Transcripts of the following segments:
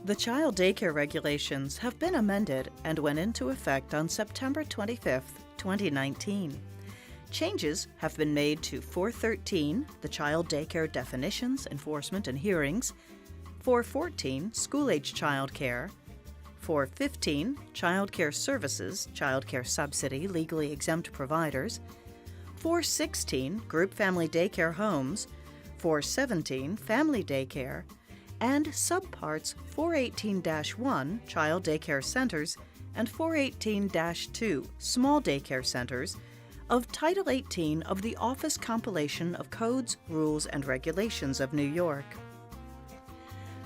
The child daycare regulations have been amended and went into effect on September 25, 2019. Changes have been made to 413, the child daycare definitions, enforcement, and hearings, 414, school-age child care, 415, child care services, child care subsidy, legally exempt providers, 416, group family daycare homes, 417, family daycare, and subparts 418-1, child daycare centers, and 418-2, small daycare centers, of Title 18 of the Office Compilation of Codes, Rules, and Regulations of New York.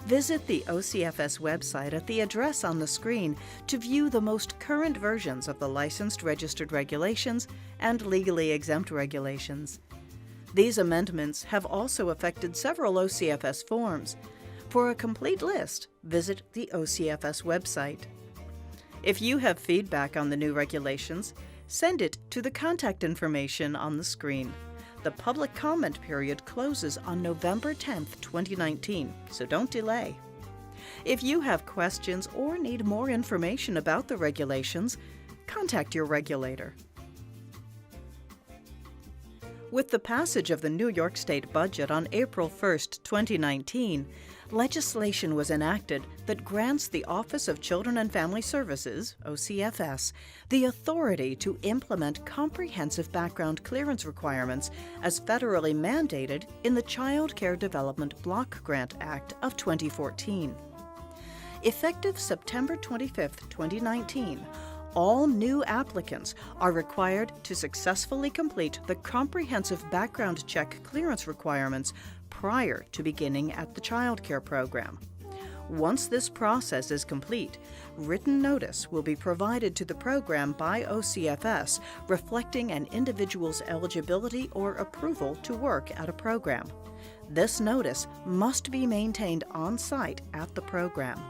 Visit the OCFS website at the address on the screen to view the most current versions of the licensed registered regulations and legally exempt regulations. These amendments have also affected several OCFS forms. For a complete list, visit the OCFS website. If you have feedback on the new regulations, send it to the contact information on the screen. The public comment period closes on November 10, 2019, so don't delay. If you have questions or need more information about the regulations, contact your regulator. With the passage of the New York State budget on April 1, 2019, legislation was enacted that grants the Office of Children and Family Services, OCFS, the authority to implement comprehensive background clearance requirements as federally mandated in the Child Care Development Block Grant Act of 2014. Effective September 25, 2019, all new applicants are required to successfully complete the comprehensive background check clearance requirements prior to beginning at the child care program. Once this process is complete, written notice will be provided to the program by OCFS reflecting an individual's eligibility or approval to work at a program. This notice must be maintained on-site at the program.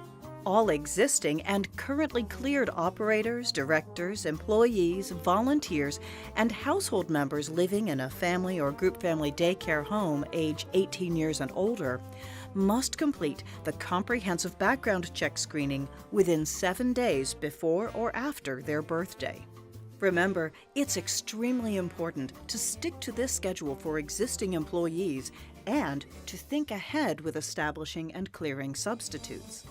All existing and currently cleared operators, directors, employees, volunteers, and household members living in a family or group family daycare home age 18 years and older must complete the comprehensive background check screening within 7 days before or after their birthday. Remember, it's extremely important to stick to this schedule for existing employees and to think ahead with establishing and clearing substitutes.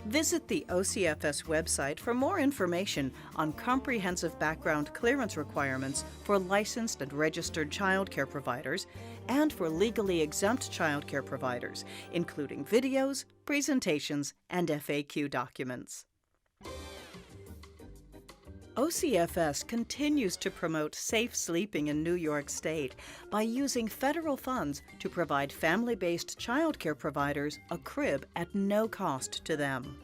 Visit the OCFS website for more information on comprehensive background clearance requirements for licensed and registered child care providers and for legally exempt child care providers, including videos, presentations, and FAQ documents. OCFS continues to promote safe sleeping in New York State by using federal funds to provide family-based child care providers a crib at no cost to them.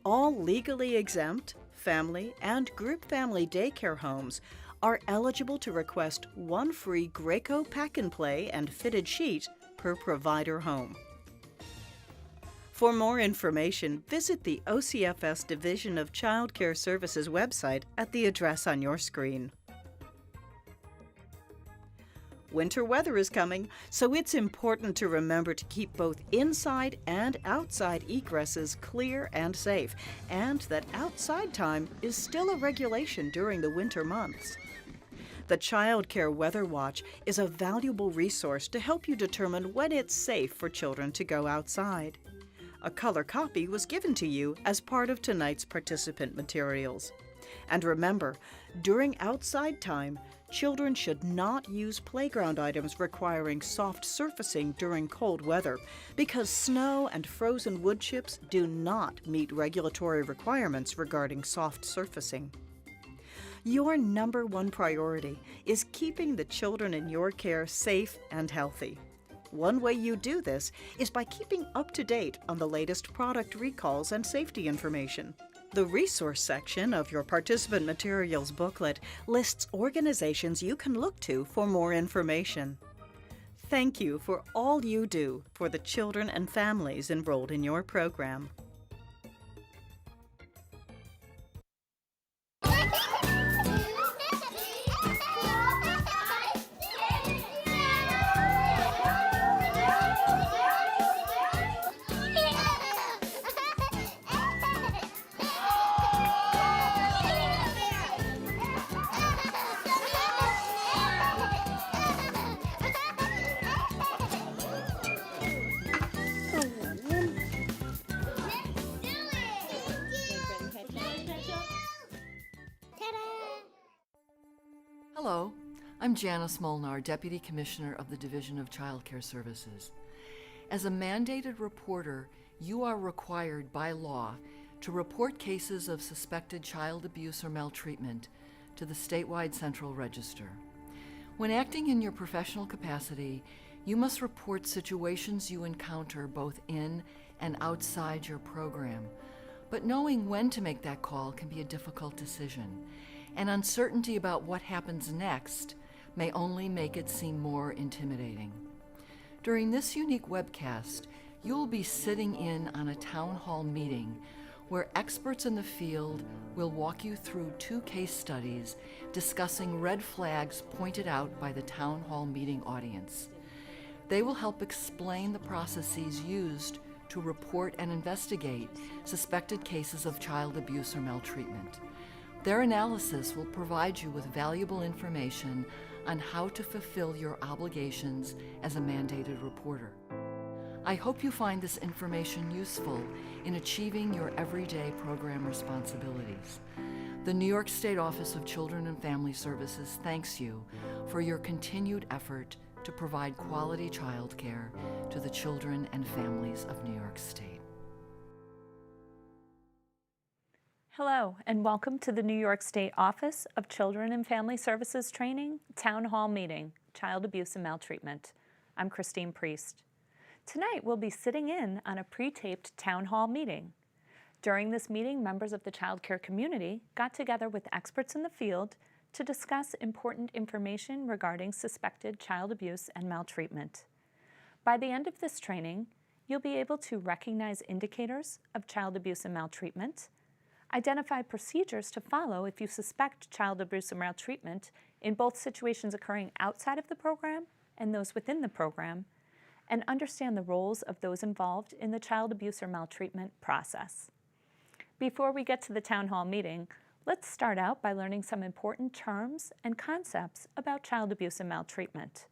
All legally exempt, family, and group family daycare homes are eligible to request one free Graco pack-and-play and fitted sheet per provider home. For more information, visit the OCFS Division of Child Care Services website at the address on your screen. Winter weather is coming, so it's important to remember to keep both inside and outside egresses clear and safe, and that outside time is still a regulation during the winter months. The Child Care Weather Watch is a valuable resource to help you determine when it's safe for children to go outside. A color copy was given to you as part of tonight's participant materials. And remember, during outside time, children should not use playground items requiring soft surfacing during cold weather because snow and frozen wood chips do not meet regulatory requirements regarding soft surfacing. Your number one priority is keeping the children in your care safe and healthy. One way you do this is by keeping up to date on the latest product recalls and safety information. The resource section of your participant materials booklet lists organizations you can look to for more information. Thank you for all you do for the children and families enrolled in your program. Hello, I'm Janice Molnar, Deputy Commissioner of the Division of Child Care Services. As a mandated reporter, you are required by law to report cases of suspected child abuse or maltreatment to the statewide Central Register. When acting in your professional capacity, you must report situations you encounter both in and outside your program. But knowing when to make that call can be a difficult decision, and uncertainty about what happens next may only make it seem more intimidating. During this unique webcast, you will be sitting in on a town hall meeting where experts in the field will walk you through 2 case studies discussing red flags pointed out by the town hall meeting audience. They will help explain the processes used to report and investigate suspected cases of child abuse or maltreatment. Their analysis will provide you with valuable information on how to fulfill your obligations as a mandated reporter. I hope you find this information useful in achieving your everyday program responsibilities. The New York State Office of Children and Family Services thanks you for your continued effort to provide quality child care to the children and families of New York State. Hello, and welcome to the New York State Office of Children and Family Services Training Town Hall Meeting, Child Abuse and Maltreatment. I'm Christine Priest. Tonight, we'll be sitting in on a pre-taped town hall meeting. During this meeting, members of the child care community got together with experts in the field to discuss important information regarding suspected child abuse and maltreatment. By the end of this training, you'll be able to recognize indicators of child abuse and maltreatment, identify procedures to follow if you suspect child abuse or maltreatment in both situations occurring outside of the program and those within the program, and understand the roles of those involved in the child abuse or maltreatment process. Before we get to the town hall meeting, let's start out by learning some important terms and concepts about child abuse and maltreatment.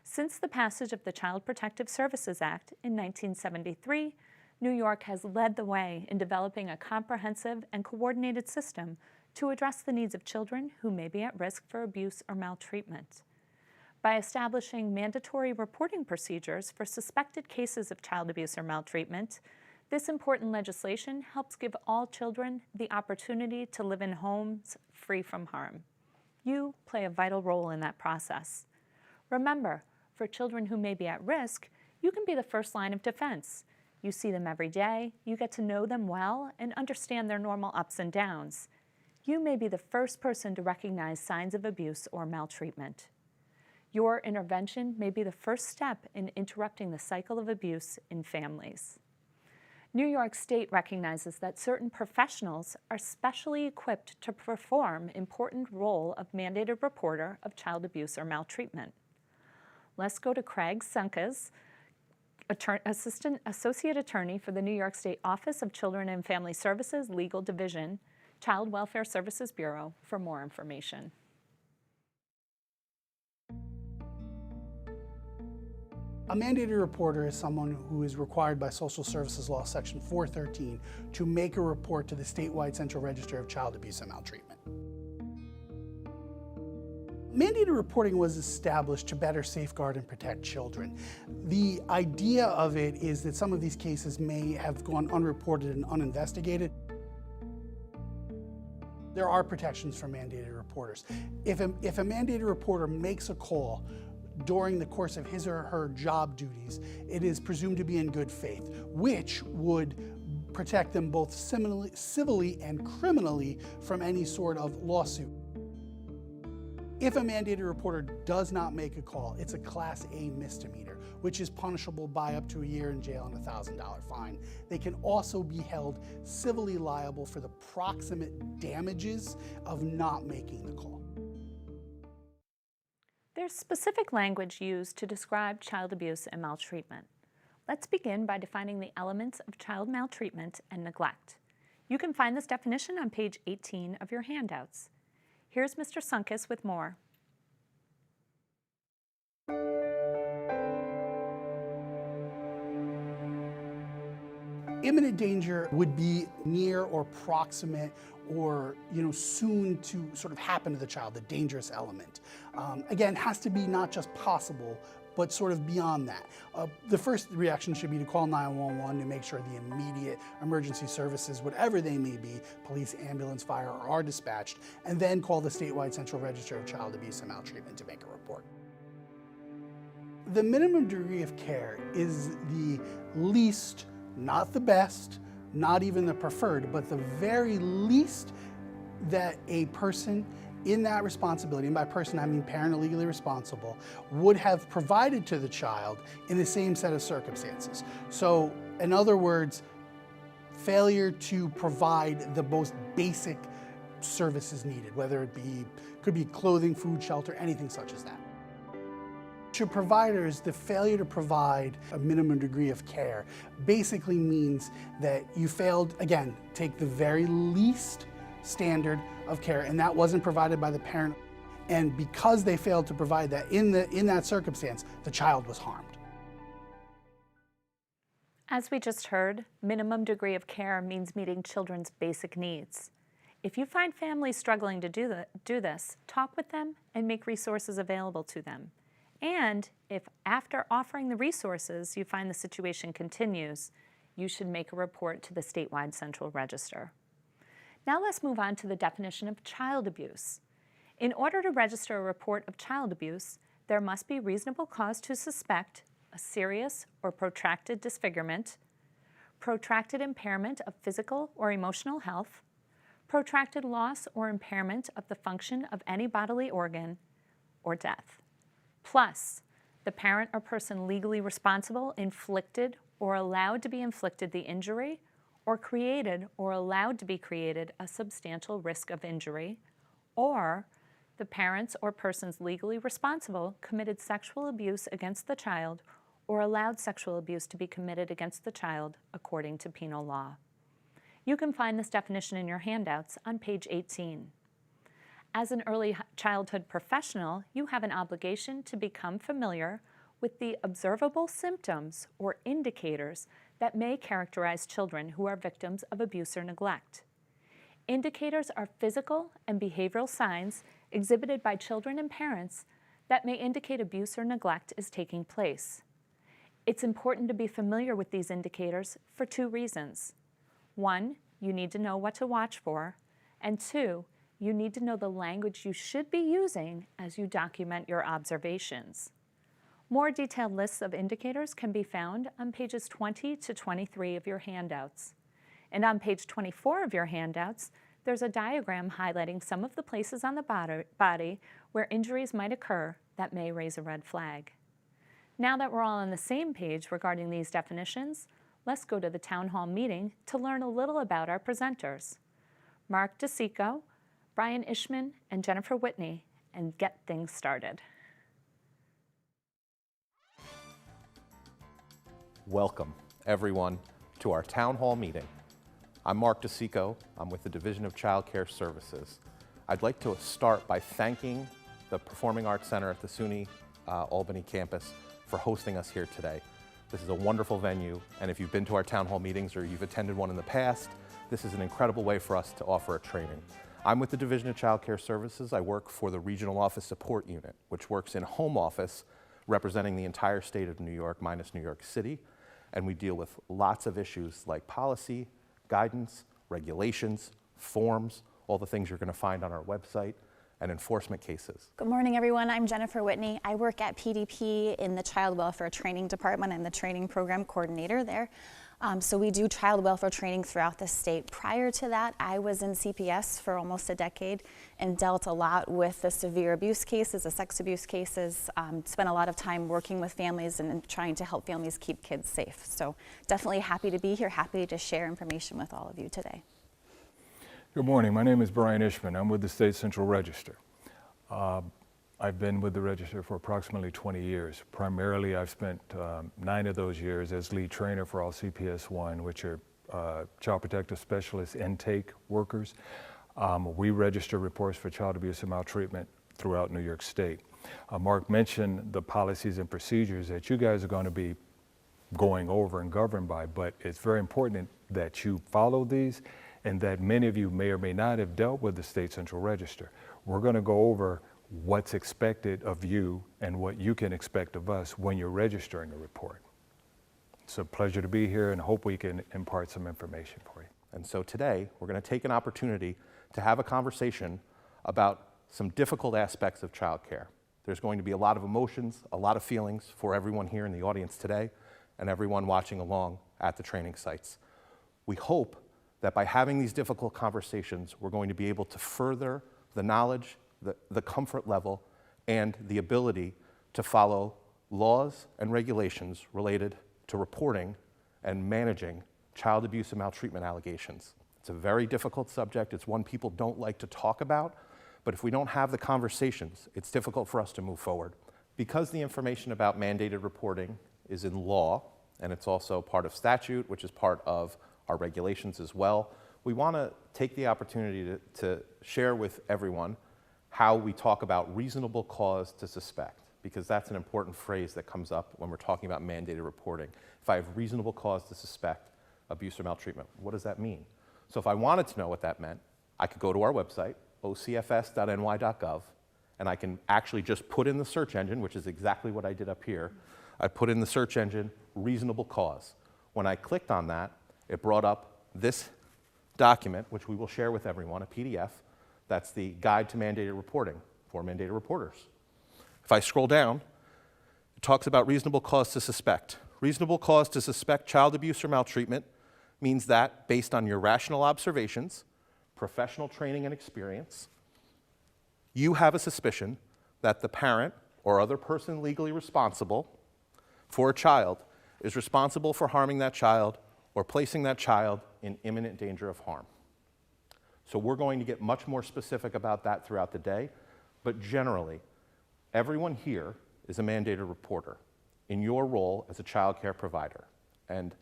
Since the passage of the Child Protective Services Act in 1973, New York has led the way in developing a comprehensive and coordinated system to address the needs of children who may be at risk for abuse or maltreatment. By establishing mandatory reporting procedures for suspected cases of child abuse or maltreatment, this important legislation helps give all children the opportunity to live in homes free from harm. You play a vital role in that process. Remember, for children who may be at risk, you can be the first line of defense. You see them every day, you get to know them well, and understand their normal ups and downs. You may be the first person to recognize signs of abuse or maltreatment. Your intervention may be the first step in interrupting the cycle of abuse in families. New York State recognizes that certain professionals are specially equipped to perform important role of mandated reporter of child abuse or maltreatment. Let's go to Craig Sunkas, Associate Attorney for the New York State Office of Children and Family Services Legal Division, Child Welfare Services Bureau, for more information. A mandated reporter is someone who is required by Social Services Law Section 413 to make a report to the statewide Central Register of Child Abuse and Maltreatment. Mandated reporting was established to better safeguard and protect children. The idea of it is that some of these cases may have gone unreported and uninvestigated. There are protections for mandated reporters. If a mandated reporter makes a call during the course of his or her job duties, it is presumed to be in good faith, which would protect them both civilly and criminally from any sort of lawsuit. If a mandated reporter does not make a call, it's a Class A misdemeanor, which is punishable by up to a year in jail and a $1,000 fine. They can also be held civilly liable for the proximate damages of not making the call. There's specific language used to describe child abuse and maltreatment. Let's begin by defining the elements of child maltreatment and neglect. You can find this definition on page 18 of your handouts. Here's Mr. Sunkas with more. Imminent danger would be near or proximate or soon to sort of happen to the child, the dangerous element. Again, has to be not just possible, but sort of beyond that. The first reaction should be to call 911 to make sure the immediate emergency services, whatever they may be, police, ambulance, fire, are dispatched, and then call the statewide Central Register of Child Abuse and Maltreatment to make a report. The minimum degree of care is the least, not the best, not even the preferred, but the very least that a person in that responsibility, and by person I mean parent or legally responsible, would have provided to the child in the same set of circumstances. So, in other words, failure to provide the most basic services needed, whether it could be clothing, food, shelter, anything such as that. To providers, the failure to provide a minimum degree of care basically means that you failed, again, take the very least standard of care, and that wasn't provided by the parent. And because they failed to provide that in that circumstance, the child was harmed. As we just heard, minimum degree of care means meeting children's basic needs. If you find families struggling to do this, talk with them and make resources available to them. And if after offering the resources you find the situation continues, you should make a report to the statewide Central Register. Now let's move on to the definition of child abuse. In order to register a report of child abuse, there must be reasonable cause to suspect a serious or protracted disfigurement, protracted impairment of physical or emotional health, protracted loss or impairment of the function of any bodily organ, or death. Plus, the parent or person legally responsible inflicted or allowed to be inflicted the injury, or created or allowed to be created a substantial risk of injury, or the parents or persons legally responsible committed sexual abuse against the child or allowed sexual abuse to be committed against the child according to penal law. You can find this definition in your handouts on page 18. As an early childhood professional, you have an obligation to become familiar with the observable symptoms or indicators that may characterize children who are victims of abuse or neglect. Indicators are physical and behavioral signs exhibited by children and parents that may indicate abuse or neglect is taking place. It's important to be familiar with these indicators for two reasons. One, you need to know what to watch for, and two, you need to know the language you should be using as you document your observations. More detailed lists of indicators can be found on pages 20 to 23 of your handouts. And on page 24 of your handouts, there's a diagram highlighting some of the places on the body where injuries might occur that may raise a red flag. Now that we're all on the same page regarding these definitions, let's go to the town hall meeting to learn a little about our presenters. Mark DeSico, Brian Ishman, and Jennifer Whitney, and get things started. Welcome, everyone, to our town hall meeting. I'm Mark DeSico. I'm with the Division of Child Care Services. I'd like to start by thanking the Performing Arts Center at the SUNY Albany campus for hosting us here today. This is a wonderful venue, and if you've been to our town hall meetings or you've attended one in the past, this is an incredible way for us to offer a training. I'm with the Division of Child Care Services. I work for the Regional Office Support Unit, which works in home office representing the entire state of New York minus New York City. And we deal with lots of issues like policy, guidance, regulations, forms, all the things you're going to find on our website, and enforcement cases. Good morning, everyone. I'm Jennifer Whitney. I work at PDP in the Child Welfare Training Department. I'm the training program coordinator there. So we do child welfare training throughout the state. Prior to that, I was in CPS for almost a decade and dealt a lot with the severe abuse cases, the sex abuse cases, spent a lot of time working with families and trying to help families keep kids safe. So definitely happy to be here, happy to share information with all of you today. Good morning. My name is Brian Ishman. I'm with the State Central Register. I've been with the Register for approximately 20 years. Primarily, I've spent 9 of those years as lead trainer for all CPS-1, which are Child Protective Specialist intake workers. We register reports for child abuse and maltreatment throughout New York State. Mark mentioned the policies and procedures that you guys are going to be going over and governed by, but it's very important that you follow these, and that many of you may or may not have dealt with the State Central Register. We're going to go over what's expected of you and what you can expect of us when you're registering a report. It's a pleasure to be here and hope we can impart some information for you. And so today, we're going to take an opportunity to have a conversation about some difficult aspects of childcare. There's going to be a lot of emotions, a lot of feelings for everyone here in the audience today and everyone watching along at the training sites. We hope that by having these difficult conversations, we're going to be able to further the knowledge, the comfort level, and the ability to follow laws and regulations related to reporting and managing child abuse and maltreatment allegations. It's a very difficult subject. It's one people don't like to talk about, but if we don't have the conversations, it's difficult for us to move forward. Because the information about mandated reporting is in law, and it's also part of statute, which is part of our regulations as well, we want to take the opportunity to share with everyone how we talk about reasonable cause to suspect, because that's an important phrase that comes up when we're talking about mandated reporting. If I have reasonable cause to suspect abuse or maltreatment, what does that mean? So if I wanted to know what that meant, I could go to our website, ocfs.ny.gov, and I can actually just put in the search engine, which is exactly what I did up here. I put in the search engine, reasonable cause. When I clicked on that, it brought up this document, which we will share with everyone, a PDF. That's the Guide to Mandated Reporting for mandated reporters. If I scroll down, it talks about reasonable cause to suspect. Reasonable cause to suspect child abuse or maltreatment means that, based on your rational observations, professional training and experience, you have a suspicion that the parent or other person legally responsible for a child is responsible for harming that child or placing that child in imminent danger of harm. So we're going to get much more specific about that throughout the day, but generally, everyone here is a mandated reporter in your role as a child care provider. And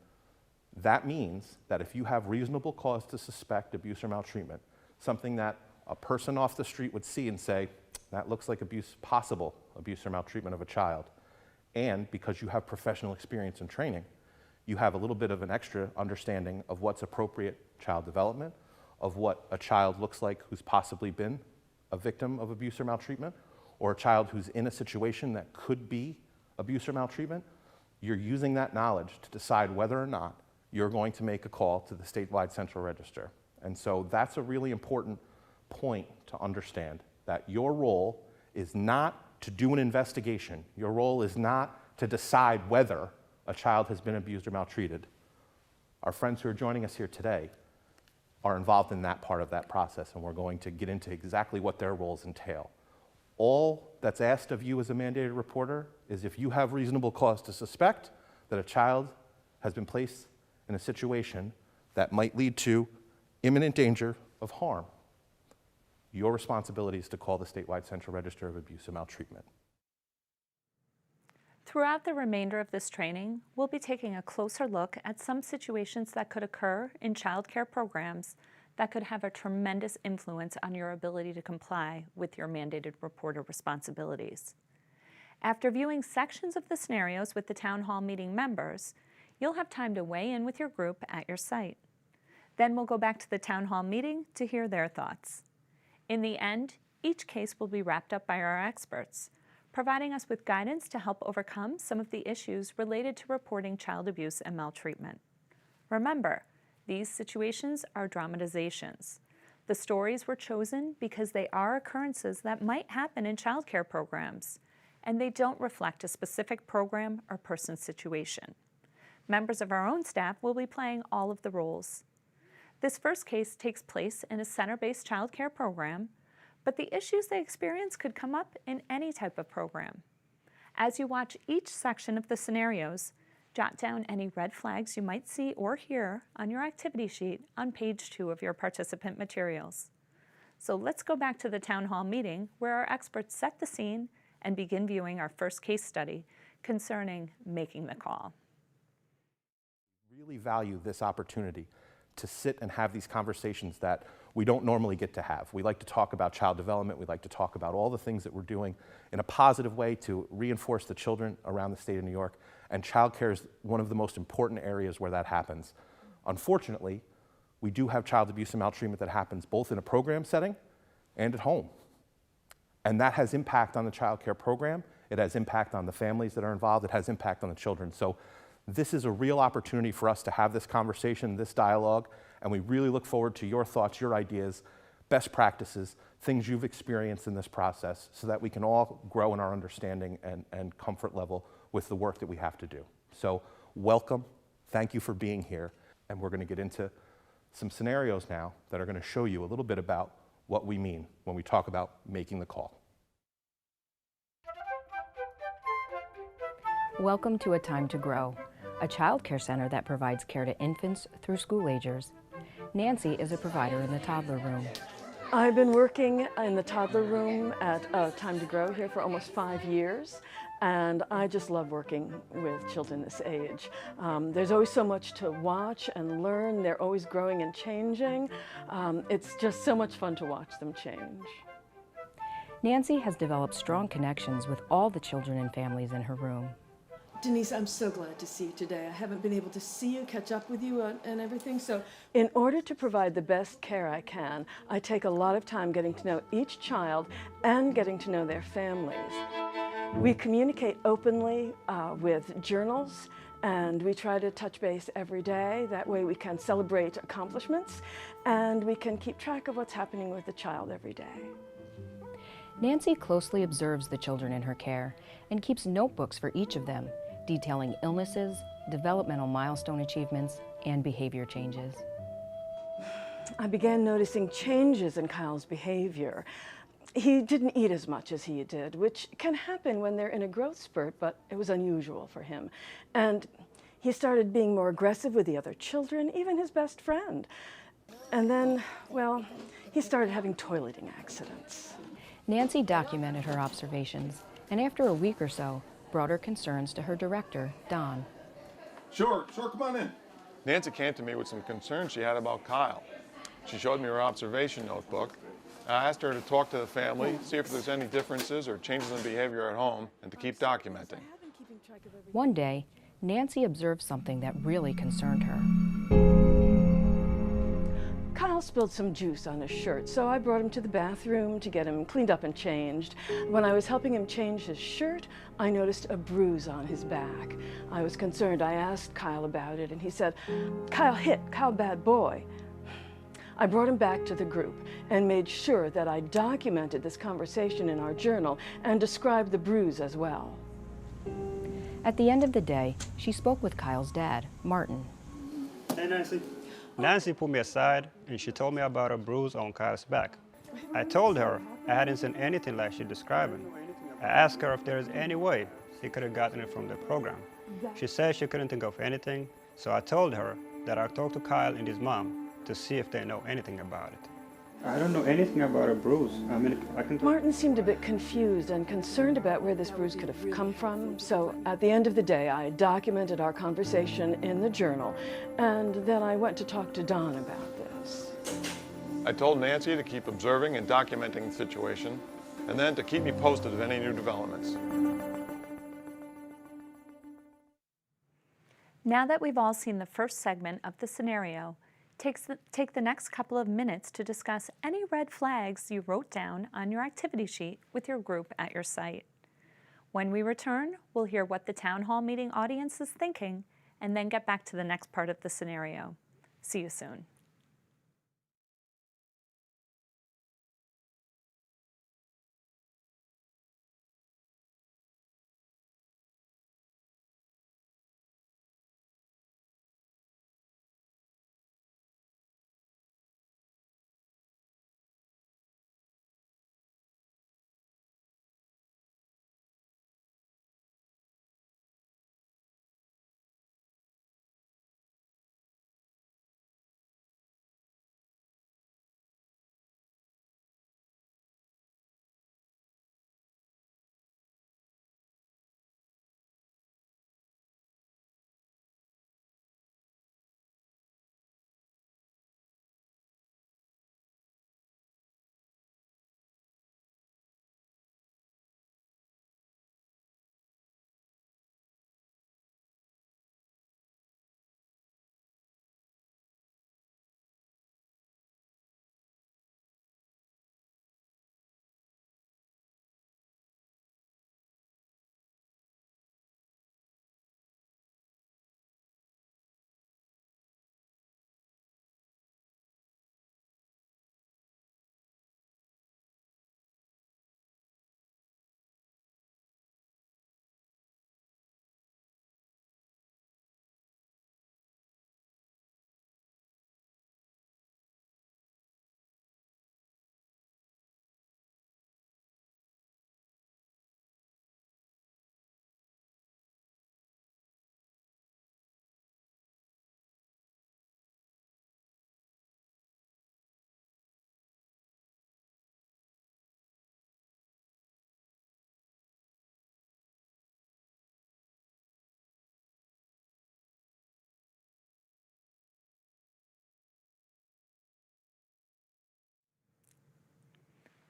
that means that if you have reasonable cause to suspect abuse or maltreatment, something that a person off the street would see and say, that looks like possible abuse or maltreatment of a child, and because you have professional experience and training, you have a little bit of an extra understanding of what's appropriate child development, of what a child looks like who's possibly been a victim of abuse or maltreatment, or a child who's in a situation that could be abuse or maltreatment. You're using that knowledge to decide whether or not you're going to make a call to the statewide central register. And so that's a really important point to understand, that your role is not to do an investigation. Your role is not to decide whether a child has been abused or maltreated. Our friends who are joining us here today are involved in that part of that process, and we're going to get into exactly what their roles entail. All that's asked of you as a mandated reporter is if you have reasonable cause to suspect that a child has been placed in a situation that might lead to imminent danger of harm, your responsibility is to call the statewide central register of abuse and maltreatment. Throughout the remainder of this training, we'll be taking a closer look at some situations that could occur in child care programs that could have a tremendous influence on your ability to comply with your mandated reporter responsibilities. After viewing sections of the scenarios with the town hall meeting members, you'll have time to weigh in with your group at your site. Then we'll go back to the town hall meeting to hear their thoughts. In the end, each case will be wrapped up by our experts, providing us with guidance to help overcome some of the issues related to reporting child abuse and maltreatment. Remember, these situations are dramatizations. The stories were chosen because they are occurrences that might happen in child care programs, and they don't reflect a specific program or person's situation. Members of our own staff will be playing all of the roles. This first case takes place in a center-based child care program, but the issues they experience could come up in any type of program. As you watch each section of the scenarios, jot down any red flags you might see or hear on your activity sheet on page 2 of your participant materials. So let's go back to the town hall meeting where our experts set the scene and begin viewing our first case study concerning making the call. We really value this opportunity to sit and have these conversations that we don't normally get to have. We like to talk about child development. We like to talk about all the things that we're doing in a positive way to reinforce the children around the state of New York. And childcare is one of the most important areas where that happens. Unfortunately, we do have child abuse and maltreatment that happens both in a program setting and at home. And that has impact on the child care program. It has impact on the families that are involved. It has impact on the children. So this is a real opportunity for us to have this conversation, this dialogue, and we really look forward to your thoughts, your ideas, best practices, things you've experienced in this process so that we can all grow in our understanding and comfort level with the work that we have to do. So welcome, thank you for being here, and we're going to get into some scenarios now that are going to show you a little bit about what we mean when we talk about making the call. Welcome to A Time to Grow, a child care center that provides care to infants through school agers. Nancy is a provider in the toddler room. I've been working in the toddler room at Time to Grow here for almost 5 years, and I just love working with children this age. There's always so much to watch and learn. They're always growing and changing. It's just so much fun to watch them change. Nancy has developed strong connections with all the children and families in her room. Denise, I'm so glad to see you today. I haven't been able to see you, catch up with you and everything, so. In order to provide the best care I can, I take a lot of time getting to know each child and getting to know their families. We communicate openly with journals, and we try to touch base every day. That way we can celebrate accomplishments, and we can keep track of what's happening with the child every day. Nancy closely observes the children in her care and keeps notebooks for each of them, detailing illnesses, developmental milestone achievements, and behavior changes. I began noticing changes in Kyle's behavior. He didn't eat as much as he did, which can happen when they're in a growth spurt, but it was unusual for him. And he started being more aggressive with the other children, even his best friend. And then, well, he started having toileting accidents. Nancy documented her observations, and after a week or so, brought her concerns to her director, Don. Sure, come on in. Nancy came to me with some concerns she had about Kyle. She showed me her observation notebook. I asked her to talk to the family, see if there's any differences or changes in behavior at home, and to keep documenting. One day, Nancy observed something that really concerned her. Kyle spilled some juice on his shirt, so I brought him to the bathroom to get him cleaned up and changed. When I was helping him change his shirt, I noticed a bruise on his back. I was concerned. I asked Kyle about it, and he said, "Kyle hit, Kyle bad boy." I brought him back to the group and made sure that I documented this conversation in our journal and described the bruise as well. At the end of the day, she spoke with Kyle's dad, Martin. Hey, Nancy. Nancy put me aside and she told me about a bruise on Kyle's back. I told her I hadn't seen anything like she described it. I asked her if there is any way she could have gotten it from the program. She said she couldn't think of anything, so I told her that I'll talk to Kyle and his mom to see if they know anything about it. I don't know anything about a bruise. I mean, I can... Martin seemed a bit confused and concerned about where this bruise could have come from, so at the end of the day, I documented our conversation in the journal, and then I went to talk to Don about this. I told Nancy to keep observing and documenting the situation, and then to keep me posted of any new developments. Now that we've all seen the first segment of the scenario, take the next couple of minutes to discuss any red flags you wrote down on your activity sheet with your group at your site. When we return, we'll hear what the town hall meeting audience is thinking and then get back to the next part of the scenario. See you soon.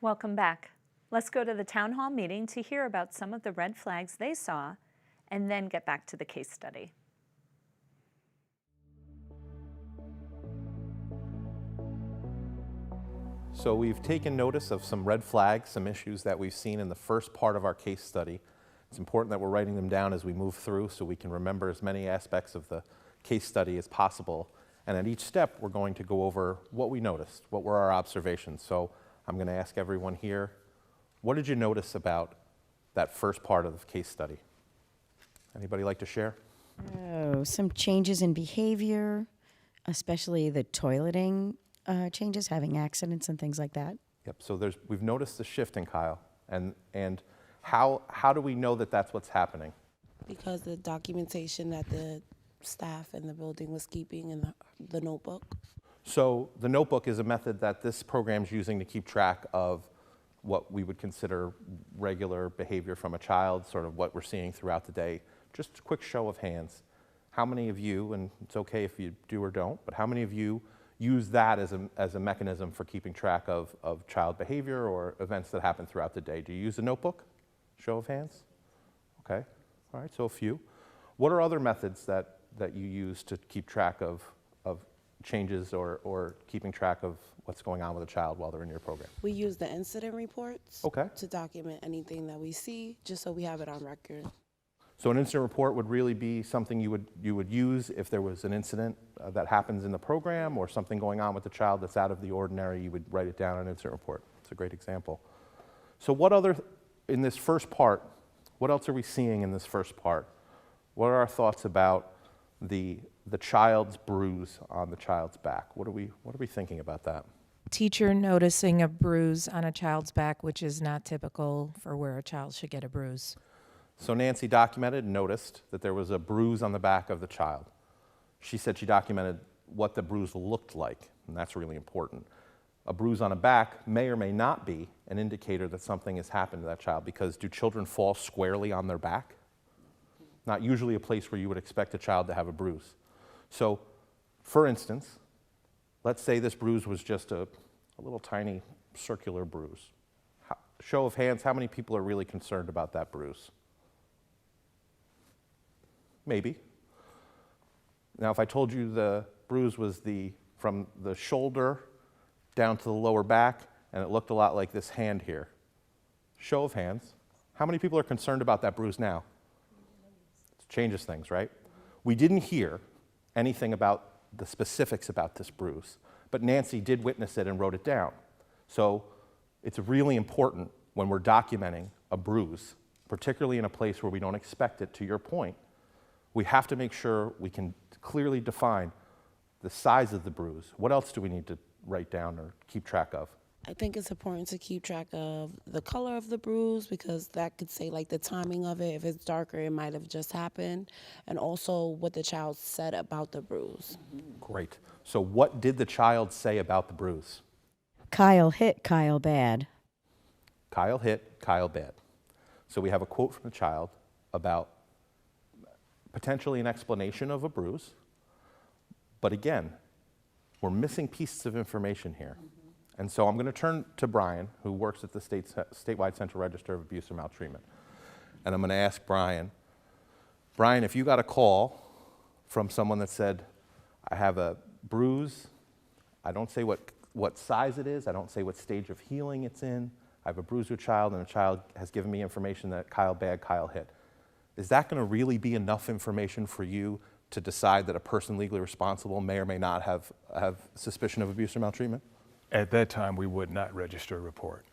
Welcome back. Let's go to the town hall meeting to hear about some of the red flags they saw and then get back to the case study. So we've taken notice of some red flags, some issues that we've seen in the first part of our case study. It's important that we're writing them down as we move through so we can remember as many aspects of the case study as possible. And at each step, we're going to go over what we noticed, what were our observations. So I'm going to ask everyone here, what did you notice about that first part of the case study? Anybody like to share? Oh, some changes in behavior, especially the toileting changes, having accidents and things like that. Yep, so we've noticed the shift in Kyle, and how do we know that that's what's happening? Because the documentation that the staff in the building was keeping in the notebook. So the notebook is a method that this program's using to keep track of what we would consider regular behavior from a child, sort of what we're seeing throughout the day. Just a quick show of hands. How many of you, and it's okay if you do or don't, but how many of you use that as a mechanism for keeping track of child behavior or events that happen throughout the day? Do you use a notebook? Show of hands? Okay, all right, so a few. What are other methods that you use to keep track of changes or keeping track of what's going on with a child while they're in your program? We use the incident reports Okay. to document anything that we see, just so we have it on record. So an incident report would really be something you would use if there was an incident that happens in the program or something going on with the child that's out of the ordinary. You would write it down in an incident report. It's a great example. So what other, in this first part, what else are we seeing in this first part? What are our thoughts about the child's bruise on the child's back? What are we thinking about that? Teacher noticing a bruise on a child's back, which is not typical for where a child should get a bruise. So Nancy documented and noticed that there was a bruise on the back of the child. She said she documented what the bruise looked like, and that's really important. A bruise on a back may or may not be an indicator that something has happened to that child, because do children fall squarely on their back? Not usually a place where you would expect a child to have a bruise. So, for instance, let's say this bruise was just a little tiny circular bruise. Show of hands, how many people are really concerned about that bruise? Maybe. Now, if I told you the bruise was from the shoulder down to the lower back, and it looked a lot like this hand here. Show of hands. How many people are concerned about that bruise now? It changes things, right? We didn't hear anything about the specifics about this bruise, but Nancy did witness it and wrote it down. So it's really important when we're documenting a bruise, particularly in a place where we don't expect it, to your point, we have to make sure we can clearly define the size of the bruise. What else do we need to write down or keep track of? I think it's important to keep track of the color of the bruise, because that could say like the timing of it. If it's darker, it might have just happened. And also what the child said about the bruise. Great. So what did the child say about the bruise? Kyle hit Kyle bad. Kyle hit Kyle bad. So we have a quote from the child about potentially an explanation of a bruise, but again, we're missing pieces of information here. And so I'm going to turn to Brian, who works at the statewide Central Register of Abuse or Maltreatment. And I'm going to ask Brian, if you got a call from someone that said, I have a bruise, I don't say what size it is, I don't say what stage of healing it's in, I have a bruise with a child, and a child has given me information that Kyle bad, Kyle hit. Is that going to really be enough information for you to decide that a person legally responsible may or may not have suspicion of abuse or maltreatment? At that time, we would not register a report.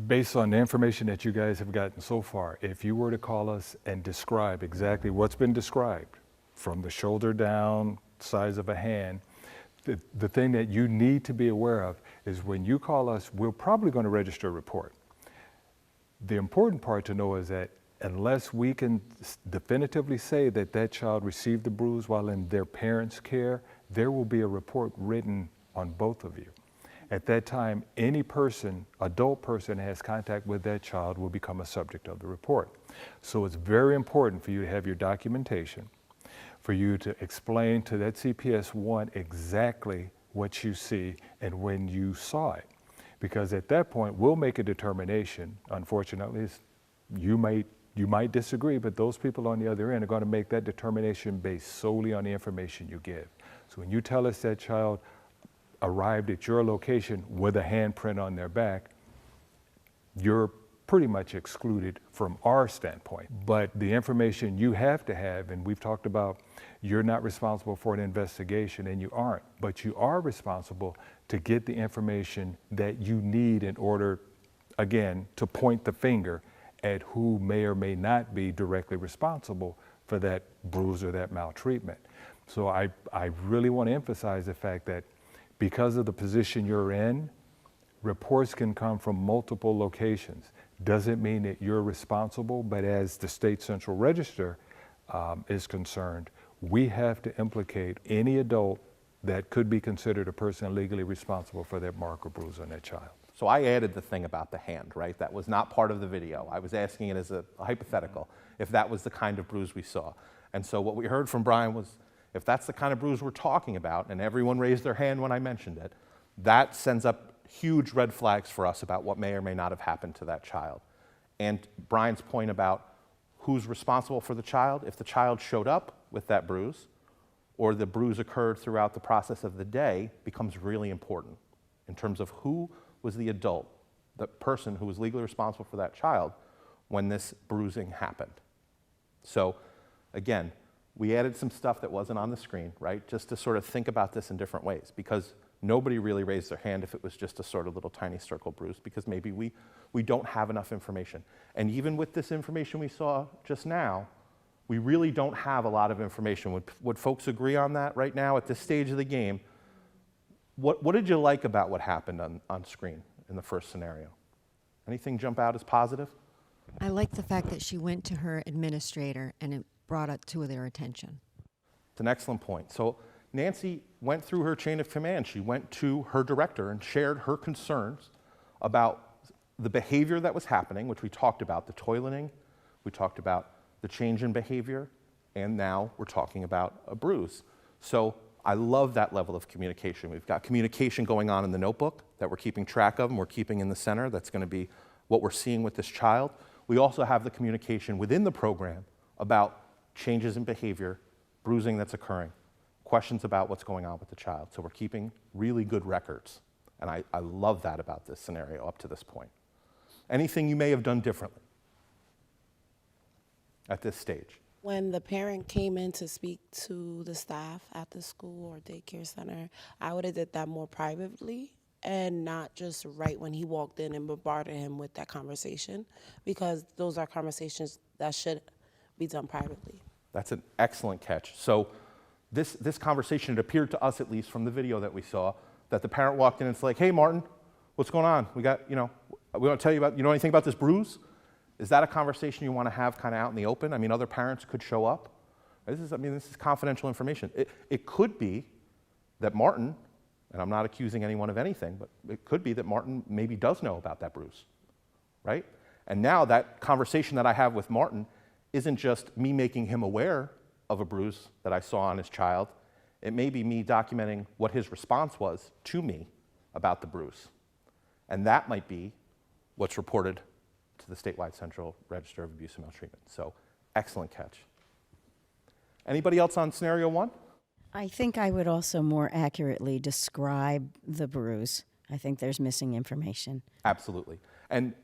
Based on the information that you guys have gotten so far, if you were to call us and describe exactly what's been described, from the shoulder down, size of a hand, the thing that you need to be aware of is when you call us, we're probably going to register a report. The important part to know is that unless we can definitively say that that child received the bruise while in their parents' care, there will be a report written on both of you. At that time, any person, adult person has contact with that child will become a subject of the report. So it's very important for you to have your documentation, for you to explain to that CPS-1 exactly what you see and when you saw it. Because at that point, we'll make a determination. Unfortunately, you might disagree, but those people on the other end are going to make that determination based solely on the information you give. So when you tell us that child arrived at your location with a handprint on their back, you're pretty much excluded from our standpoint. But the information you have to have, and we've talked about, you're not responsible for an investigation, and you aren't, but you are responsible to get the information that you need in order, again, to point the finger at who may or may not be directly responsible for that bruise or that maltreatment. So I really want to emphasize the fact that because of the position you're in, reports can come from multiple locations. Doesn't mean that you're responsible, but as the state central register is concerned, we have to implicate any adult that could be considered a person legally responsible for that mark or bruise on that child. So I added the thing about the hand, right? That was not part of the video. I was asking it as a hypothetical, if that was the kind of bruise we saw. And so what we heard from Brian was, if that's the kind of bruise we're talking about, and everyone raised their hand when I mentioned it, that sends up huge red flags for us about what may or may not have happened to that child. And Brian's point about who's responsible for the child, if the child showed up with that bruise, or the bruise occurred throughout the process of the day, becomes really important in terms of who was the adult, the person who was legally responsible for that child when this bruising happened. So again, we added some stuff that wasn't on the screen, right? Just to sort of think about this in different ways, because nobody really raised their hand if it was just a sort of little tiny circle bruise, because maybe we don't have enough information. And even with this information we saw just now, we really don't have a lot of information. Would folks agree on that right now at this stage of the game? What did you like about what happened on screen in the first scenario? Anything jump out as positive? I like the fact that she went to her administrator and it brought it to their attention. It's an excellent point. So Nancy went through her chain of command. She went to her director and shared her concerns about the behavior that was happening, which we talked about, the toileting, we talked about the change in behavior, and now we're talking about a bruise. So I love that level of communication. We've got communication going on in the notebook that we're keeping track of and we're keeping in the center. That's going to be what we're seeing with this child. We also have the communication within the program about changes in behavior, bruising that's occurring, questions about what's going on with the child. So we're keeping really good records. And I love that about this scenario up to this point. Anything you may have done differently at this stage? When the parent came in to speak to the staff at the school or daycare center, I would have did that more privately and not just right when he walked in and bombarded him with that conversation, because those are conversations that should be done privately. That's an excellent catch. So this conversation, it appeared to us at least from the video that we saw, that the parent walked in and it's like, hey Martin, what's going on? We want to tell you about, you know anything about this bruise? Is that a conversation you want to have kind of out in the open? I mean, other parents could show up. This is confidential information. It could be that Martin, and I'm not accusing anyone of anything, but it could be that Martin maybe does know about that bruise, right? And now that conversation that I have with Martin isn't just me making him aware of a bruise that I saw on his child. It may be me documenting what his response was to me about the bruise. And that might be what's reported to the statewide Central Register of Abuse and Maltreatment. So, excellent catch. Anybody else on scenario one? I think I would also more accurately describe the bruise. I think there's missing information. Absolutely. And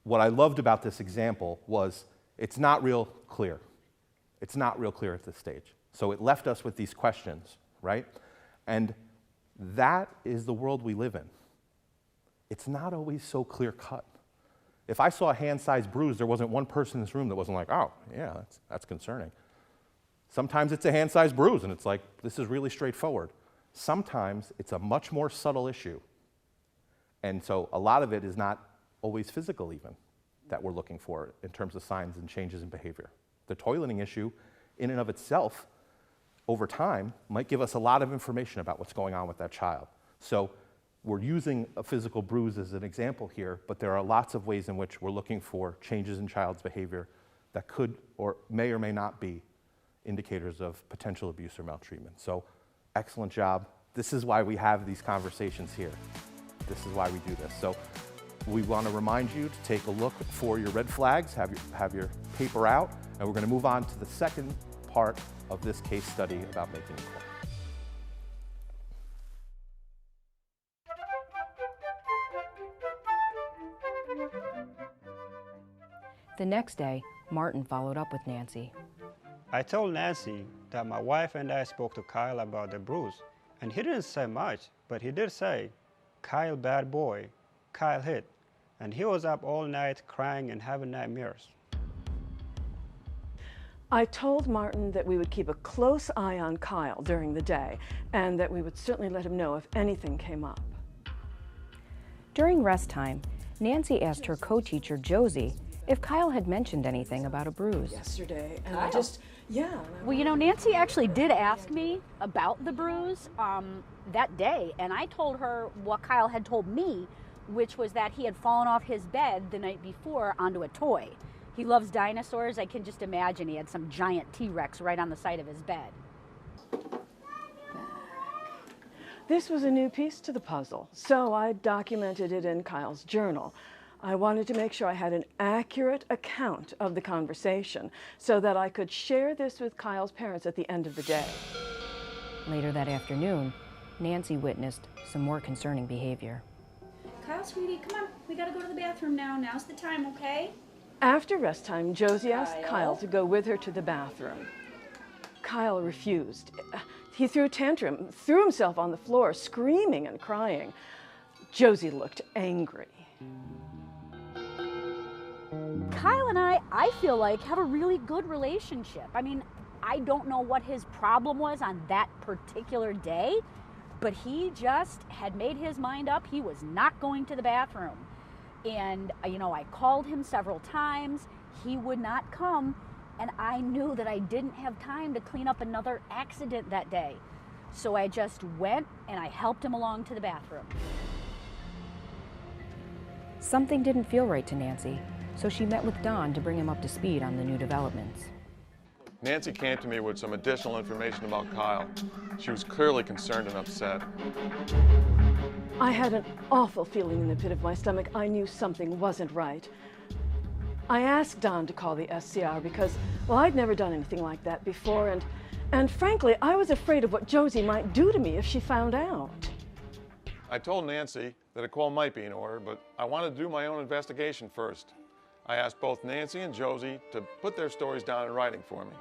what I loved about this example was it's not real clear. It's not real clear at this stage. So it left us with these questions, right? And that is the world we live in. It's not always so clear cut. If I saw a hand-sized bruise, there wasn't one person in this room that wasn't like, oh, yeah, that's concerning. Sometimes it's a hand-sized bruise, and it's like, this is really straightforward. Sometimes it's a much more subtle issue. And so a lot of it is not always physical even that we're looking for in terms of signs and changes in behavior. The toileting issue in and of itself, over time, might give us a lot of information about what's going on with that child. So we're using a physical bruise as an example here, but there are lots of ways in which we're looking for changes in child's behavior that could or may not be indicators of potential abuse or maltreatment. So excellent job. This is why we have these conversations here. This is why we do this. So we want to remind you to take a look for your red flags, have your paper out, and we're going to move on to the second part of this case study about making a call. The next day, Martin followed up with Nancy. I told Nancy that my wife and I spoke to Kyle about the bruise, and he didn't say much, but he did say, "Kyle bad boy, Kyle hit," and he was up all night crying and having nightmares. I told Martin that we would keep a close eye on Kyle during the day and that we would certainly let him know if anything came up. During rest time, Nancy asked her co-teacher Josie if Kyle had mentioned anything about a bruise. Yesterday, and Well, you know, Nancy actually did ask me about the bruise that day, and I told her what Kyle had told me, which was that he had fallen off his bed the night before onto a toy. He loves dinosaurs. I can just imagine he had some giant T-Rex right on the side of his bed. This was a new piece to the puzzle, so I documented it in Kyle's journal. I wanted to make sure I had an accurate account of the conversation so that I could share this with Kyle's parents at the end of the day. Later that afternoon, Nancy witnessed some more concerning behavior. Kyle, sweetie, come on. We gotta go to the bathroom now. Now's the time, okay? After rest time, Josie asked Kyle to go with her to the bathroom. Kyle refused. He threw a tantrum, threw himself on the floor, screaming and crying. Josie looked angry. Kyle and I feel like, have a really good relationship. I mean, I don't know what his problem was on that particular day, but he just had made his mind up. He was not going to the bathroom. And, you know, I called him several times. He would not come. And I knew that I didn't have time to clean up another accident that day. So I just went and I helped him along to the bathroom. Something didn't feel right to Nancy, so she met with Don to bring him up to speed on the new developments. Nancy came to me with some additional information about Kyle. She was clearly concerned and upset. I had an awful feeling in the pit of my stomach. I knew something wasn't right. I asked Don to call the SCR because, well, I'd never done anything like that before, and frankly, I was afraid of what Josie might do to me if she found out. I told Nancy that a call might be in order, but I wanted to do my own investigation first. I asked both Nancy and Josie to put their stories down in writing for me.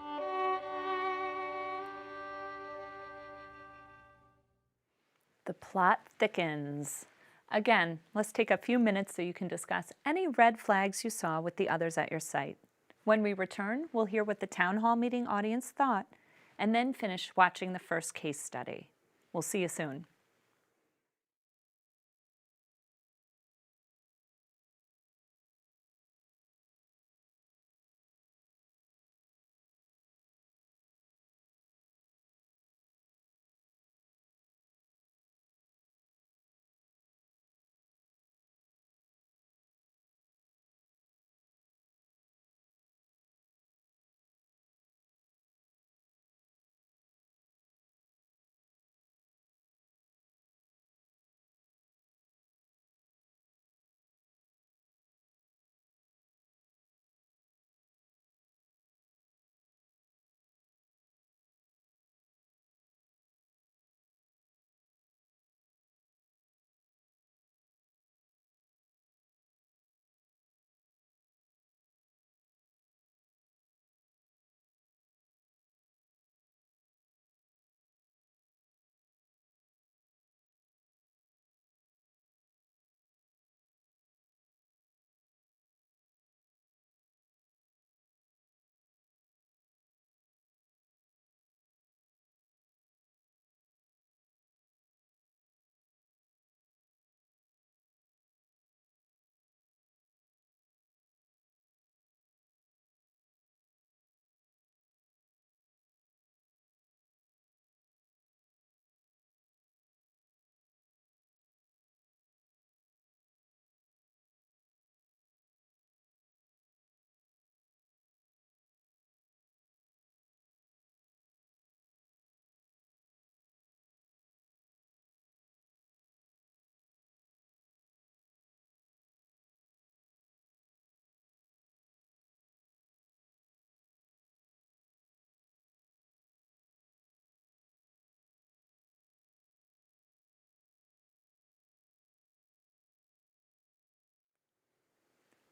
The plot thickens. Again, let's take a few minutes so you can discuss any red flags you saw with the others at your site. When we return, we'll hear what the town hall meeting audience thought, and then finish watching the first case study. We'll see you soon.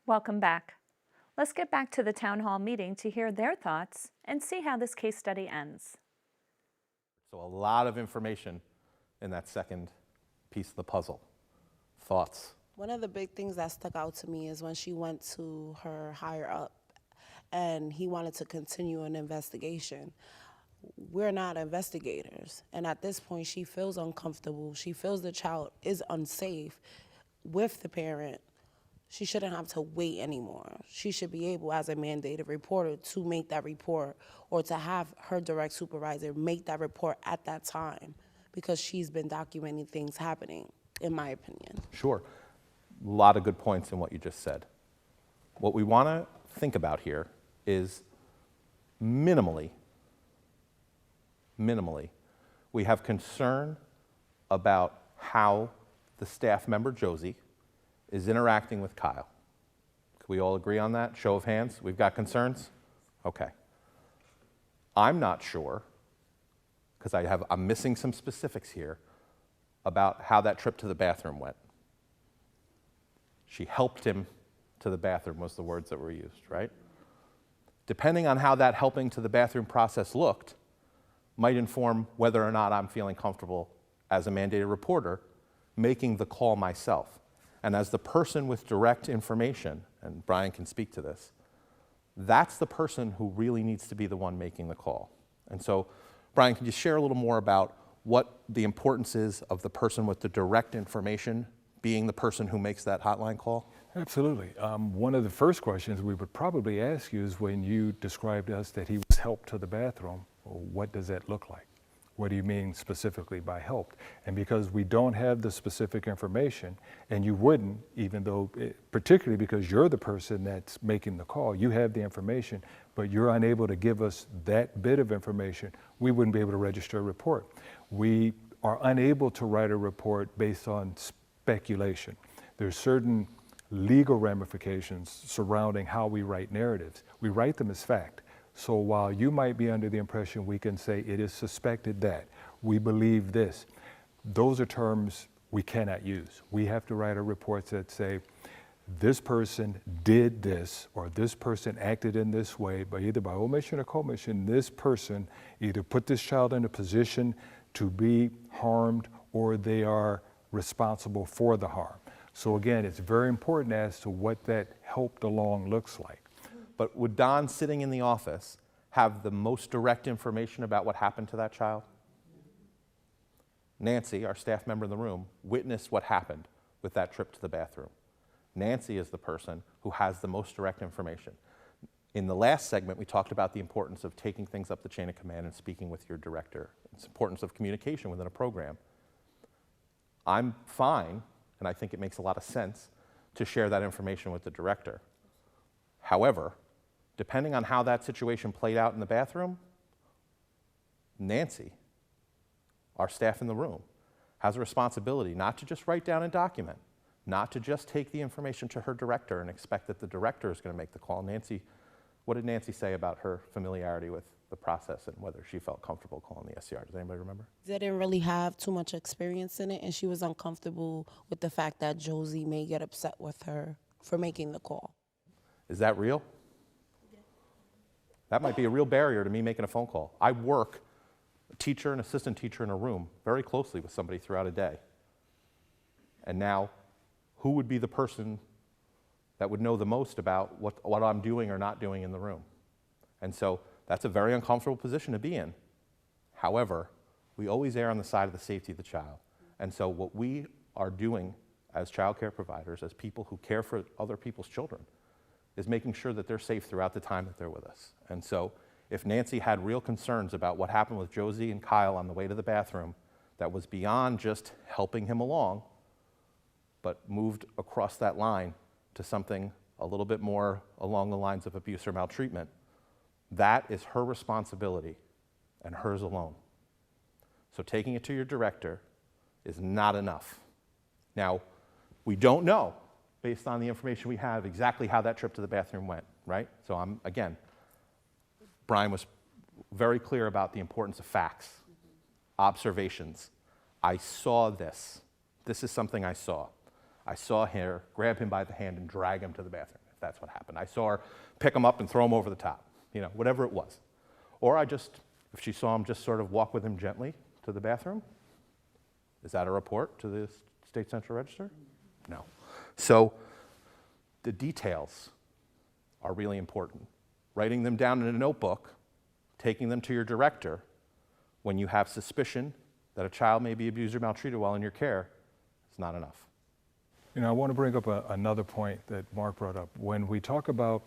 Welcome back. Let's get back to the town hall meeting to hear their thoughts and see how this case study ends. So a lot of information in that second piece of the puzzle. Thoughts? One of the big things that stuck out to me is when she went to her higher up and he wanted to continue an investigation. We're not investigators. And at this point, she feels uncomfortable. She feels the child is unsafe with the parent. She shouldn't have to wait anymore. She should be able, as a mandated reporter, to make that report or to have her direct supervisor make that report at that time because she's been documenting things happening, in my opinion. Sure. A lot of good points in what you just said. What we want to think about here is minimally, we have concern about how the staff member, Josie, is interacting with Kyle. Can we all agree on that? Show of hands. We've got concerns? Okay. I'm not sure, because I'm missing some specifics here, about how that trip to the bathroom went. She helped him to the bathroom was the words that were used, right? Depending on how that helping to the bathroom process looked, might inform whether or not I'm feeling comfortable as a mandated reporter making the call myself. And as the person with direct information, and Brian can speak to this, that's the person who really needs to be the one making the call. And so, Brian, can you share a little more about what the importance is of the person with the direct information being the person who makes that hotline call? Absolutely. One of the first questions we would probably ask you is when you described to us that he was helped to the bathroom, what does that look like? What do you mean specifically by helped? And because we don't have the specific information, and you wouldn't, even though, particularly because you're the person that's making the call, you have the information, but you're unable to give us that bit of information, we wouldn't be able to register a report. We are unable to write a report based on speculation. There's certain legal ramifications surrounding how we write narratives. We write them as fact. So while you might be under the impression we can say it is suspected that, we believe this, those are terms we cannot use. We have to write a report that say, this person did this, or this person acted in this way, but either by omission or commission, this person either put this child in a position to be harmed, or they are responsible for the harm. So again, it's very important as to what that helped along looks like. But would Don sitting in the office have the most direct information about what happened to that child? Nancy, our staff member in the room, witnessed what happened with that trip to the bathroom. Nancy is the person who has the most direct information. In the last segment, we talked about the importance of taking things up the chain of command and speaking with your director. It's the importance of communication within a program. I'm fine, and I think it makes a lot of sense, to share that information with the director. However, depending on how that situation played out in the bathroom, Nancy, our staff in the room, has a responsibility not to just write down and document, not to just take the information to her director and expect that the director is going to make the call. Nancy, what did Nancy say about her familiarity with the process and whether she felt comfortable calling the SCR? Does anybody remember? They didn't really have too much experience in it, and she was uncomfortable with the fact that Josie may get upset with her for making the call. Is that real? That might be a real barrier to me making a phone call. I work, a teacher and assistant teacher in a room, very closely with somebody throughout a day. And now, who would be the person that would know the most about what I'm doing or not doing in the room? And so that's a very uncomfortable position to be in. However, we always err on the side of the safety of the child. And so what we are doing as child care providers, as people who care for other people's children, is making sure that they're safe throughout the time that they're with us. And so if Nancy had real concerns about what happened with Josie and Kyle on the way to the bathroom that was beyond just helping him along, but moved across that line to something a little bit more along the lines of abuse or maltreatment, that is her responsibility and hers alone. So taking it to your director is not enough. Now, we don't know, based on the information we have, exactly how that trip to the bathroom went, right? So again, Brian was very clear about the importance of facts, observations. I saw this. This is something I saw. I saw her grab him by the hand and drag him to the bathroom, if that's what happened. I saw her pick him up and throw him over the top, whatever it was. Or if she saw him just sort of walk with him gently to the bathroom, is that a report to the State Central Register? No. So the details are really important. Writing them down in a notebook, taking them to your director when you have suspicion that a child may be abused or maltreated while in your care is not enough. I want to bring up another point that Mark brought up. When we talk about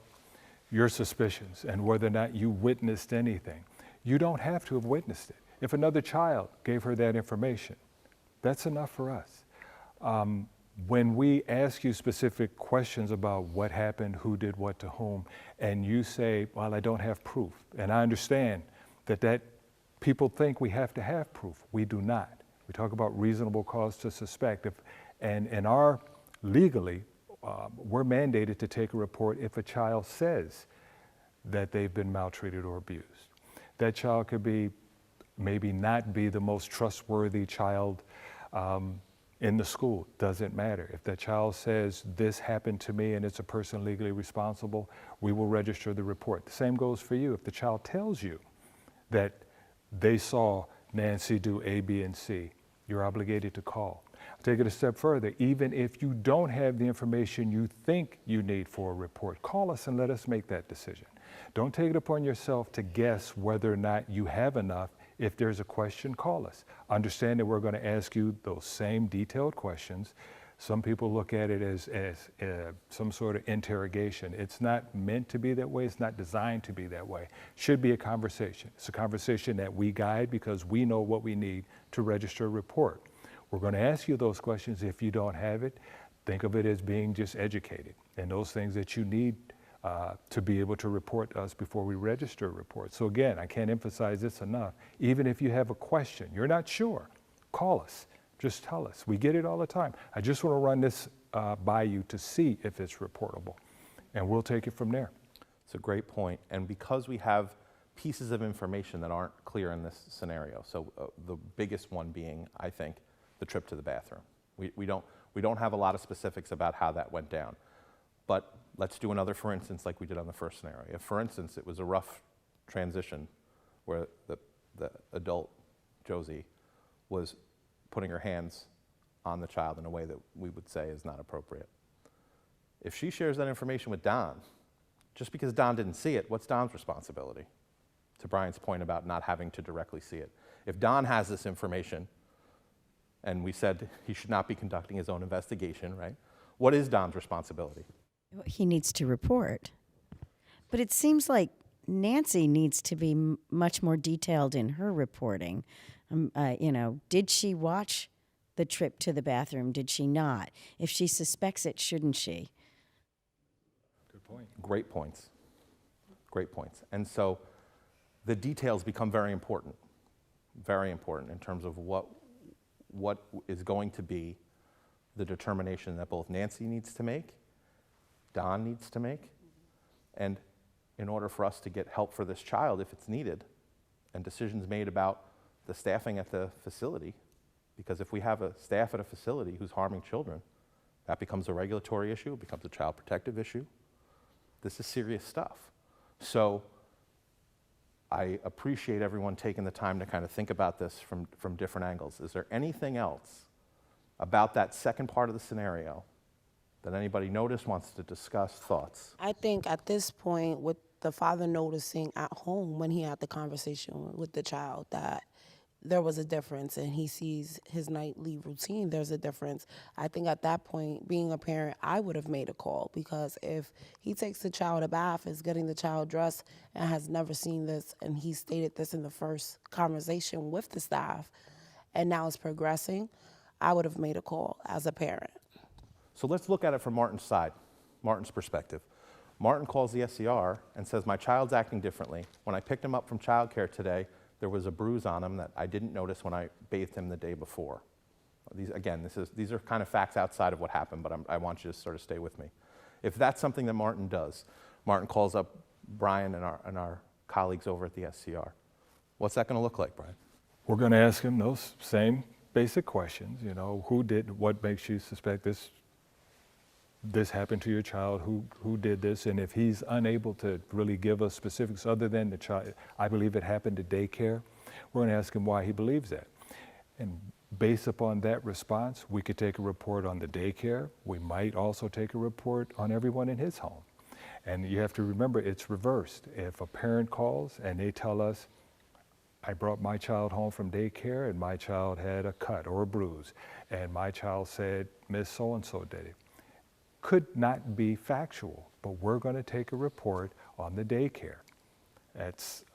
your suspicions and whether or not you witnessed anything, you don't have to have witnessed it. If another child gave her that information, that's enough for us. When we ask you specific questions about what happened, who did what to whom, and you say, well, I don't have proof, and I understand that people think we have to have proof. We do not. We talk about reasonable cause to suspect. Legally, we're mandated to take a report if a child says that they've been maltreated or abused. That child could maybe not be the most trustworthy child in the school, doesn't matter. If that child says this happened to me and it's a person legally responsible, we will register the report. The same goes for you. If the child tells you that they saw Nancy do A, B, and C, you're obligated to call. I'll take it a step further. Even if you don't have the information you think you need for a report, call us and let us make that decision. Don't take it upon yourself to guess whether or not you have enough. If there's a question, call us. Understand that we're going to ask you those same detailed questions. Some people look at it as some sort of interrogation. It's not meant to be that way. It's not designed to be that way. It should be a conversation. It's a conversation that we guide because we know what we need to register a report. We're going to ask you those questions. If you don't have it, think of it as being just educated and those things that you need to be able to report to us before we register a report. So again, I can't emphasize this enough. Even if you have a question, you're not sure, call us. Just tell us. We get it all the time. I just want to run this by you to see if it's reportable, and we'll take it from there. It's a great point. And because we have pieces of information that aren't clear in this scenario, so the biggest one being, I think, the trip to the bathroom. We don't have a lot of specifics about how that went down. But let's do another for instance like we did on the first scenario. If, for instance, it was a rough transition where the adult, Josie, was putting her hands on the child in a way that we would say is not appropriate. If she shares that information with Don, just because Don didn't see it, what's Don's responsibility? To Brian's point about not having to directly see it. If Don has this information, and we said he should not be conducting his own investigation, right? What is Don's responsibility? He needs to report. But it seems like Nancy needs to be much more detailed in her reporting. Did she watch the trip to the bathroom? Did she not? If she suspects it, shouldn't she? Good point. Great points. Great points. And so the details become very important in terms of what is going to be the determination that both Nancy needs to make, Don needs to make, and in order for us to get help for this child if it's needed, and decisions made about the staffing at the facility, because if we have a staff at a facility who's harming children, that becomes a regulatory issue, it becomes a child protective issue. This is serious stuff. So I appreciate everyone taking the time to kind of think about this from different angles. Is there anything else about that second part of the scenario that anybody noticed, wants to discuss, thoughts? I think at this point, with the father noticing at home when he had the conversation with the child that there was a difference and he sees his nightly routine, there's a difference. I think at that point, being a parent, I would have made a call, because if he takes the child a bath, is getting the child dressed, and has never seen this, and he stated this in the first conversation with the staff, and now it's progressing, I would have made a call as a parent. So let's look at it from Martin's side, Martin's perspective. Martin calls the SCR and says, my child's acting differently. When I picked him up from childcare today, there was a bruise on him that I didn't notice when I bathed him the day before. These are kind of facts outside of what happened, but I want you to sort of stay with me. If that's something that Martin does, Martin calls up Brian and our colleagues over at the SCR. What's that going to look like, Brian? We're going to ask him those same basic questions. Who did, what makes you suspect this this happened to your child, who did this, and if he's unable to really give us specifics other than the child, I believe it happened at daycare, we're going to ask him why he believes that. And based upon that response, we could take a report on the daycare. We might also take a report on everyone in his home. And you have to remember, it's reversed. If a parent calls and they tell us, I brought my child home from daycare and my child had a cut or a bruise, and my child said, Miss So-and-so did it. Could not be factual, but we're going to take a report on the daycare. That's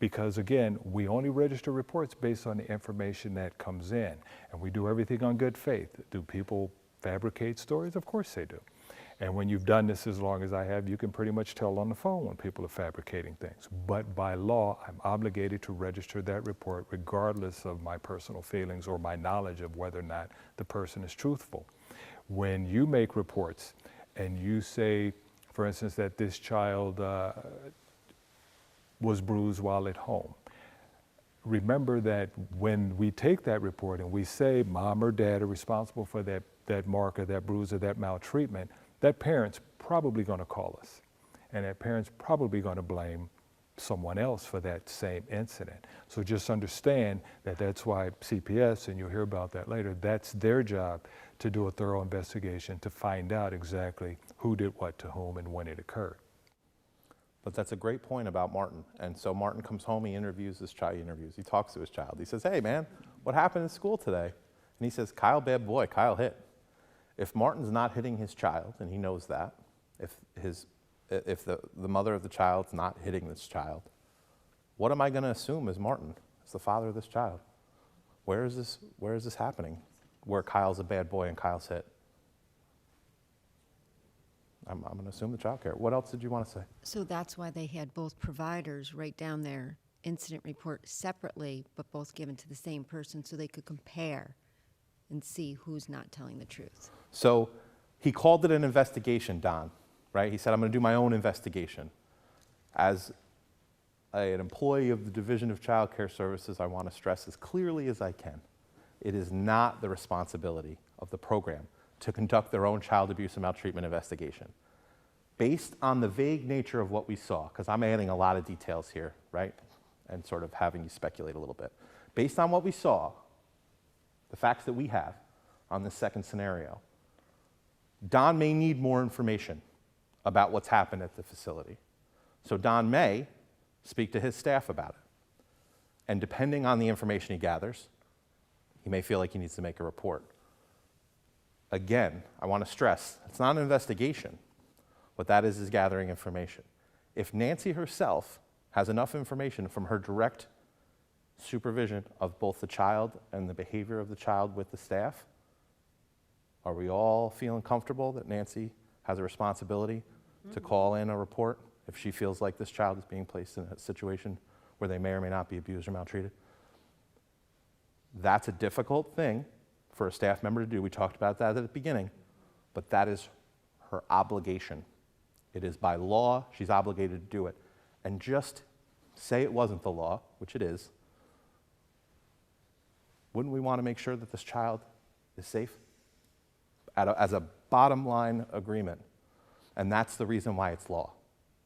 because, again, we only register reports based on the information that comes in, and we do everything on good faith. Do people fabricate stories? Of course they do. And when you've done this as long as I have, you can pretty much tell on the phone when people are fabricating things. But by law, I'm obligated to register that report regardless of my personal feelings or my knowledge of whether or not the person is truthful. When you make reports and you say, for instance, that this child was bruised while at home, remember that when we take that report and we say mom or dad are responsible for that mark or that bruise or that maltreatment, that parent's probably going to call us, and that parent's probably going to blame someone else for that same incident. So just understand that that's why CPS, and you'll hear about that later, that's their job to do a thorough investigation to find out exactly who did what to whom and when it occurred. But that's a great point about Martin. And so Martin comes home, he interviews his child, he talks to his child. He says, hey man, what happened in school today? And he says, Kyle, bad boy, Kyle hit. If Martin's not hitting his child, and he knows that, if the mother of the child's not hitting this child, what am I going to assume as Martin, as the father of this child? Where is this happening, where Kyle's a bad boy and Kyle's hit? I'm going to assume the child care. What else did you want to say? So that's why they had both providers write down their incident report separately, but both given to the same person so they could compare and see who's not telling the truth. So he called it an investigation, Don, right? He said, I'm going to do my own investigation. As an employee of the Division of Child Care Services, I want to stress as clearly as I can, it is not the responsibility of the program to conduct their own child abuse and maltreatment investigation. Based on the vague nature of what we saw, because I'm adding a lot of details here, right? And sort of having you speculate a little bit. Based on what we saw, the facts that we have on this second scenario, Don may need more information about what's happened at the facility. So Don may speak to his staff about it. And depending on the information he gathers, he may feel like he needs to make a report. Again, I want to stress, it's not an investigation. What that is gathering information. If Nancy herself has enough information from her direct supervision of both the child and the behavior of the child with the staff, are we all feeling comfortable that Nancy has a responsibility to call in a report if she feels like this child is being placed in a situation where they may or may not be abused or maltreated? That's a difficult thing for a staff member to do. We talked about that at the beginning, but that is her obligation. It is by law, she's obligated to do it. And just say it wasn't the law, which it is, wouldn't we want to make sure that this child is safe? As a bottom line agreement. And that's the reason why it's law.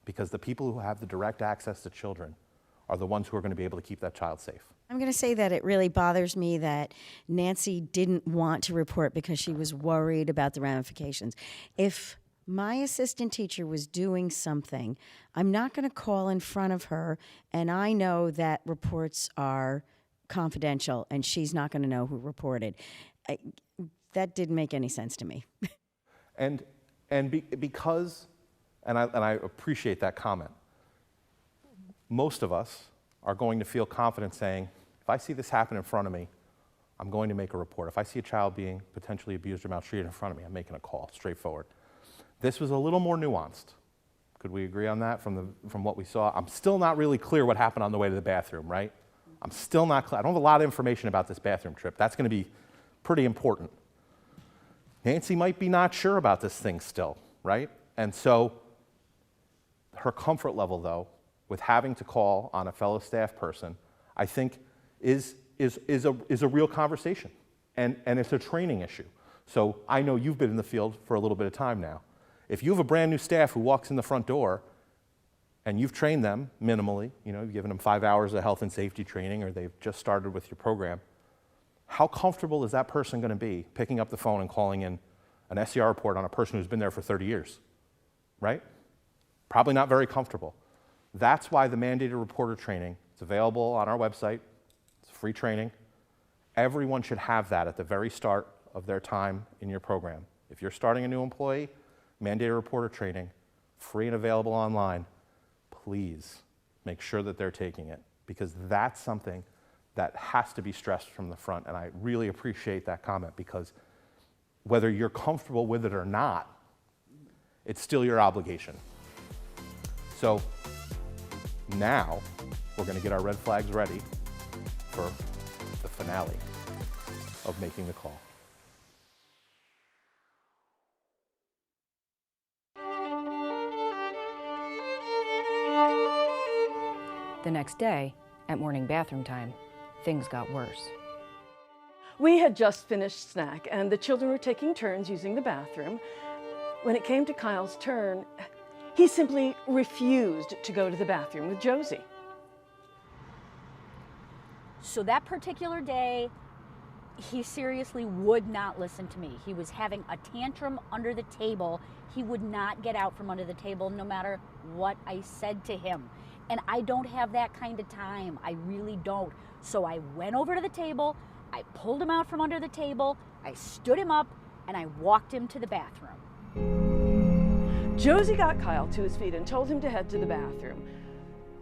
Because the people who have the direct access to children are the ones who are going to be able to keep that child safe. I'm going to say that it really bothers me that Nancy didn't want to report because she was worried about the ramifications. If my assistant teacher was doing something, I'm not going to call in front of her, and I know that reports are confidential, and she's not going to know who reported. That didn't make any sense to me. Because I appreciate that comment, most of us are going to feel confident saying, if I see this happen in front of me, I'm going to make a report. If I see a child being potentially abused or maltreated in front of me, I'm making a call, straightforward. This was a little more nuanced. Could we agree on that from what we saw? I'm still not really clear what happened on the way to the bathroom, right? I'm still not clear. I don't have a lot of information about this bathroom trip. That's going to be pretty important. Nancy might be not sure about this thing still, right? And so her comfort level, though, with having to call on a fellow staff person, I think is a real conversation. And it's a training issue. So I know you've been in the field for a little bit of time now. If you have a brand new staff who walks in the front door and you've trained them minimally, you've given them 5 hours of health and safety training, or they've just started with your program, how comfortable is that person going to be picking up the phone and calling in an SCR report on a person who's been there for 30 years, right? Probably not very comfortable. That's why the mandated reporter training is available on our website. It's free training. Everyone should have that at the very start of their time in your program. If you're starting a new employee, mandated reporter training, free and available online, please make sure that they're taking it, because that's something that has to be stressed from the front. And I really appreciate that comment, because whether you're comfortable with it or not, it's still your obligation. So now we're going to get our red flags ready for the finale of making the call. The next day, at morning bathroom time, things got worse. We had just finished snack, and the children were taking turns using the bathroom. When it came to Kyle's turn, he simply refused to go to the bathroom with Josie. So that particular day, he seriously would not listen to me. He was having a tantrum under the table. He would not get out from under the table no matter what I said to him. And I don't have that kind of time. I really don't. So I went over to the table, I pulled him out from under the table, I stood him up, and I walked him to the bathroom. Josie got Kyle to his feet and told him to head to the bathroom.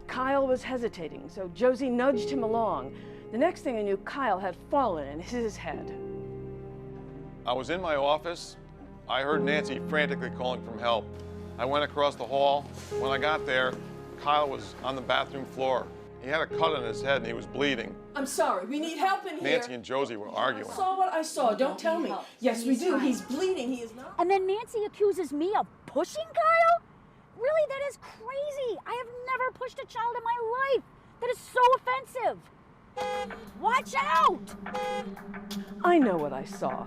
Kyle was hesitating, so Josie nudged him along. The next thing I knew, Kyle had fallen and hit his head. I was in my office. I heard Nancy frantically calling for help. I went across the hall. When I got there, Kyle was on the bathroom floor. He had a cut on his head and he was bleeding. I'm sorry, we need help in here. Nancy and Josie were arguing. I saw what I saw, don't tell me. Yes, we do, he's bleeding, he is not. And then Nancy accuses me of pushing Kyle? Really, that is crazy. I have never pushed a child in my life. That is so offensive. Watch out! I know what I saw.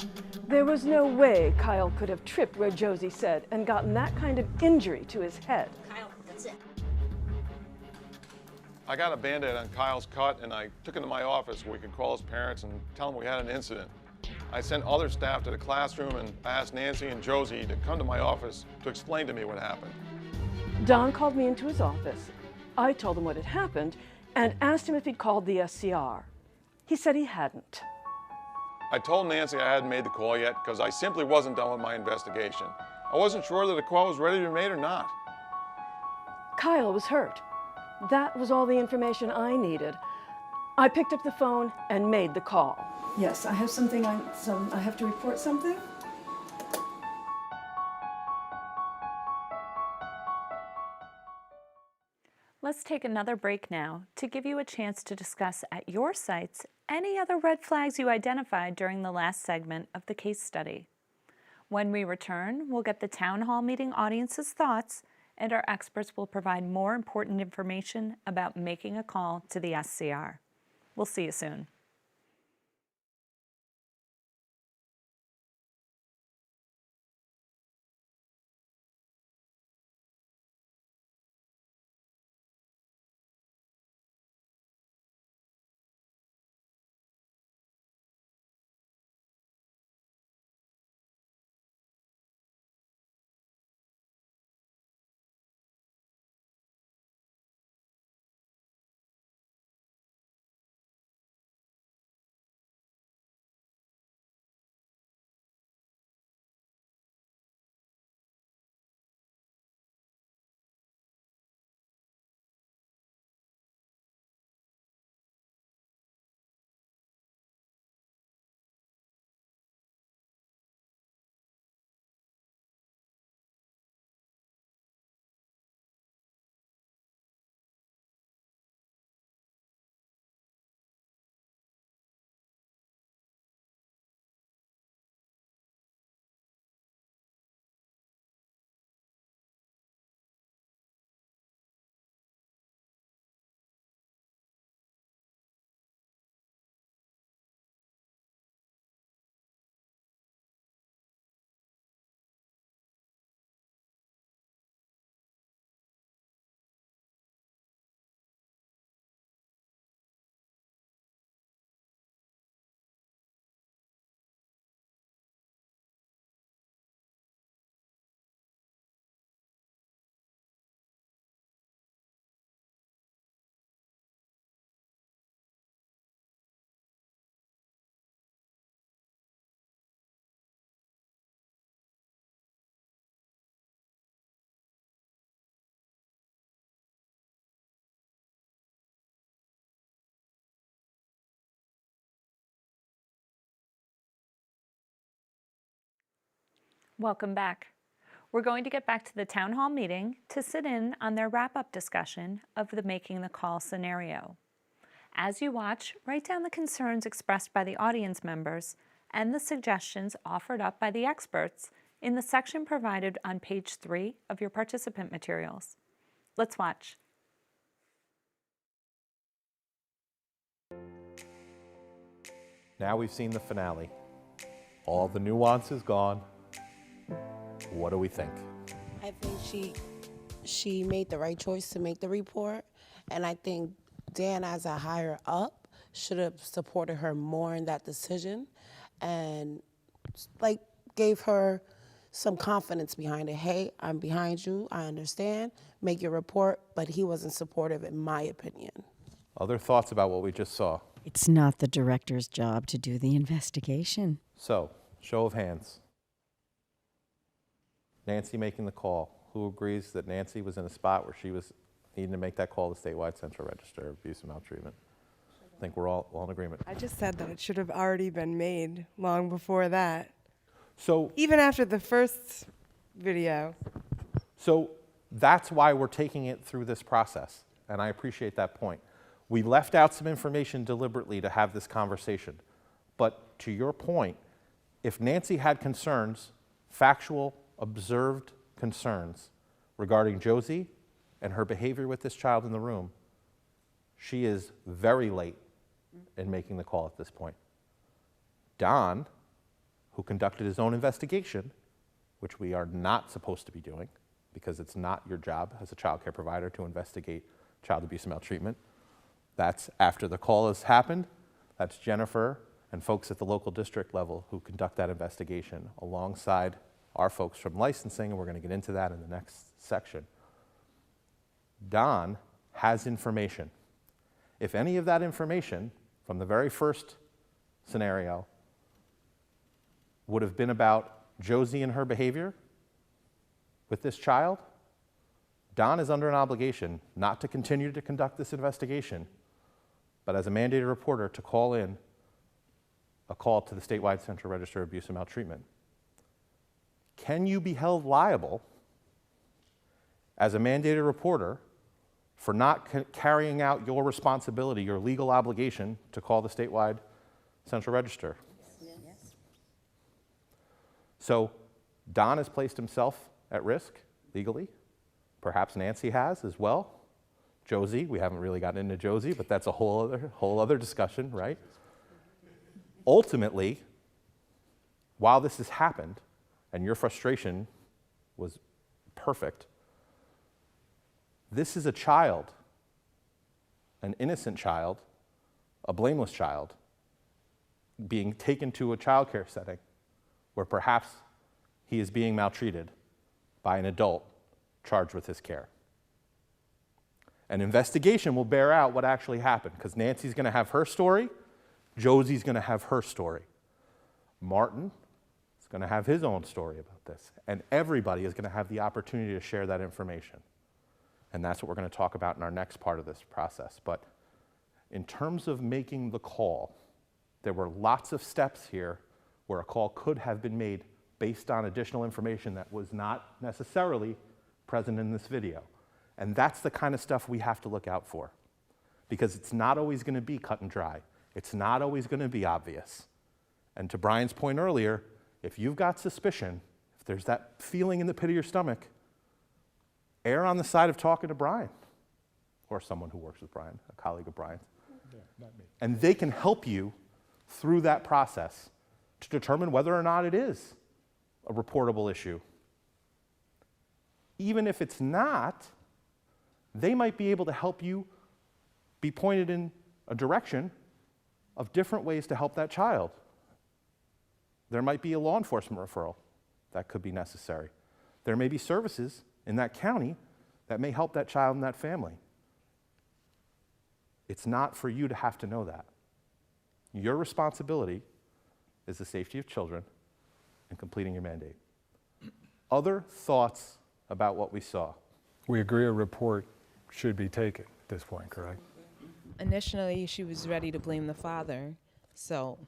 There was no way Kyle could have tripped where Josie said and gotten that kind of injury to his head. Kyle, that's it. I got a Band-Aid on Kyle's cut and I took him to my office where we could call his parents and tell them we had an incident. I sent other staff to the classroom and asked Nancy and Josie to come to my office to explain to me what happened. Don called me into his office. I told him what had happened and asked him if he'd called the SCR. He said he hadn't. I told Nancy I hadn't made the call yet because I simply wasn't done with my investigation. I wasn't sure that the call was ready to be made or not. Kyle was hurt. That was all the information I needed. I picked up the phone and made the call. Yes, I have something, I have to report something. Let's take another break now to give you a chance to discuss at your sites any other red flags you identified during the last segment of the case study. When we return, we'll get the town hall meeting audience's thoughts, and our experts will provide more important information about making a call to the SCR. We'll see you soon. Welcome back. We're going to get back to the town hall meeting to sit in on their wrap-up discussion of the making the call scenario. As you watch, write down the concerns expressed by the audience members and the suggestions offered up by the experts in the section provided on page 3 of your participant materials. Let's watch. Now we've seen the finale. All the nuance is gone. What do we think? I think she made the right choice to make the report, and I think Dan, as a higher up, should have supported her more in that decision and like gave her some confidence behind it. Hey, I'm behind you, I understand, make your report, but he wasn't supportive in my opinion. Other thoughts about what we just saw? It's not the director's job to do the investigation. So, show of hands. Nancy making the call. Who agrees that Nancy was in a spot where she was needing to make that call to statewide central register of abuse and maltreatment? I think we're all in agreement. I just said that it should have already been made long before that. So even after the first video. So that's why we're taking it through this process, and I appreciate that point. We left out some information deliberately to have this conversation. But to your point, if Nancy had concerns, factual, observed concerns regarding Josie and her behavior with this child in the room, she is very late in making the call at this point. Don, who conducted his own investigation, which we are not supposed to be doing because it's not your job as a child care provider to investigate child abuse and maltreatment. That's after the call has happened. That's Jennifer and folks at the local district level who conduct that investigation alongside our folks from licensing, and we're going to get into that in the next section. Don has information. If any of that information from the very first scenario would have been about Josie and her behavior with this child, Don is under an obligation not to continue to conduct this investigation, but as a mandated reporter to call in a call to the statewide central register of abuse and maltreatment. Can you be held liable as a mandated reporter for not carrying out your responsibility, your legal obligation to call the statewide central register? Yes. So Don has placed himself at risk legally. Perhaps Nancy has as well. Josie, we haven't really gotten into Josie, but that's a whole other discussion, right? Ultimately, while this has happened, and your frustration was perfect, this is a child, an innocent child, a blameless child, being taken to a child care setting where perhaps he is being maltreated by an adult charged with his care. An investigation will bear out what actually happened, because Nancy's going to have her story, Josie's going to have her story. Martin is going to have his own story about this, and everybody is going to have the opportunity to share that information. And that's what we're going to talk about in our next part of this process. But in terms of making the call, there were lots of steps here where a call could have been made based on additional information that was not necessarily present in this video. And that's the kind of stuff we have to look out for, because it's not always going to be cut and dry. It's not always going to be obvious. And to Brian's point earlier, if you've got suspicion, if there's that feeling in the pit of your stomach, err on the side of talking to Brian, or someone who works with Brian, a colleague of Brian's. Yeah, not me. And they can help you through that process to determine whether or not it is a reportable issue. Even if it's not, they might be able to help you be pointed in a direction of different ways to help that child. There might be a law enforcement referral that could be necessary. There may be services in that county that may help that child and that family. It's not for you to have to know that. Your responsibility is the safety of children and completing your mandate. Other thoughts about what we saw? We agree a report should be taken at this point, correct? Initially, she was ready to blame the father, so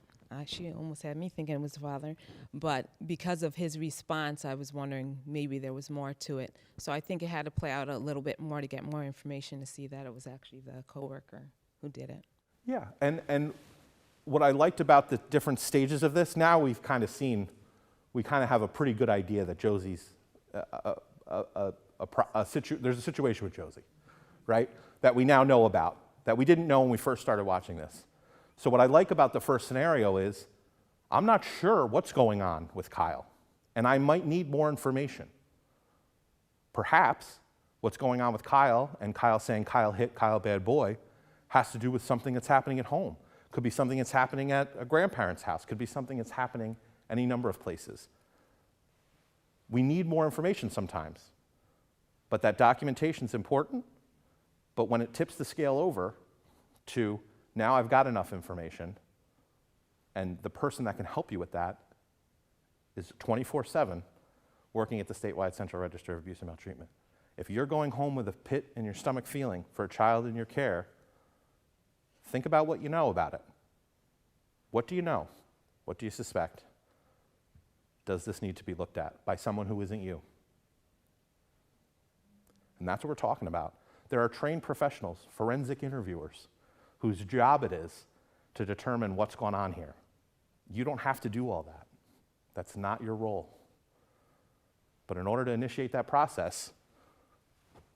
She almost had me thinking it was the father. But because of his response, I was wondering maybe there was more to it. So I think it had to play out a little bit more to get more information to see that it was actually the coworker who did it. Yeah, and what I liked about the different stages of this, now we've kind of seen, we kind of have a pretty good idea that Josie's, there's a situation with Josie, right? That we now know about, that we didn't know when we first started watching this. So what I like about the first scenario is, I'm not sure what's going on with Kyle, and I might need more information. Perhaps what's going on with Kyle, and Kyle saying Kyle hit, Kyle bad boy, has to do with something that's happening at home. Could be something that's happening at a grandparent's house. Could be something that's happening any number of places. We need more information sometimes, but that documentation is important. But when it tips the scale over to, now I've got enough information, and the person that can help you with that is 24/7 working at the statewide Central Register of Abuse and Maltreatment. If you're going home with a pit in your stomach feeling for a child in your care, think about what you know about it. What do you know? What do you suspect? Does this need to be looked at by someone who isn't you? And that's what we're talking about. There are trained professionals, forensic interviewers, whose job it is to determine what's going on here. You don't have to do all that. That's not your role. But in order to initiate that process,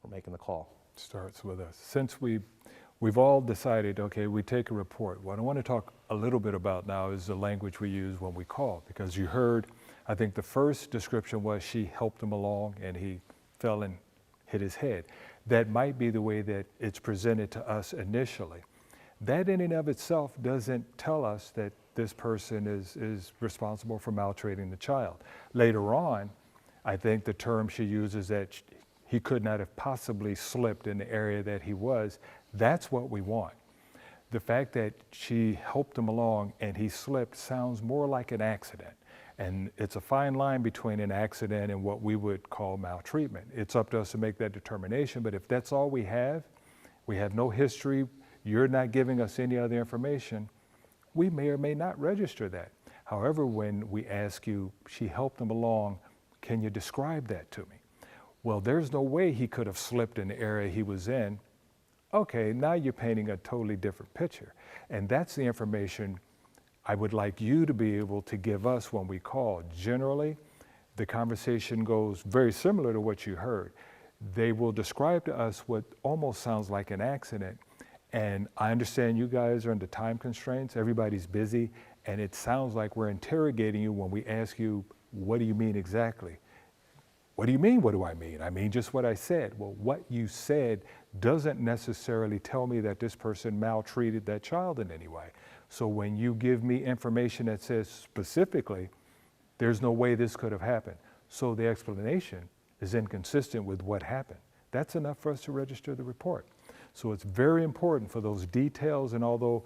we're making the call. Starts with us. Since we've all decided, okay, we take a report. What I want to talk a little bit about now is the language we use when we call, because you heard, I think the first description was she helped him along and he fell and hit his head. That might be the way that it's presented to us initially. That in and of itself doesn't tell us that this person is responsible for maltreating the child. Later on, I think the term she uses that he could not have possibly slipped in the area that he was. That's what we want. The fact that she helped him along and he slipped sounds more like an accident. And it's a fine line between an accident and what we would call maltreatment. It's up to us to make that determination, but if that's all we have no history, you're not giving us any other information, we may or may not register that. However, when we ask you, she helped him along, can you describe that to me? Well, there's no way he could have slipped in the area he was in. Okay, now you're painting a totally different picture. And that's the information I would like you to be able to give us when we call. Generally, the conversation goes very similar to what you heard. They will describe to us what almost sounds like an accident. And I understand you guys are under time constraints, everybody's busy, and it sounds like we're interrogating you when we ask you, what do you mean exactly? What do you mean, what do I mean? I mean just what I said. Well, what you said doesn't necessarily tell me that this person maltreated that child in any way. So when you give me information that says specifically, there's no way this could have happened, so the explanation is inconsistent with what happened, that's enough for us to register the report. So it's very important for those details, and although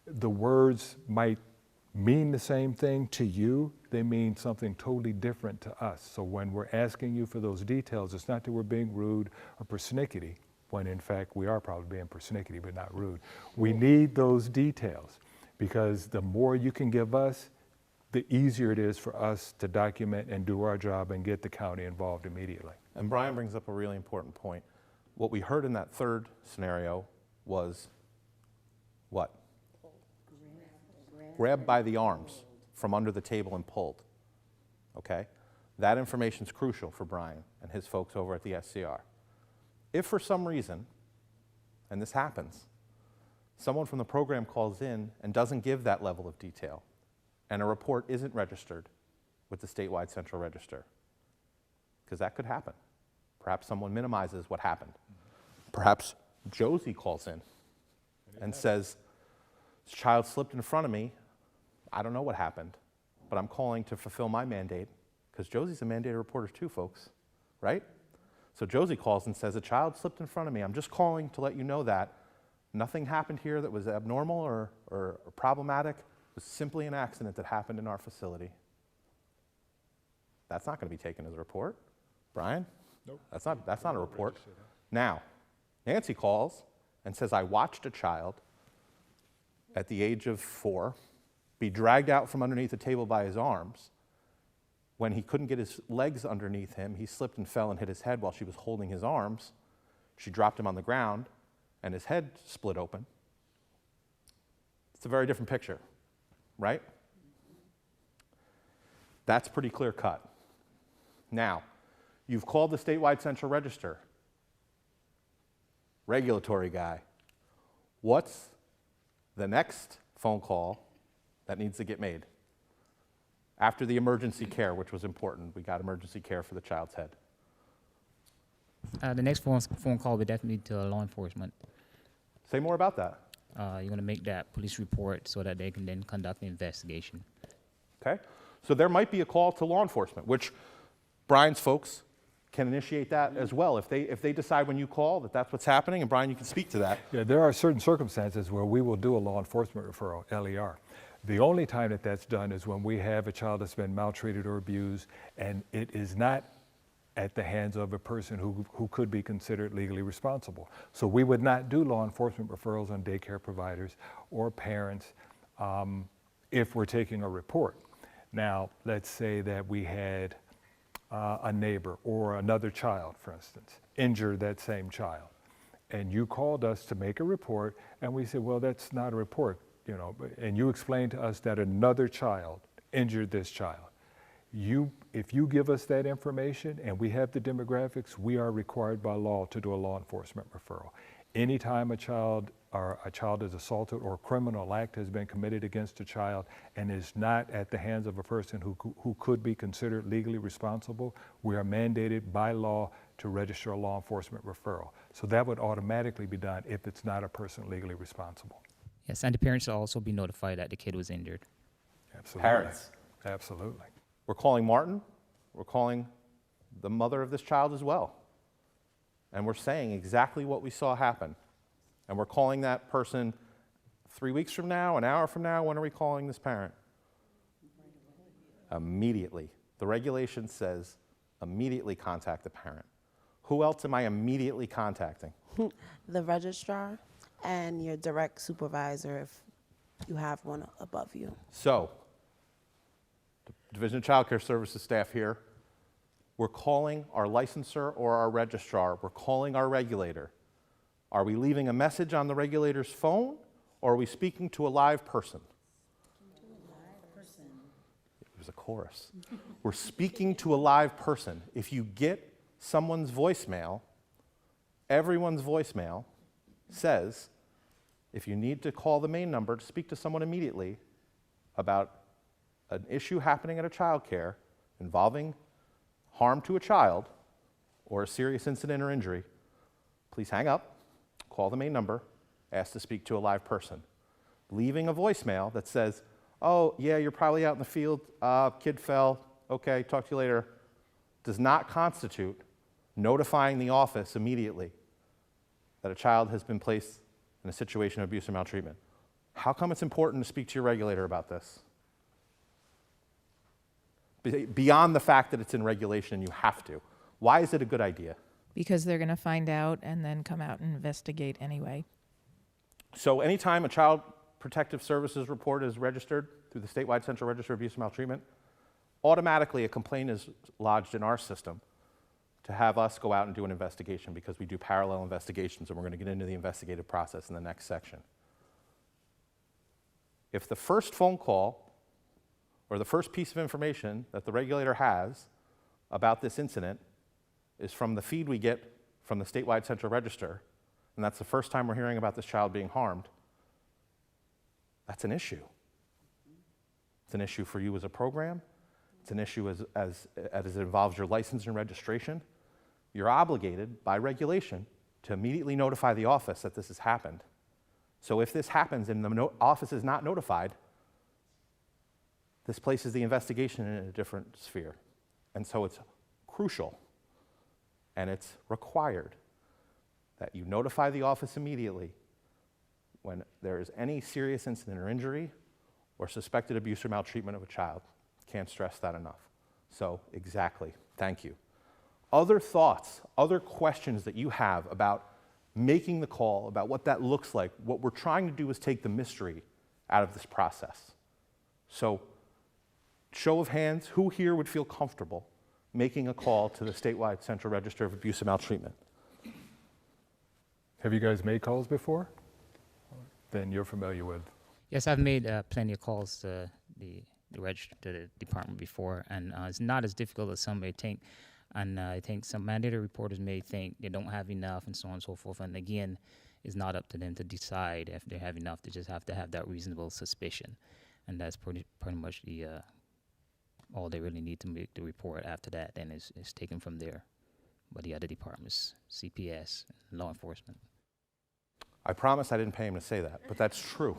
the words might mean the same thing to you, they mean something totally different to us. So when we're asking you for those details, it's not that we're being rude or persnickety, when in fact we are probably being persnickety but not rude. We need those details, because the more you can give us, the easier it is for us to document and do our job and get the county involved immediately. And Brian brings up a really important point. What we heard in that third scenario was what? Grabbed by the arms from under the table and pulled, okay? That information's crucial for Brian and his folks over at the SCR. If for some reason, and this happens, someone from the program calls in and doesn't give that level of detail, and a report isn't registered with the statewide central register, because that could happen. Perhaps someone minimizes what happened. Perhaps Josie calls in and says, this child slipped in front of me. I don't know what happened, but I'm calling to fulfill my mandate, because Josie's a mandated reporter too, folks, right? So Josie calls and says, a child slipped in front of me. I'm just calling to let you know that nothing happened here that was abnormal or problematic. It was simply an accident that happened in our facility. That's not going to be taken as a report. Brian? Nope. That's not a report. Now, Nancy calls and says, I watched a child at the age of 4 be dragged out from underneath the table by his arms. When he couldn't get his legs underneath him, he slipped and fell and hit his head while she was holding his arms. She dropped him on the ground, and his head split open. It's a very different picture, right? That's pretty clear cut. Now, you've called the statewide central register. Regulatory guy. What's the next phone call that needs to get made? After the emergency care, which was important, we got emergency care for the child's head. The next phone call will be definitely to law enforcement. Say more about that. You're going to make that police report so that they can then conduct the investigation. Okay? So there might be a call to law enforcement, which Brian's folks can initiate that as well. If they decide when you call that that's what's happening, and Brian, you can speak to that. Yeah, there are certain circumstances where we will do a law enforcement referral, LER. The only time that that's done is when we have a child that's been maltreated or abused, and it is not at the hands of a person who could be considered legally responsible. So we would not do law enforcement referrals on daycare providers or parents if we're taking a report. Now, let's say that we had a neighbor or another child, for instance, injured that same child, and you called us to make a report, and we said, well, that's not a report, you know, and you explained to us that another child injured this child. If you give us that information and we have the demographics, we are required by law to do a law enforcement referral. Anytime a child is assaulted or a criminal act has been committed against a child and is not at the hands of a person who could be considered legally responsible, we are mandated by law to register a law enforcement referral. So that would automatically be done if it's not a person legally responsible. Yes, and the parents will also be notified that the kid was injured. Absolutely. Parents. Absolutely. We're calling Martin. We're calling the mother of this child as well. And we're saying exactly what we saw happen. And we're calling that person 3 weeks from now, an hour from now. When are we calling this parent? Immediately. The regulation says immediately contact the parent. Who else am I immediately contacting? The registrar and your direct supervisor if you have one above you. So, the Division of Child Care Services staff here, we're calling our licensor or our registrar. We're calling our regulator. Are we leaving a message on the regulator's phone, or are we speaking to a live person? It was a chorus. We're speaking to a live person. If you get someone's voicemail, everyone's voicemail says, if you need to call the main number to speak to someone immediately about an issue happening at a child care involving harm to a child or a serious incident or injury, please hang up, call the main number, ask to speak to a live person. Leaving a voicemail that says, oh, yeah, you're probably out in the field, kid fell, okay, talk to you later, does not constitute notifying the office immediately that a child has been placed in a situation of abuse or maltreatment. How come it's important to speak to your regulator about this? Beyond the fact that it's in regulation and you have to. Why is it a good idea? Because they're going to find out and then come out and investigate anyway. So anytime a Child Protective Services report is registered through the statewide central register of abuse and maltreatment, automatically a complaint is lodged in our system to have us go out and do an investigation, because we do parallel investigations, and we're going to get into the investigative process in the next section. If the first phone call or the first piece of information that the regulator has about this incident is from the feed we get from the statewide central register, and that's the first time we're hearing about this child being harmed, that's an issue. It's an issue for you as a program. It's an issue as it involves your license and registration. You're obligated by regulation to immediately notify the office that this has happened. So if this happens and the office is not notified, this places the investigation in a different sphere. And so it's crucial and it's required that you notify the office immediately when there is any serious incident or injury or suspected abuse or maltreatment of a child. Can't stress that enough. So, exactly. Thank you. Other thoughts, other questions that you have about making the call, about what that looks like. What we're trying to do is take the mystery out of this process. So, show of hands, who here would feel comfortable making a call to the statewide Central Register of Abuse and Maltreatment? Have you guys made calls before? Then you're familiar with. Yes, I've made plenty of calls to the register, to the department before, and it's not as difficult as some may think. And I think some mandated reporters may think they don't have enough and so on and so forth. And again, it's not up to them to decide if they have enough. They just have to have that reasonable suspicion. And that's pretty much the all they really need to make the report. After that, then is taken from there by the other departments, CPS, and law enforcement. I promise I didn't pay him to say that, but that's true.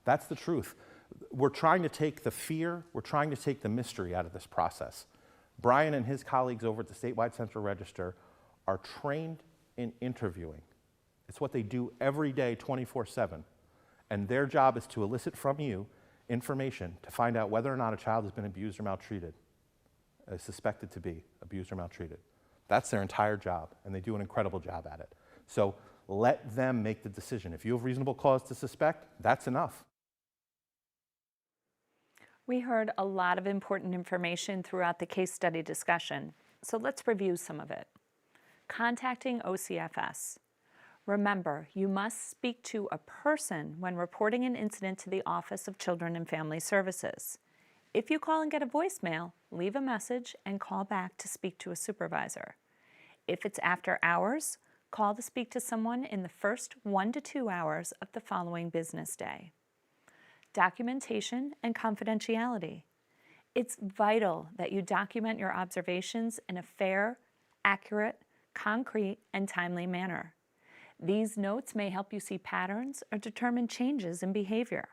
That's the truth. We're trying to take the fear, we're trying to take the mystery out of this process. Brian and his colleagues over at the statewide Central Register are trained in interviewing. It's what they do every day, 24/7. And their job is to elicit from you information to find out whether or not a child has been abused or maltreated, is suspected to be abused or maltreated. That's their entire job, and they do an incredible job at it. So let them make the decision. If you have reasonable cause to suspect, that's enough. We heard a lot of important information throughout the case study discussion, so let's review some of it. Contacting OCFS. Remember, you must speak to a person when reporting an incident to the Office of Children and Family Services. If you call and get a voicemail, leave a message and call back to speak to a supervisor. If it's after hours, call to speak to someone in the first 1 to 2 hours of the following business day. Documentation and confidentiality. It's vital that you document your observations in a fair, accurate, concrete, and timely manner. These notes may help you see patterns or determine changes in behavior.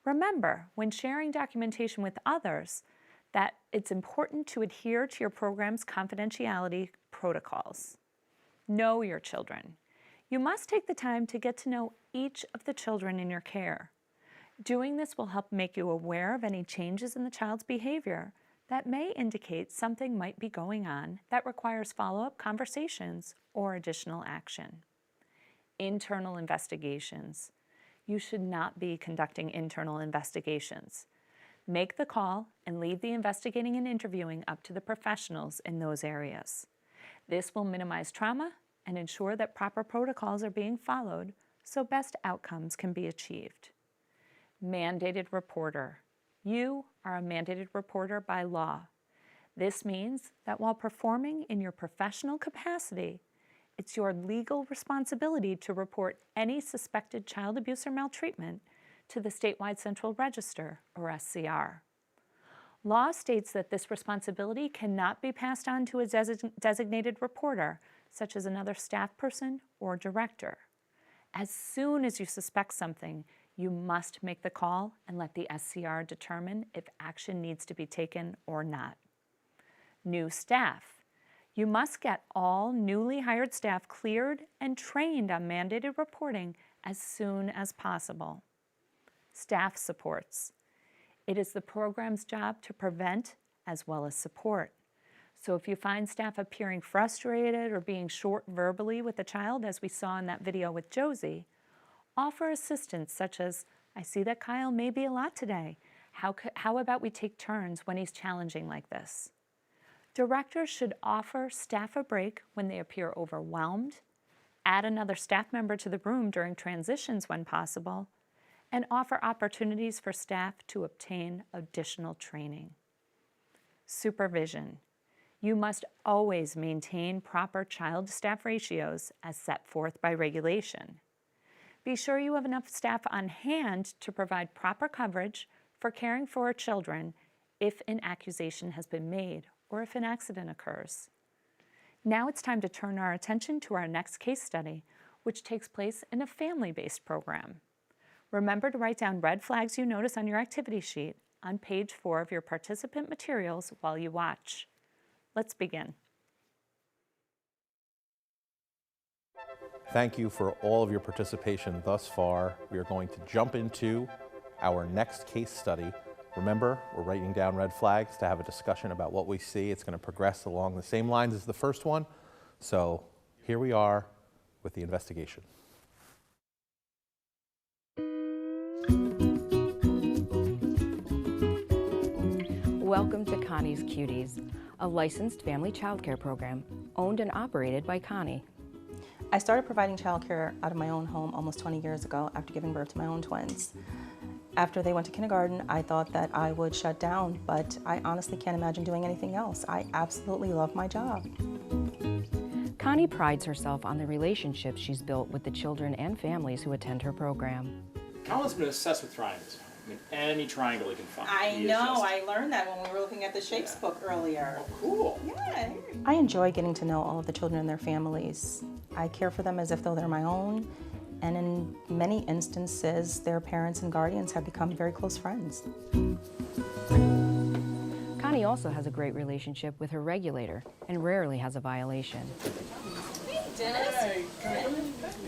Remember, when sharing documentation with others, that it's important to adhere to your program's confidentiality protocols. Know your children. You must take the time to get to know each of the children in your care. Doing this will help make you aware of any changes in the child's behavior that may indicate something might be going on that requires follow-up conversations or additional action. Internal investigations. You should not be conducting internal investigations. Make the call and leave the investigating and interviewing up to the professionals in those areas. This will minimize trauma and ensure that proper protocols are being followed so best outcomes can be achieved. Mandated reporter. You are a mandated reporter by law. This means that while performing in your professional capacity, it's your legal responsibility to report any suspected child abuse or maltreatment to the statewide Central Register, or SCR. Law states that this responsibility cannot be passed on to a designated reporter, such as another staff person or director. As soon as you suspect something, you must make the call and let the SCR determine if action needs to be taken or not. New staff. You must get all newly hired staff cleared and trained on mandated reporting as soon as possible. Staff supports. It is the program's job to prevent as well as support. So if you find staff appearing frustrated or being short verbally with a child, as we saw in that video with Josie, offer assistance such as, I see that Kyle may be a lot today. How about we take turns when he's challenging like this? Directors should offer staff a break when they appear overwhelmed, add another staff member to the room during transitions when possible, and offer opportunities for staff to obtain additional training. Supervision. You must always maintain proper child-to-staff ratios as set forth by regulation. Be sure you have enough staff on hand to provide proper coverage for caring for children if an accusation has been made or if an accident occurs. Now it's time to turn our attention to our next case study, which takes place in a family-based program. Remember to write down red flags you notice on your activity sheet on page 4 of your participant materials while you watch. Let's begin. Thank you for all of your participation thus far. We are going to jump into our next case study. Remember, we're writing down red flags to have a discussion about what we see. It's going to progress along the same lines as the first one. So here we are with the investigation. Welcome to Connie's Cuties, a licensed family childcare program owned and operated by Connie. I started providing childcare out of my own home almost 20 years ago after giving birth to my own twins. After they went to kindergarten, I thought that I would shut down, but I honestly can't imagine doing anything else. I absolutely love my job. Connie prides herself on the relationships she's built with the children and families who attend her program. Colin's been obsessed with triangles. I mean, any triangle he can find. I know, I learned that when we were looking at the shapes book earlier. Oh, cool. Yeah. I enjoy getting to know all of the children and their families. I care for them as if though they're my own, and in many instances, their parents and guardians have become very close friends. Connie also has a great relationship with her regulator and rarely has a violation.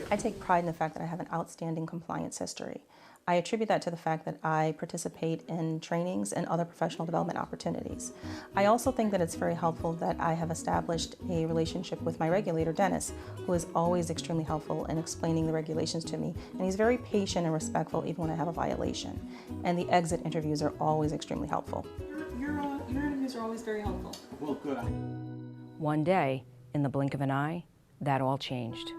I take pride in the fact that I have an outstanding compliance history. I attribute that to the fact that I participate in trainings and other professional development opportunities. I also think that it's very helpful that I have established a relationship with my regulator, Dennis, who is always extremely helpful in explaining the regulations to me. And he's very patient and respectful even when I have a violation. And the exit interviews are always extremely helpful. Your interviews are always very helpful. Well, good. One day, in the blink of an eye, that all changed.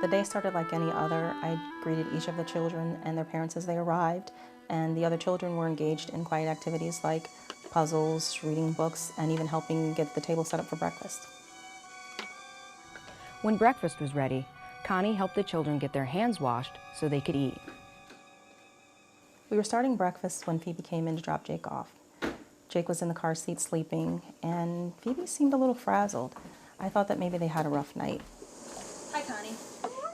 The day started like any other. I greeted each of the children and their parents as they arrived, and the other children were engaged in quiet activities like puzzles, reading books, and even helping get the table set up for breakfast. When breakfast was ready, Connie helped the children get their hands washed so they could eat. We were starting breakfast when Phoebe came in to drop Jake off. Jake was in the car seat sleeping, and Phoebe seemed a little frazzled. I thought that maybe they had a rough night. Hi, Connie.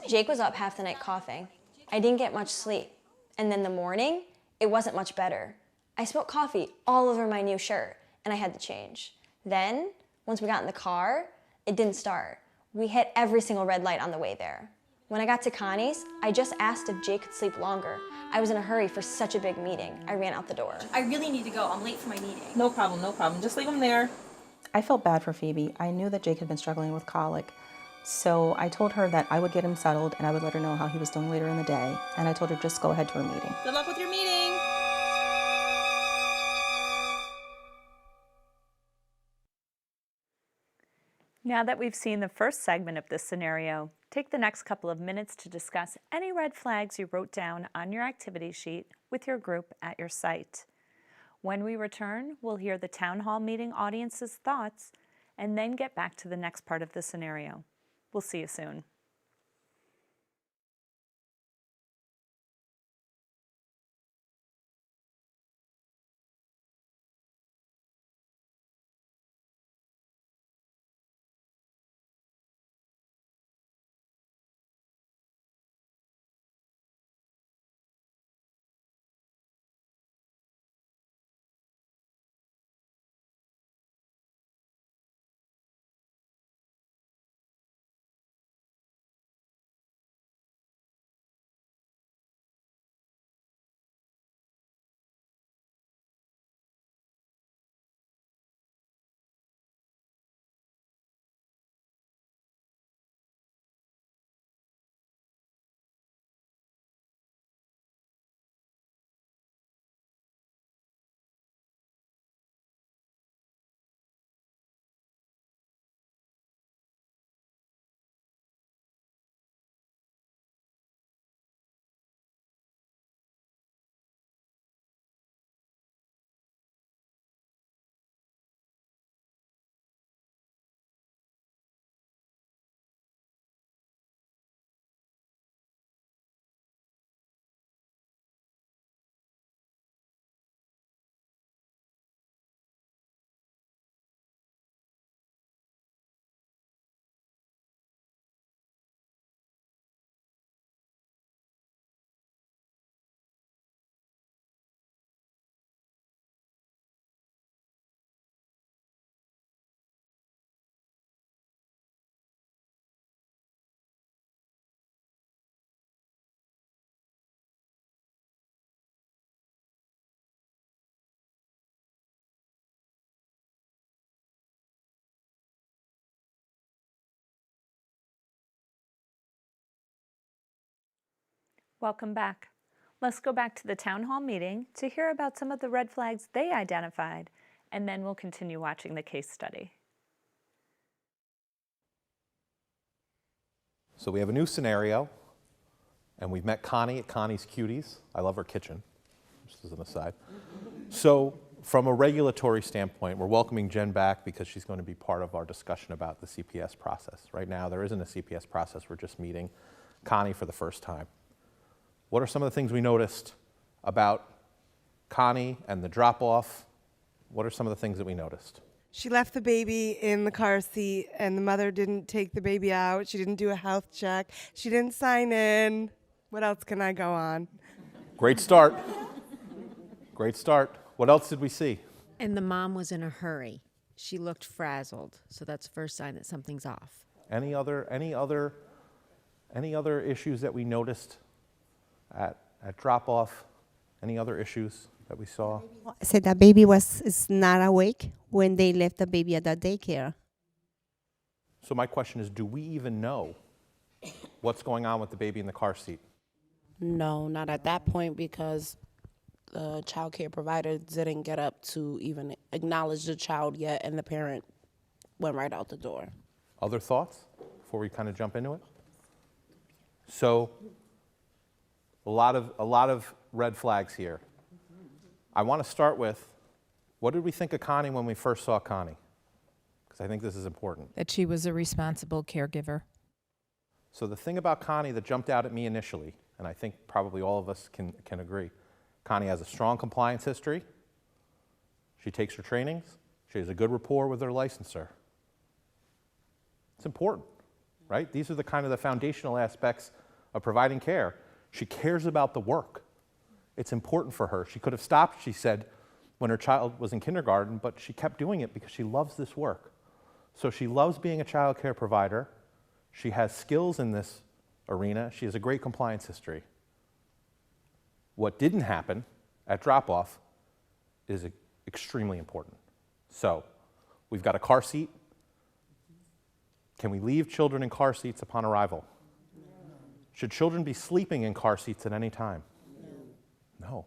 Jake was up half the night coughing. I didn't get much sleep. And then the morning, it wasn't much better. I spilled coffee all over my new shirt, and I had to change. Then, once we got in the car, it didn't start. We hit every single red light on the way there. When I got to Connie's, I just asked if Jake could sleep longer. I was in a hurry for such a big meeting. I ran out the door. I really need to go. I'm late for my meeting. No problem, no problem. Just leave him there. I felt bad for Phoebe. I knew that Jake had been struggling with colic. So I told her that I would get him settled and I would let her know how he was doing later in the day. And I told her just go ahead to her meeting. Good luck with your meeting. Now that we've seen the first segment of this scenario, take the next couple of minutes to discuss any red flags you wrote down on your activity sheet with your group at your site. When we return, we'll hear the town hall meeting audience's thoughts and then get back to the next part of the scenario. We'll see you soon. Welcome back. Let's go back to the town hall meeting to hear about some of the red flags they identified and then we'll continue watching the case study. So we have a new scenario, and we've met Connie at Connie's Cuties. I love her kitchen, just as an aside. So from a regulatory standpoint, we're welcoming Jen back because she's going to be part of our discussion about the CPS process. Right now, there isn't a CPS process. We're just meeting Connie for the first time. What are some of the things we noticed about Connie and the drop-off? What are some of the things that we noticed? She left the baby in the car seat, and the mother didn't take the baby out. She didn't do a health check. She didn't sign in. What else can I go on? Great start. Great start. What else did we see? And the mom was in a hurry. She looked frazzled, so that's the first sign that something's off. Any other issues that we noticed at drop-off? Any other issues that we saw? Said that baby is not awake when they left the baby at the daycare. So my question is, do we even know what's going on with the baby in the car seat? No, not at that point, because the child care provider didn't get up to even acknowledge the child yet, and the parent went right out the door. Other thoughts before we kind of jump into it? So a lot of red flags here. I want to start with, what did we think of Connie when we first saw Connie? Because I think this is important. That she was a responsible caregiver. So the thing about Connie that jumped out at me initially, and I think probably all of us can agree, Connie has a strong compliance history. She takes her trainings. She has a good rapport with her licensor. It's important, right? These are the kind of the foundational aspects of providing care. She cares about the work. It's important for her. She could have stopped, she said, when her child was in kindergarten, but she kept doing it because she loves this work. So she loves being a child care provider. She has skills in this arena. She has a great compliance history. What didn't happen at drop-off is extremely important. So we've got a car seat. Can we leave children in car seats upon arrival? Should children be sleeping in car seats at any time? No.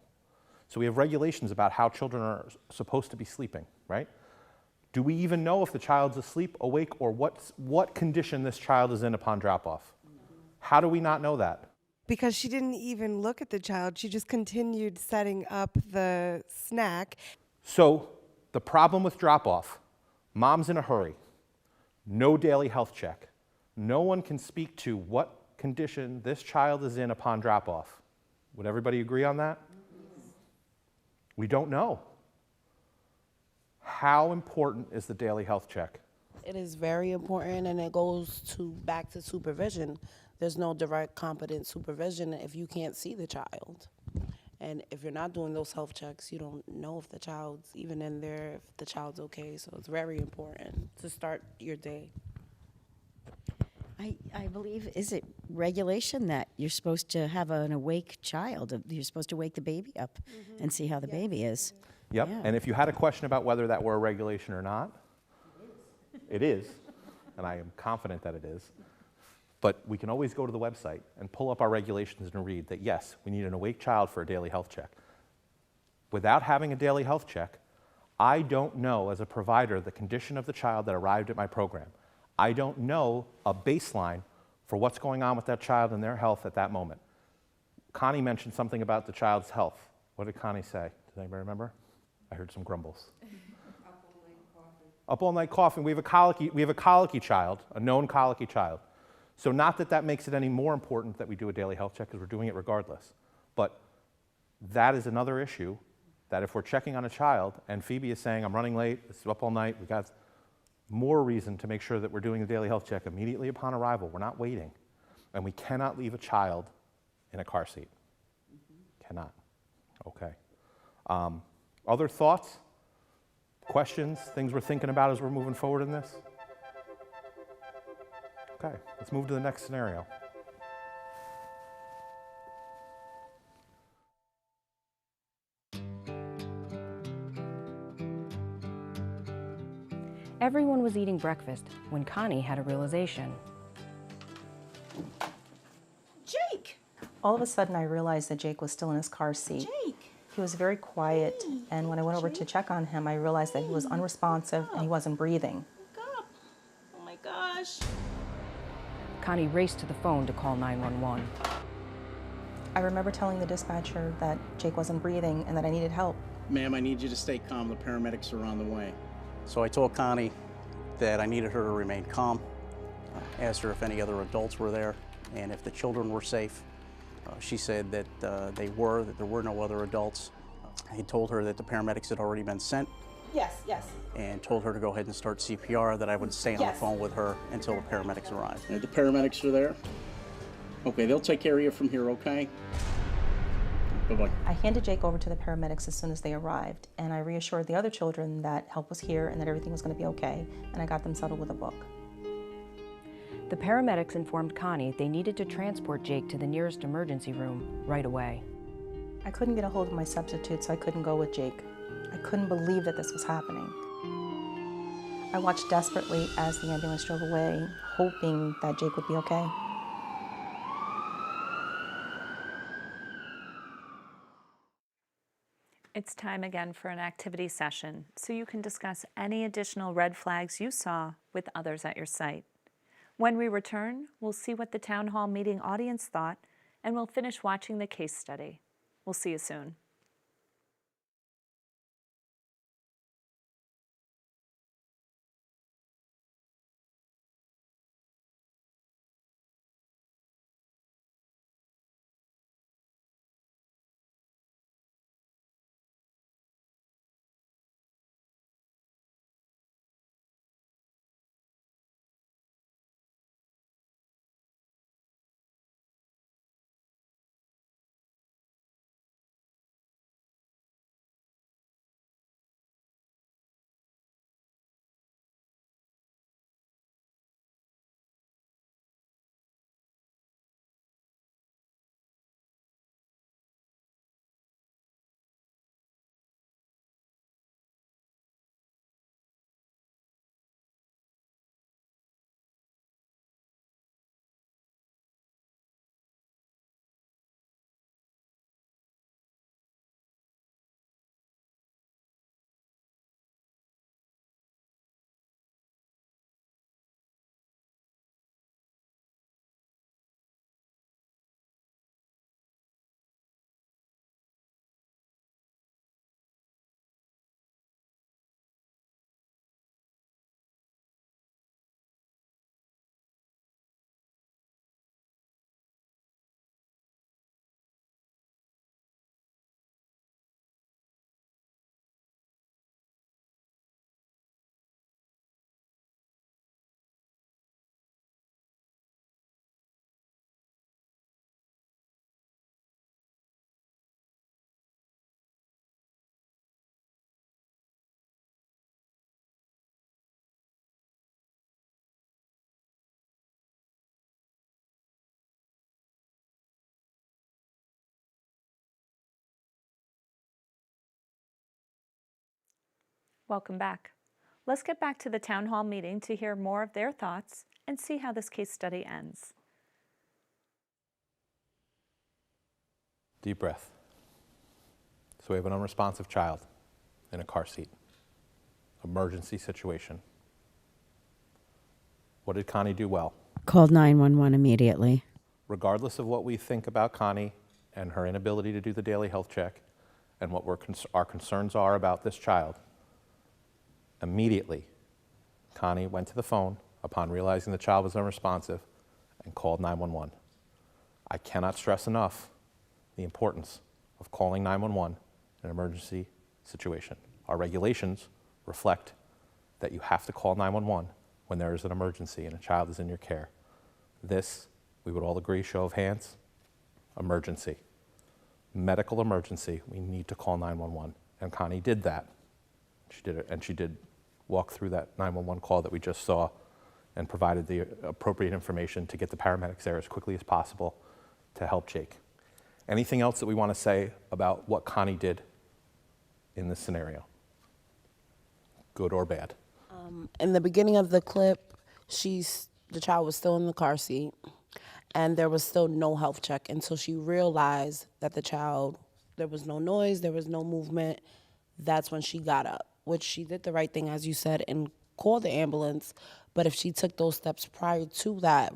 So we have regulations about how children are supposed to be sleeping, right? Do we even know if the child's asleep, awake, or what condition this child is in upon drop-off? How do we not know that? Because she didn't even look at the child. She just continued setting up the snack. So the problem with drop-off, mom's in a hurry, no daily health check. No one can speak to what condition this child is in upon drop-off. Would everybody agree on that? We don't know. How important is the daily health check? It is very important, and it goes back to supervision. There's no direct competent supervision if you can't see the child. And if you're not doing those health checks, you don't know if the child's even in there, if the child's okay. So it's very important to start your day. I believe, is it regulation that you're supposed to have an awake child? You're supposed to wake the baby up and see how the baby is. Yep, Yeah. and if you had a question about whether that were a regulation or not, it is, and I am confident that it is. But we can always go to the website and pull up our regulations and read that, yes, we need an awake child for a daily health check. Without having a daily health check, I don't know as a provider the condition of the child that arrived at my program. I don't know a baseline for what's going on with that child and their health at that moment. Connie mentioned something about the child's health. What did Connie say? Does anybody remember? I heard some grumbles. Up all night coughing. We have a colicky child, a known colicky child. So not that that makes it any more important that we do a daily health check, because we're doing it regardless. But that is another issue, that if we're checking on a child and Phoebe is saying, I'm running late, it's up all night, we got more reason to make sure that we're doing a daily health check immediately upon arrival. We're not waiting. And we cannot leave a child in a car seat. Cannot. Okay. Other thoughts, questions, things we're thinking about as we're moving forward in this? Okay, let's move to the next scenario. Everyone was eating breakfast when Connie had a realization. Jake! All of a sudden, I realized that Jake was still in his car seat. Jake! He was very quiet, and when I went over to check on him, I realized that he was unresponsive and he wasn't breathing. Oh my gosh. Connie raced to the phone to call 911. I remember telling the dispatcher that Jake wasn't breathing and that I needed help. Ma'am, I need you to stay calm. The paramedics are on the way. So I told Connie that I needed her to remain calm. Asked her if any other adults were there and if the children were safe. She said that that there were no other adults. I told her that the paramedics had already been sent. Yes, yes. And told her to go ahead and start CPR, that I would stay on Yes. the phone with her until the paramedics arrived. The paramedics are there? Okay, they'll take care of you from here, okay? Bye-bye. I handed Jake over to the paramedics as soon as they arrived, and I reassured the other children that help was here and that everything was going to be okay, and I got them settled with a book. The paramedics informed Connie they needed to transport Jake to the nearest emergency room right away. I couldn't get a hold of my substitute, so I couldn't go with Jake. I couldn't believe that this was happening. I watched desperately as the ambulance drove away, hoping that Jake would be okay. It's time again for an activity session, so you can discuss any additional red flags you saw with others at your site. When we return, we'll see what the town hall meeting audience thought, and we'll finish watching the case study. We'll see you soon. Welcome back. Let's get back to the town hall meeting to hear more of their thoughts and see how this case study ends. Deep breath. So we have an unresponsive child in a car seat. Emergency situation. What did Connie do well? Called 911 immediately. Regardless of what we think about Connie and her inability to do the daily health check and what our concerns are about this child, immediately, Connie went to the phone upon realizing the child was unresponsive and called 911. I cannot stress enough the importance of calling 911 in an emergency situation. Our regulations reflect that you have to call 911 when there is an emergency and a child is in your care. This, we would all agree, show of hands, emergency. Medical emergency, we need to call 911. And Connie did that. She did it, and she did walk through that 911 call that we just saw and provided the appropriate information to get the paramedics there as quickly as possible to help Jake. Anything else that we want to say about what Connie did in this scenario? Good or bad? In the beginning of the clip, the child was still in the car seat, and there was still no health check until she realized that the child there was no noise, there was no movement. That's when she got up, which she did the right thing, as you said, and called the ambulance. But if she took those steps prior to that,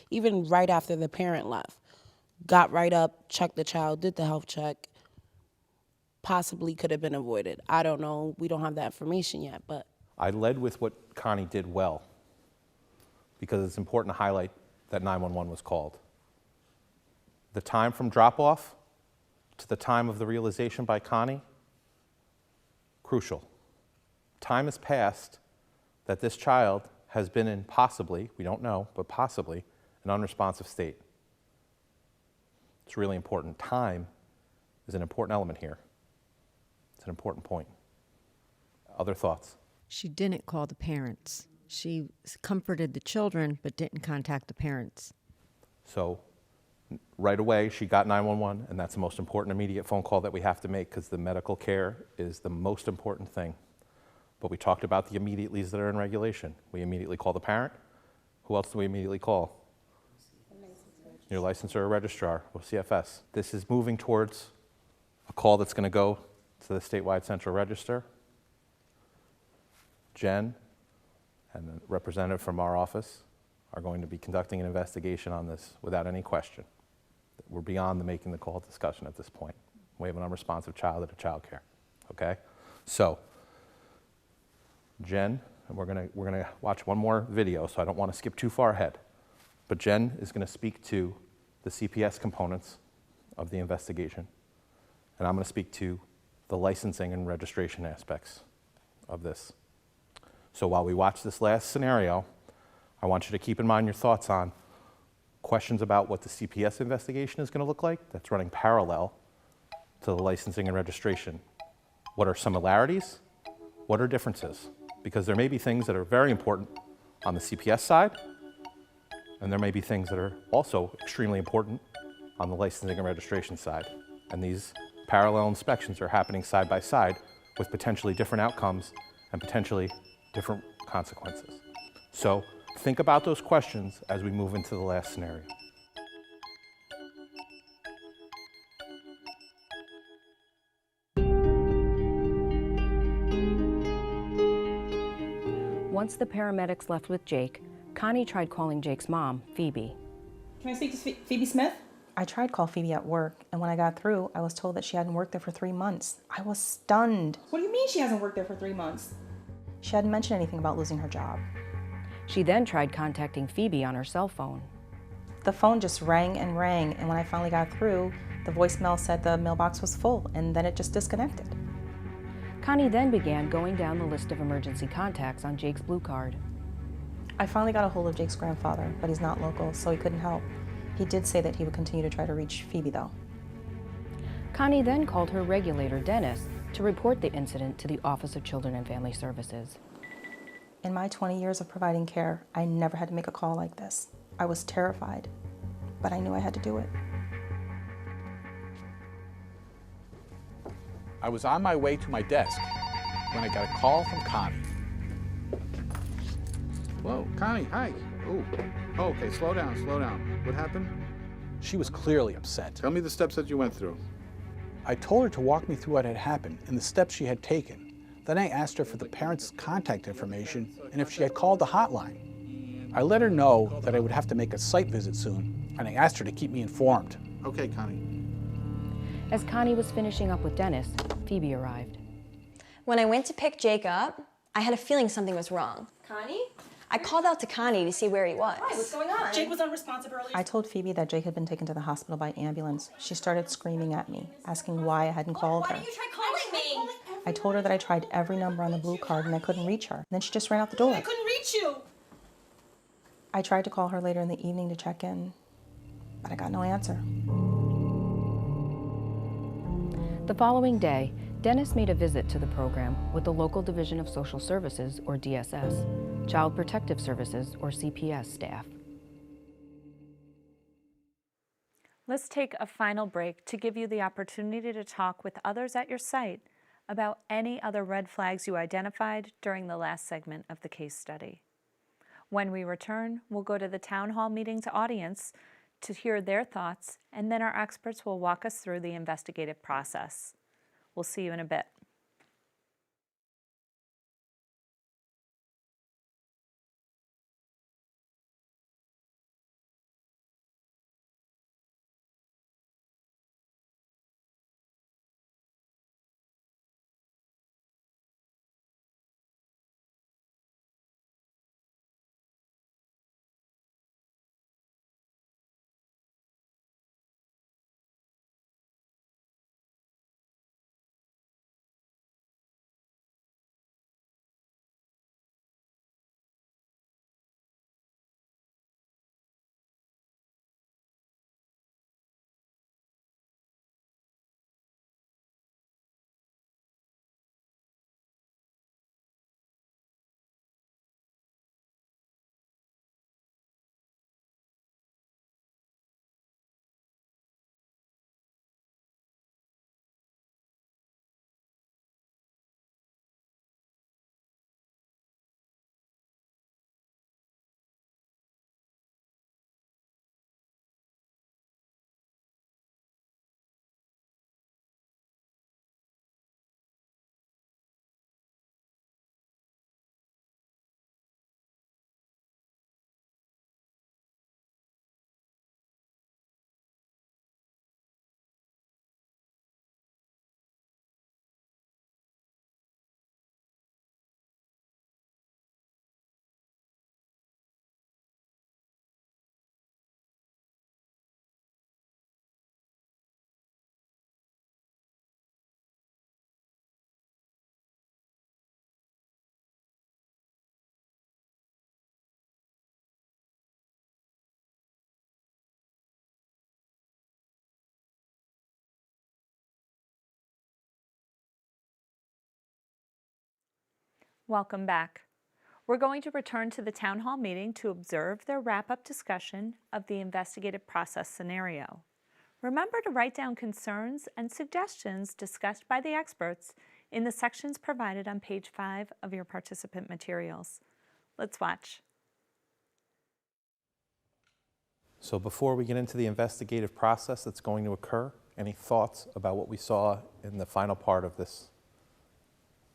even right after the parent left, got right up, checked the child, did the health check, possibly could have been avoided. I don't know. We don't have that information yet, but I led with what Connie did well because it's important to highlight that 911 was called. The time from drop-off to the time of the realization by Connie, crucial. Time has passed that this child has been in possibly, we don't know, but possibly an unresponsive state. It's really important. Time is an important element here. It's an important point. Other thoughts? She didn't call the parents. She comforted the children, but didn't contact the parents. So right away, she got 911, and that's the most important immediate phone call that we have to make because the medical care is the most important thing. But we talked about the immediatelys that are in regulation. We immediately call the parent. Who else do we immediately call? Your licensor or registrar, or CFS. This is moving towards a call that's going to go to the statewide central register. Jen and a representative from our office are going to be conducting an investigation on this without any question. We're beyond the making the call discussion at this point. We have an unresponsive child at a child care, okay? So, Jen, and we're gonna watch one more video, so I don't want to skip too far ahead. But Jen is going to speak to the CPS components of the investigation, and I'm going to speak to the licensing and registration aspects of this. So while we watch this last scenario, I want you to keep in mind your thoughts on questions about what the CPS investigation is going to look like that's running parallel to the licensing and registration. What are similarities? What are differences? Because there may be things that are very important on the CPS side, and there may be things that are also extremely important on the licensing and registration side. And these parallel inspections are happening side by side with potentially different outcomes and potentially different consequences. So think about those questions as we move into the last scenario. Once the paramedics left with Jake, Connie tried calling Jake's mom, Phoebe. Can I speak to Phoebe Smith? I tried to call Phoebe at work, and when I got through, I was told that she hadn't worked there for 3 months. I was stunned. What do you mean she hasn't worked there for 3 months? She hadn't mentioned anything about losing her job. She then tried contacting Phoebe on her cell phone. The phone just rang, and when I finally got through, the voicemail said the mailbox was full, and then it just disconnected. Connie then began going down the list of emergency contacts on Jake's Blue Card. I finally got a hold of Jake's grandfather, but he's not local, so he couldn't help. He did say that he would continue to try to reach Phoebe, though. Connie then called her regulator, Dennis, to report the incident to the Office of Children and Family Services. In my 20 years of providing care, I never had to make a call like this. I was terrified, but I knew I had to do it. I was on my way to my desk when I got a call from Connie. Whoa, Connie, hi. Oh, okay, slow down, slow down. What happened? She was clearly upset. Tell me the steps that you went through. I told her to walk me through what had happened and the steps she had taken. Then I asked her for the parents' contact information and if she had called the hotline. I let her know that I would have to make a site visit soon, and I asked her to keep me informed. Okay, Connie. As Connie was finishing up with Dennis, Phoebe arrived. When I went to pick Jake up, I had a feeling something was wrong. Connie? I called out to Connie to see where he was. Hi, what's going on? Jake was unresponsive earlier. I told Phoebe that Jake had been taken to the hospital by ambulance. She started screaming at me, asking why I hadn't called her. Why did you try calling me? I told her that I tried every number on the blue card and I couldn't reach her. Then she just ran out the door. I couldn't reach you. I tried to call her later in the evening to check in, but I got no answer. The following day, Dennis made a visit to the program with the local Division of Social Services, or DSS, Child Protective Services, or CPS staff. Let's take a final break to give you the opportunity to talk with others at your site about any other red flags you identified during the last segment of the case study. When we return, we'll go to the town hall meeting's audience to hear their thoughts, and then our experts will walk us through the investigative process. We'll see you in a bit. Welcome back. We're going to return to the town hall meeting to observe their wrap-up discussion of the investigative process scenario. Remember to write down concerns and suggestions discussed by the experts in the sections provided on page 5 of your participant materials. Let's watch. So before we get into the investigative process that's going to occur, any thoughts about what we saw in the final part of this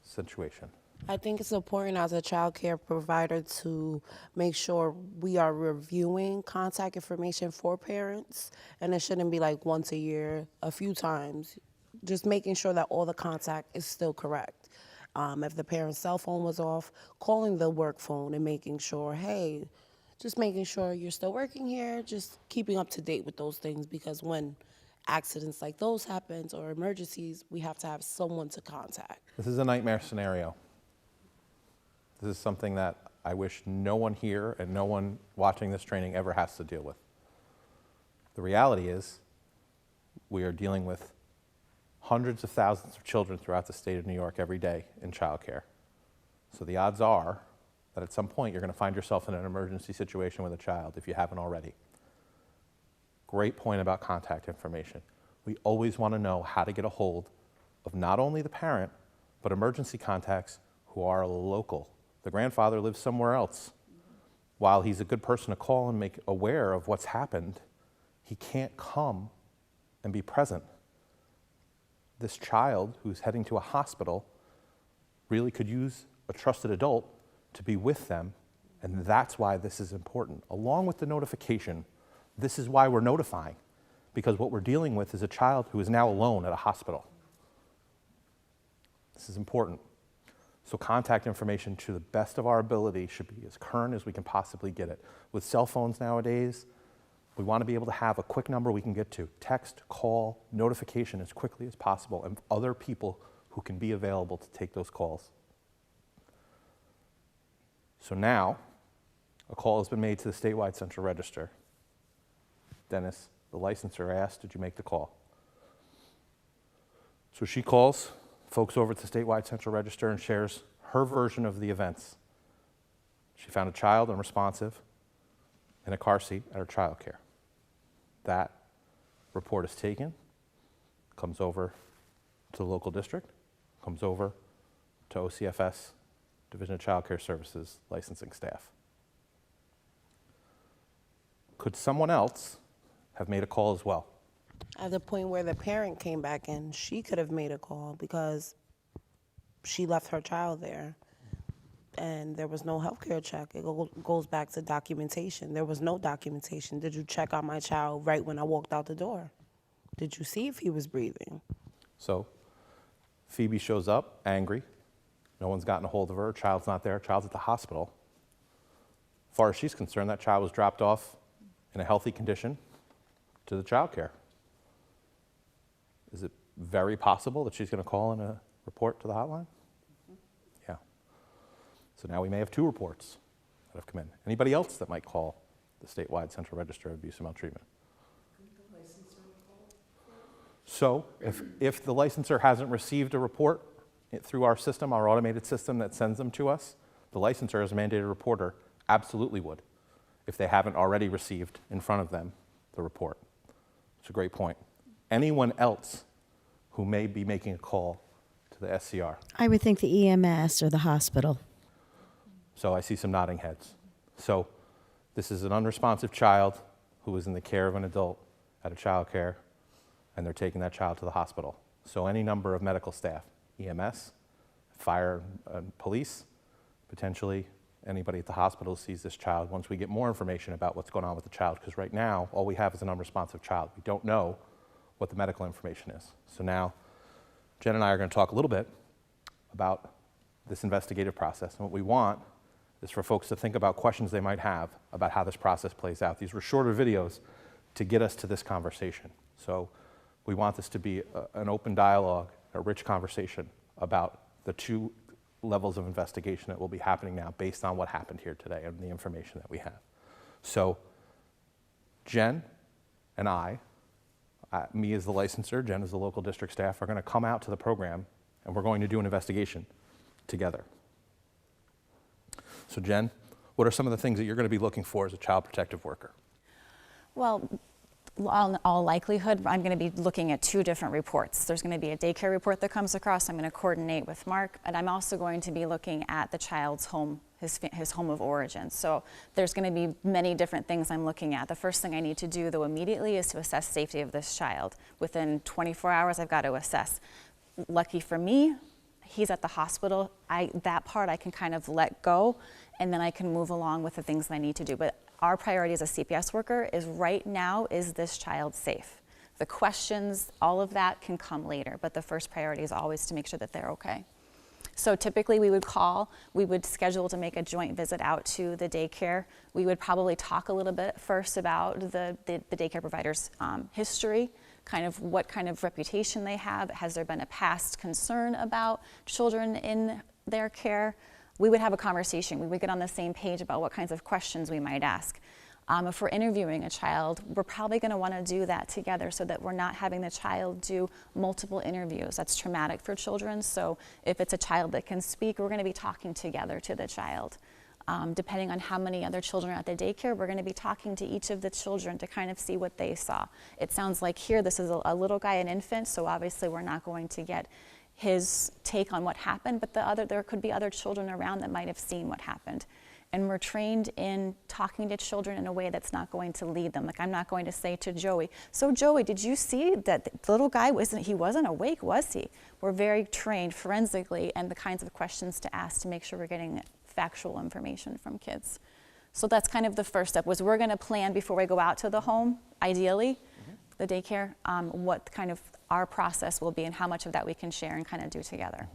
situation? I think it's important as a child care provider to make sure we are reviewing contact information for parents, and it shouldn't be like once a year, a few times. Just making sure that all the contact is still correct. If the parent's cell phone was off, calling the work phone and making sure, hey, just making sure you're still working here, just keeping up to date with those things, because when accidents like those happens or emergencies, we have to have someone to contact. This is a nightmare scenario. This is something that I wish no one here and no one watching this training ever has to deal with. The reality is we are dealing with hundreds of thousands of children throughout the state of New York every day in childcare. So the odds are that at some point you're going to find yourself in an emergency situation with a child if you haven't already. Great point about contact information. We always want to know how to get a hold of not only the parent, but emergency contacts who are local. The grandfather lives somewhere else. While he's a good person to call and make aware of what's happened, he can't come and be present. This child who's heading to a hospital really could use a trusted adult to be with them, and that's why this is important. Along with the notification, this is why we're notifying, because what we're dealing with is a child who is now alone at a hospital. This is important. So contact information, to the best of our ability, should be as current as we can possibly get it. With cell phones nowadays, we want to be able to have a quick number we can get to. Text, call, notification as quickly as possible, and other people who can be available to take those calls. So now, a call has been made to the statewide central register. Dennis, the licensor, asked, did you make the call? So she calls folks over at the statewide central register and shares her version of the events. She found a child unresponsive in a car seat at her child care. That report is taken, comes over to the local district, comes over to OCFS, Division of Child Care Services, licensing staff. Could someone else have made a call as well. At the point where the parent came back in, she could have made a call because she left her child there and there was no healthcare check. It goes back to documentation. There was no documentation. Did you check on my child right when I walked out the door? Did you see if he was breathing? So Phoebe shows up angry. No one's gotten a hold of her. Child's not there. Child's at the hospital. As far as she's concerned, that child was dropped off in a healthy condition to the child care. Is it very possible that she's going to call in a report to the hotline? Yeah. So now we may have 2 reports that have come in. Anybody else that might call the statewide Central Register of Abuse and Maltreatment? So if the licensor hasn't received a report through our system, our automated system that sends them to us, the licensor as a mandated reporter absolutely would, if they haven't already received in front of them the report. It's a great point. Anyone else who may be making a call to the SCR? I would think the EMS or the hospital. So I see some nodding heads. So this is an unresponsive child who is in the care of an adult at a child care, and they're taking that child to the hospital. So any number of medical staff, EMS, fire and police, potentially anybody at the hospital sees this child once we get more information about what's going on with the child, because right now all we have is an unresponsive child. We don't know what the medical information is. So now Jen and I are going to talk a little bit about this investigative process, and what we want is for folks to think about questions they might have about how this process plays out. These were shorter videos to get us to this conversation. So we want this to be an open dialogue, a rich conversation about the 2 levels of investigation that will be happening now based on what happened here today and the information that we have. So Jen and I, me as the licensor, Jen as the local district staff, are going to come out to the program and we're going to do an investigation together. So Jen, what are some of the things that you're going to be looking for as a child protective worker? Well, in all likelihood, I'm going to be looking at 2 different reports. There's going to be a daycare report that comes across. I'm going to coordinate with Mark, and I'm also going to be looking at the child's home, his home of origin. So there's going to be many different things I'm looking at. The first thing I need to do, though, immediately is to assess safety of this child. Within 24 hours, I've got to assess. Lucky for me, he's at the hospital. That part I can kind of let go, and then I can move along with the things that I need to do. But our priority as a CPS worker is right now, is this child safe? The questions, all of that can come later, but the first priority is always to make sure that they're okay. So typically we would schedule to make a joint visit out to the daycare. We would probably talk a little bit first about the daycare provider's history, kind of what kind of reputation they have. Has there been a past concern about children in their care? We would have a conversation. We would get on the same page about what kinds of questions we might ask. If we're interviewing a child, we're probably going to want to do that together so that we're not having the child do multiple interviews. That's traumatic for children. So if it's a child that can speak, we're going to be talking together to the child. Depending on how many other children are at the daycare, we're going to be talking to each of the children to kind of see what they saw. It sounds like here this is a little guy, an infant, so obviously we're not going to get his take on what happened, but there could be other children around that might have seen what happened. And we're trained in talking to children in a way that's not going to lead them. Like, I'm not going to say to Joey, so Joey, did you see that the little guy wasn't awake, was he? We're very trained forensically and the kinds of questions to ask to make sure we're getting factual information from kids. So that's kind of the first step, was we're gonna plan before we go out to the home, ideally, the daycare, what kind of our process will be and how much of that we can share and kind of do together.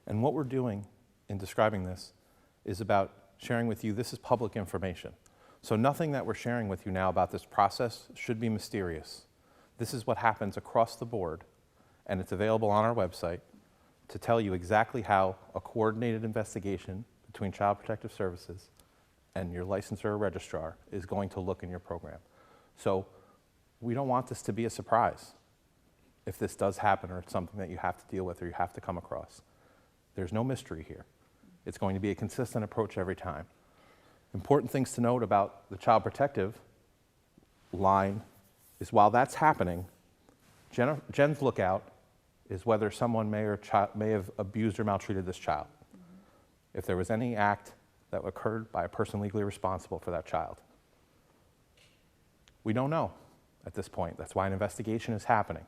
And what we're doing in describing this is about sharing with you, this is public information. So nothing that we're sharing with you now about this process should be mysterious. This is what happens across the board, and it's available on our website to tell you exactly how a coordinated investigation between Child Protective Services and your licensor or registrar is going to look in your program. So we don't want this to be a surprise if this does happen or it's something that you have to deal with or you have to come across. There's no mystery here. It's going to be a consistent approach every time. Important things to note about the Child Protective line is while that's happening, Jen's lookout is whether someone may have abused or maltreated this child. If there was any act that occurred by a person legally responsible for that child. We don't know. at this point. That's why an investigation is happening.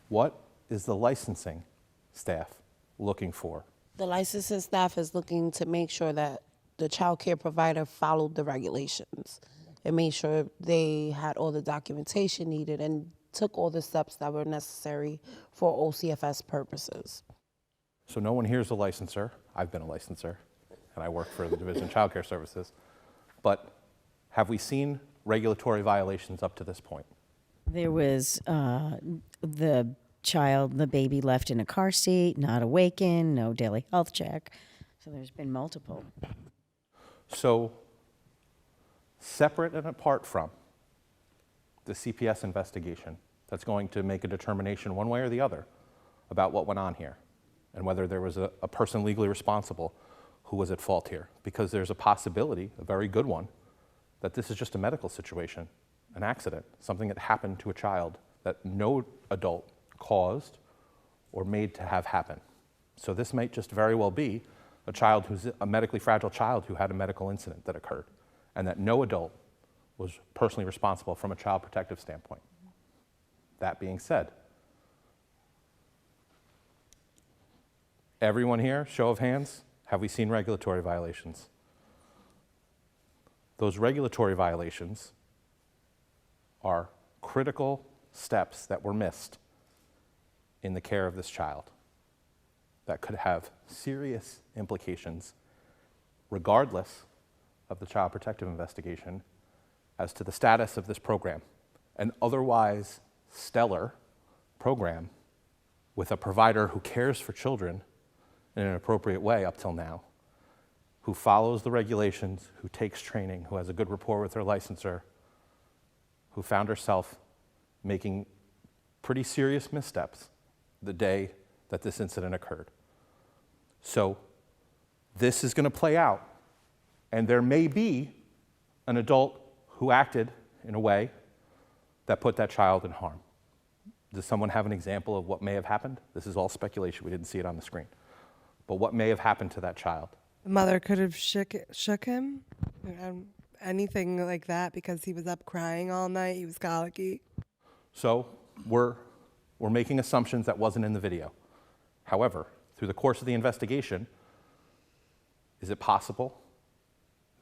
What is the licensing staff looking for? The licensing staff is looking to make sure that the child care provider followed the regulations and made sure they had all the documentation needed and took all the steps that were necessary for OCFS purposes. So no one here is a licensor. I've been a licensor, and I work for the Division of Child Care Services. But have we seen regulatory violations up to this point? There was the baby left in a car seat, not awakened, no daily health check. So there's been multiple. So separate and apart from the CPS investigation that's going to make a determination one way or the other about what went on here and whether there was a person legally responsible who was at fault here, because there's a possibility, a very good one, that this is just a medical situation, an accident, something that happened to a child that no adult caused or made to have happen. So this might just very well be a child who's a medically fragile child who had a medical incident that occurred and that no adult was personally responsible from a child protective standpoint. That being said, everyone here, show of hands, have we seen regulatory violations? Those regulatory violations are critical steps that were missed in the care of this child that could have serious implications regardless of the child protective investigation as to the status of this program, an otherwise stellar program with a provider who cares for children in an appropriate way up till now, who follows the regulations, who takes training, who has a good rapport with her licensor, who found herself making pretty serious missteps the day that this incident occurred. So this is going to play out, and there may be an adult who acted in a way that put that child in harm. Does someone have an example of what may have happened? This is all speculation. We didn't see it on the screen. But what may have happened to that child? The mother could have shook him, anything like that, because he was up crying all night. He was colicky. So we're making assumptions that wasn't in the video. However, through the course of the investigation, is it possible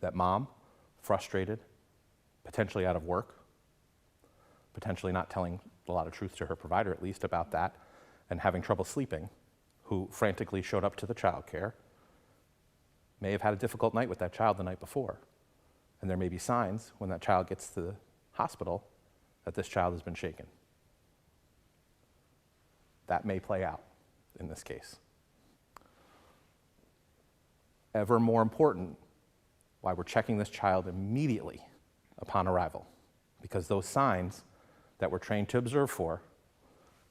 that mom, frustrated, potentially out of work, potentially not telling a lot of truth to her provider at least about that, and having trouble sleeping, who frantically showed up to the child care, may have had a difficult night with that child the night before. And there may be signs when that child gets to the hospital that this child has been shaken. That may play out in this case. Ever more important, why we're checking this child immediately upon arrival, because those signs that we're trained to observe for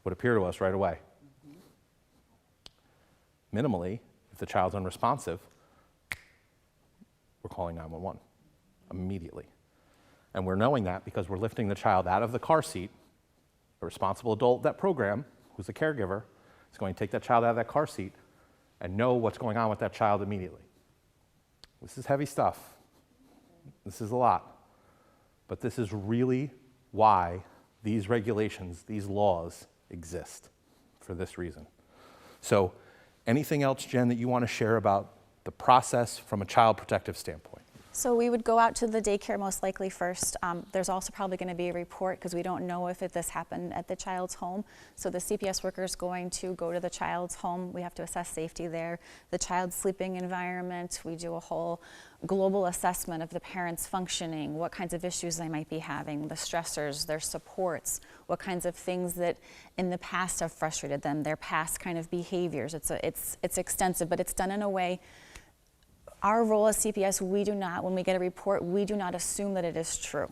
would appear to us right away. Minimally, if the child's unresponsive, we're calling 911 immediately. And we're knowing that because we're lifting the child out of the car seat. A responsible adult, that program, who's a caregiver, is going to take that child out of that car seat and know what's going on with that child immediately. This is heavy stuff. This is a lot. But this is really why these regulations, these laws exist, for this reason. So anything else, Jen, that you want to share about the process from a child protective standpoint? So we would go out to the daycare most likely first. There's also probably going to be a report because we don't know if this happened at the child's home. So the CPS worker is going to go to the child's home. We have to assess safety there. The child's sleeping environment. We do a whole global assessment of the parents' functioning, what kinds of issues they might be having, the stressors, their supports, what kinds of things that in the past have frustrated them, their past kind of behaviors. It's extensive, but it's done in a way. Our role as CPS, we do not, when we get a report, we do not assume that it is true.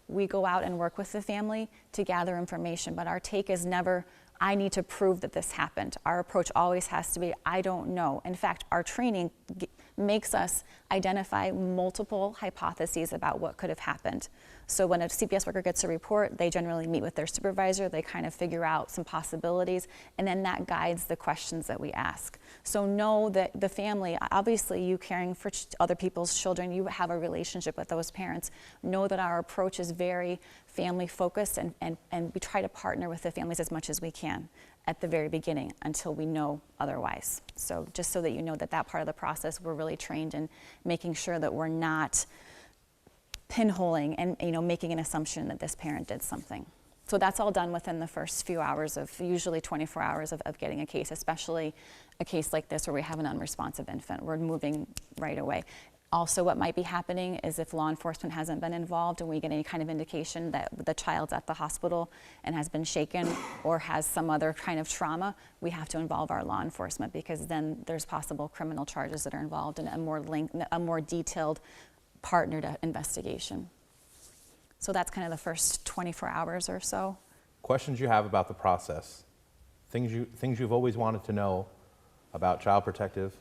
We go out and work with the family to gather information, but our take is never, I need to prove that this happened. Our approach always has to be, I don't know. In fact, our training makes us identify multiple hypotheses about what could have happened. So when a CPS worker gets a report, they generally meet with their supervisor, they kind of figure out some possibilities, and then that guides the questions that we ask. So know that the family, obviously you caring for other people's children, you have a relationship with those parents. Know that our approach is very family focused, and we try to partner with the families as much as we can at the very beginning until we know otherwise. So just so that you know that that part of the process, we're really trained in making sure that we're not pinholing and making an assumption that this parent did something. So that's all done within the first few hours of, usually 24 hours of getting a case, especially a case like this where we have an unresponsive infant. We're moving right away. Also, what might be happening is if law enforcement hasn't been involved and we get any kind of indication that the child's at the hospital and has been shaken or has some other kind of trauma, we have to involve our law enforcement, because then there's possible criminal charges that are involved in a more detailed partnered investigation. So that's kind of the first 24 hours or so. Questions you have about the process, things you've always wanted to know about Child Protective,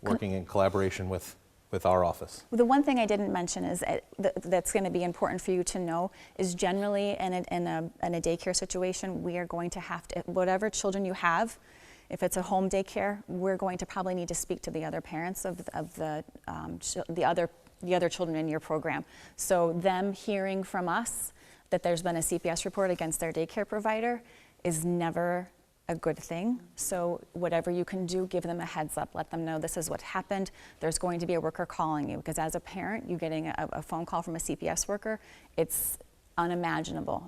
working in collaboration with our office. The one thing I didn't mention is that's going to be important for you to know is generally in a daycare situation, we are going to have to, whatever children you have, if it's a home daycare, we're going to probably need to speak to the other parents of the other children in your program. So them hearing from us that there's been a CPS report against their daycare provider is never a good thing. So whatever you can do, give them a heads up. Let them know this is what happened. There's going to be a worker calling you, because as a parent, you getting a phone call from a CPS worker, it's unimaginable.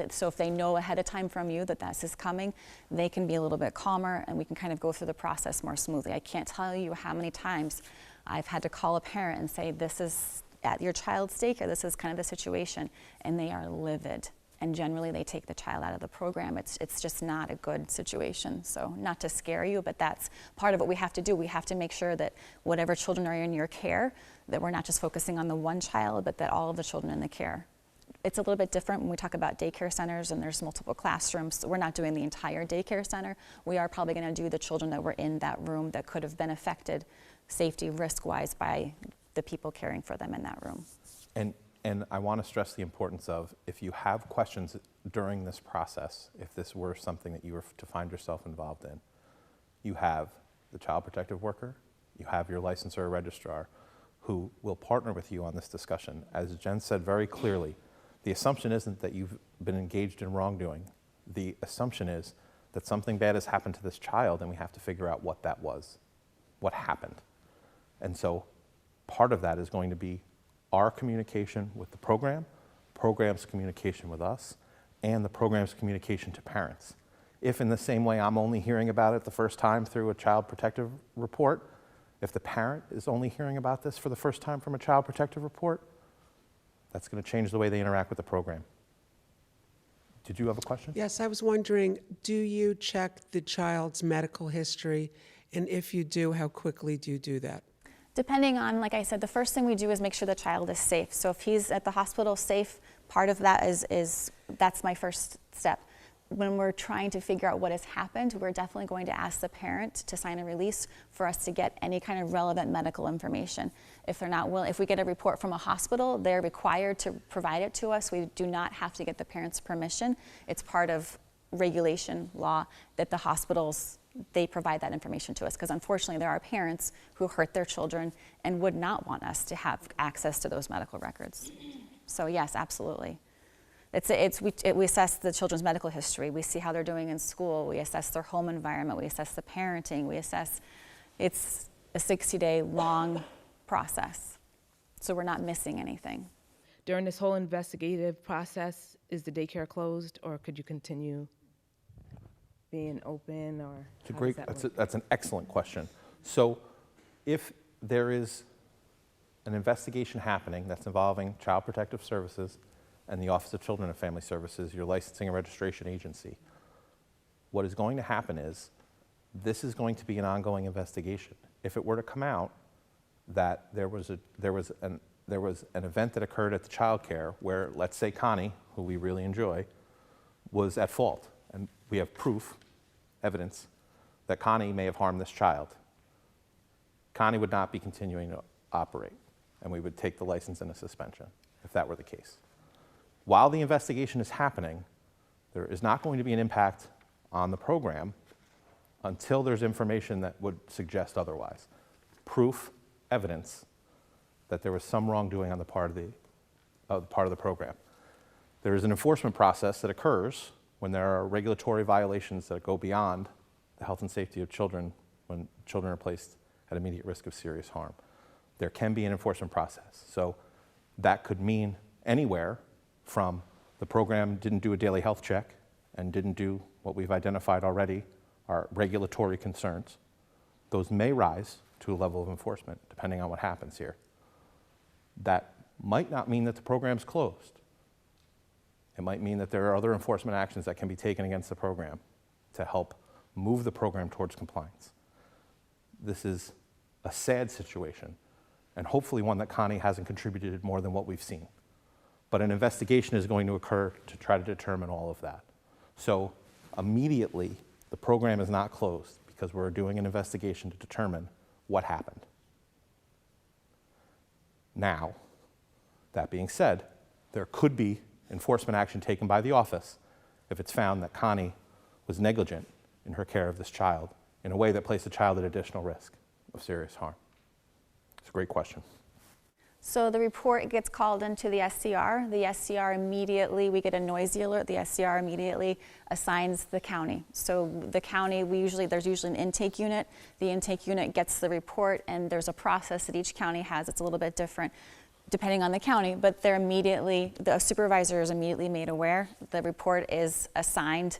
So if they know ahead of time from you that this is coming, they can be a little bit calmer and we can kind of go through the process more smoothly. I can't tell you how many times I've had to call a parent and say, this is at your child's daycare, this is kind of the situation, and they are livid. And generally they take the child out of the program. It's just not a good situation. So not to scare you, but that's part of what we have to do. We have to make sure that whatever children are in your care, that we're not just focusing on the one child, but that all of the children in the care. It's a little bit different when we talk about daycare centers and there's multiple classrooms. So we're not doing the entire daycare center. We are probably going to do the children that were in that room that could have been affected safety risk-wise by the people caring for them in that room. And I want to stress the importance of, if you have questions during this process, if this were something that you were to find yourself involved in, you have the Child Protective Worker, you have your licensor or registrar who will partner with you on this discussion. As Jen said very clearly, the assumption isn't that you've been engaged in wrongdoing. The assumption is that something bad has happened to this child and we have to figure out what that was, what happened. And so part of that is going to be our communication with the program, program's communication with us, and the program's communication to parents. If in the same way I'm only hearing about it the first time through a Child Protective report, if the parent is only hearing about this for the first time from a Child Protective report, that's going to change the way they interact with the program. Did you have a question? Yes, I was wondering, do you check the child's medical history? And if you do, how quickly do you do that? Depending on, like I said, the first thing we do is make sure the child is safe. So if he's at the hospital safe, part of that is that's my first step. When we're trying to figure out what has happened, we're definitely going to ask the parent to sign a release for us to get any kind of relevant medical information. If they're not willing, if we get a report from a hospital, they're required to provide it to us. We do not have to get the parent's permission. It's part of regulation law that the hospitals, they provide that information to us, because unfortunately there are parents who hurt their children and would not want us to have access to those medical records. So yes, absolutely. We assess the children's medical history. We see how they're doing in school. We assess their home environment. We assess the parenting. It's a 60-day long process. So we're not missing anything. During this whole investigative process, is the daycare closed, or could you continue being open, or That's an excellent question. So if there is an investigation happening that's involving Child Protective Services and the Office of Children and Family Services, your licensing and registration agency, what is going to happen is this is going to be an ongoing investigation. If it were to come out that there was an event that occurred at the child care where, let's say, Connie, who we really enjoy, was at fault, and we have proof, evidence, that Connie may have harmed this child, Connie would not be continuing to operate, and we would take the license in a suspension if that were the case. while the investigation is happening, there is not going to be an impact on the program until there's information that would suggest otherwise. Proof, evidence that there was some wrongdoing on the part of the program. There is an enforcement process that occurs when there are regulatory violations that go beyond the health and safety of children when children are placed at immediate risk of serious harm. There can be an enforcement process. So that could mean anywhere from the program didn't do a daily health check and didn't do what we've identified already are regulatory concerns. Those may rise to a level of enforcement depending on what happens here. That might not mean that the program's closed. It might mean that there are other enforcement actions that can be taken against the program to help move the program towards compliance. This is a sad situation, and hopefully one that Connie hasn't contributed more than what we've seen. But an investigation is going to occur to try to determine all of that. So immediately, the program is not closed because we're doing an investigation to determine what happened. Now, that being said, there could be enforcement action taken by the office if it's found that Connie was negligent in her care of this child in a way that placed the child at additional risk of serious harm. It's a great question. So the report gets called into the SCR. The SCR immediately, we get a noisy alert, the SCR immediately assigns the county. So the county, there's usually an intake unit. The intake unit gets the report, and there's a process that each county has. It's a little bit different depending on the county, but the supervisor is immediately made aware. The report is assigned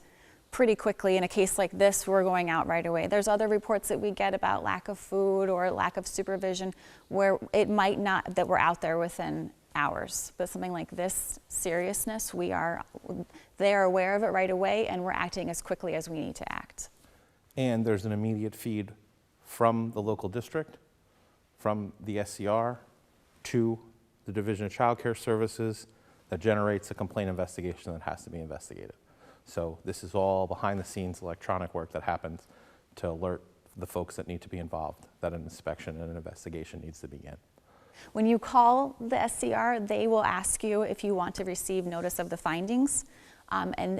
pretty quickly. In a case like this, we're going out right away. There's other reports that we get about lack of food or lack of supervision where it might not, that we're out there within hours. But something like this seriousness, they are aware of it right away, and we're acting as quickly as we need to act. And there's an immediate feed from the local district, from the SCR to the Division of Child Care Services that generates a complaint investigation that has to be investigated. So this is all behind the scenes electronic work that happens to alert the folks that need to be involved that an inspection and an investigation needs to begin. When you call the SCR, they will ask you if you want to receive notice of the findings. And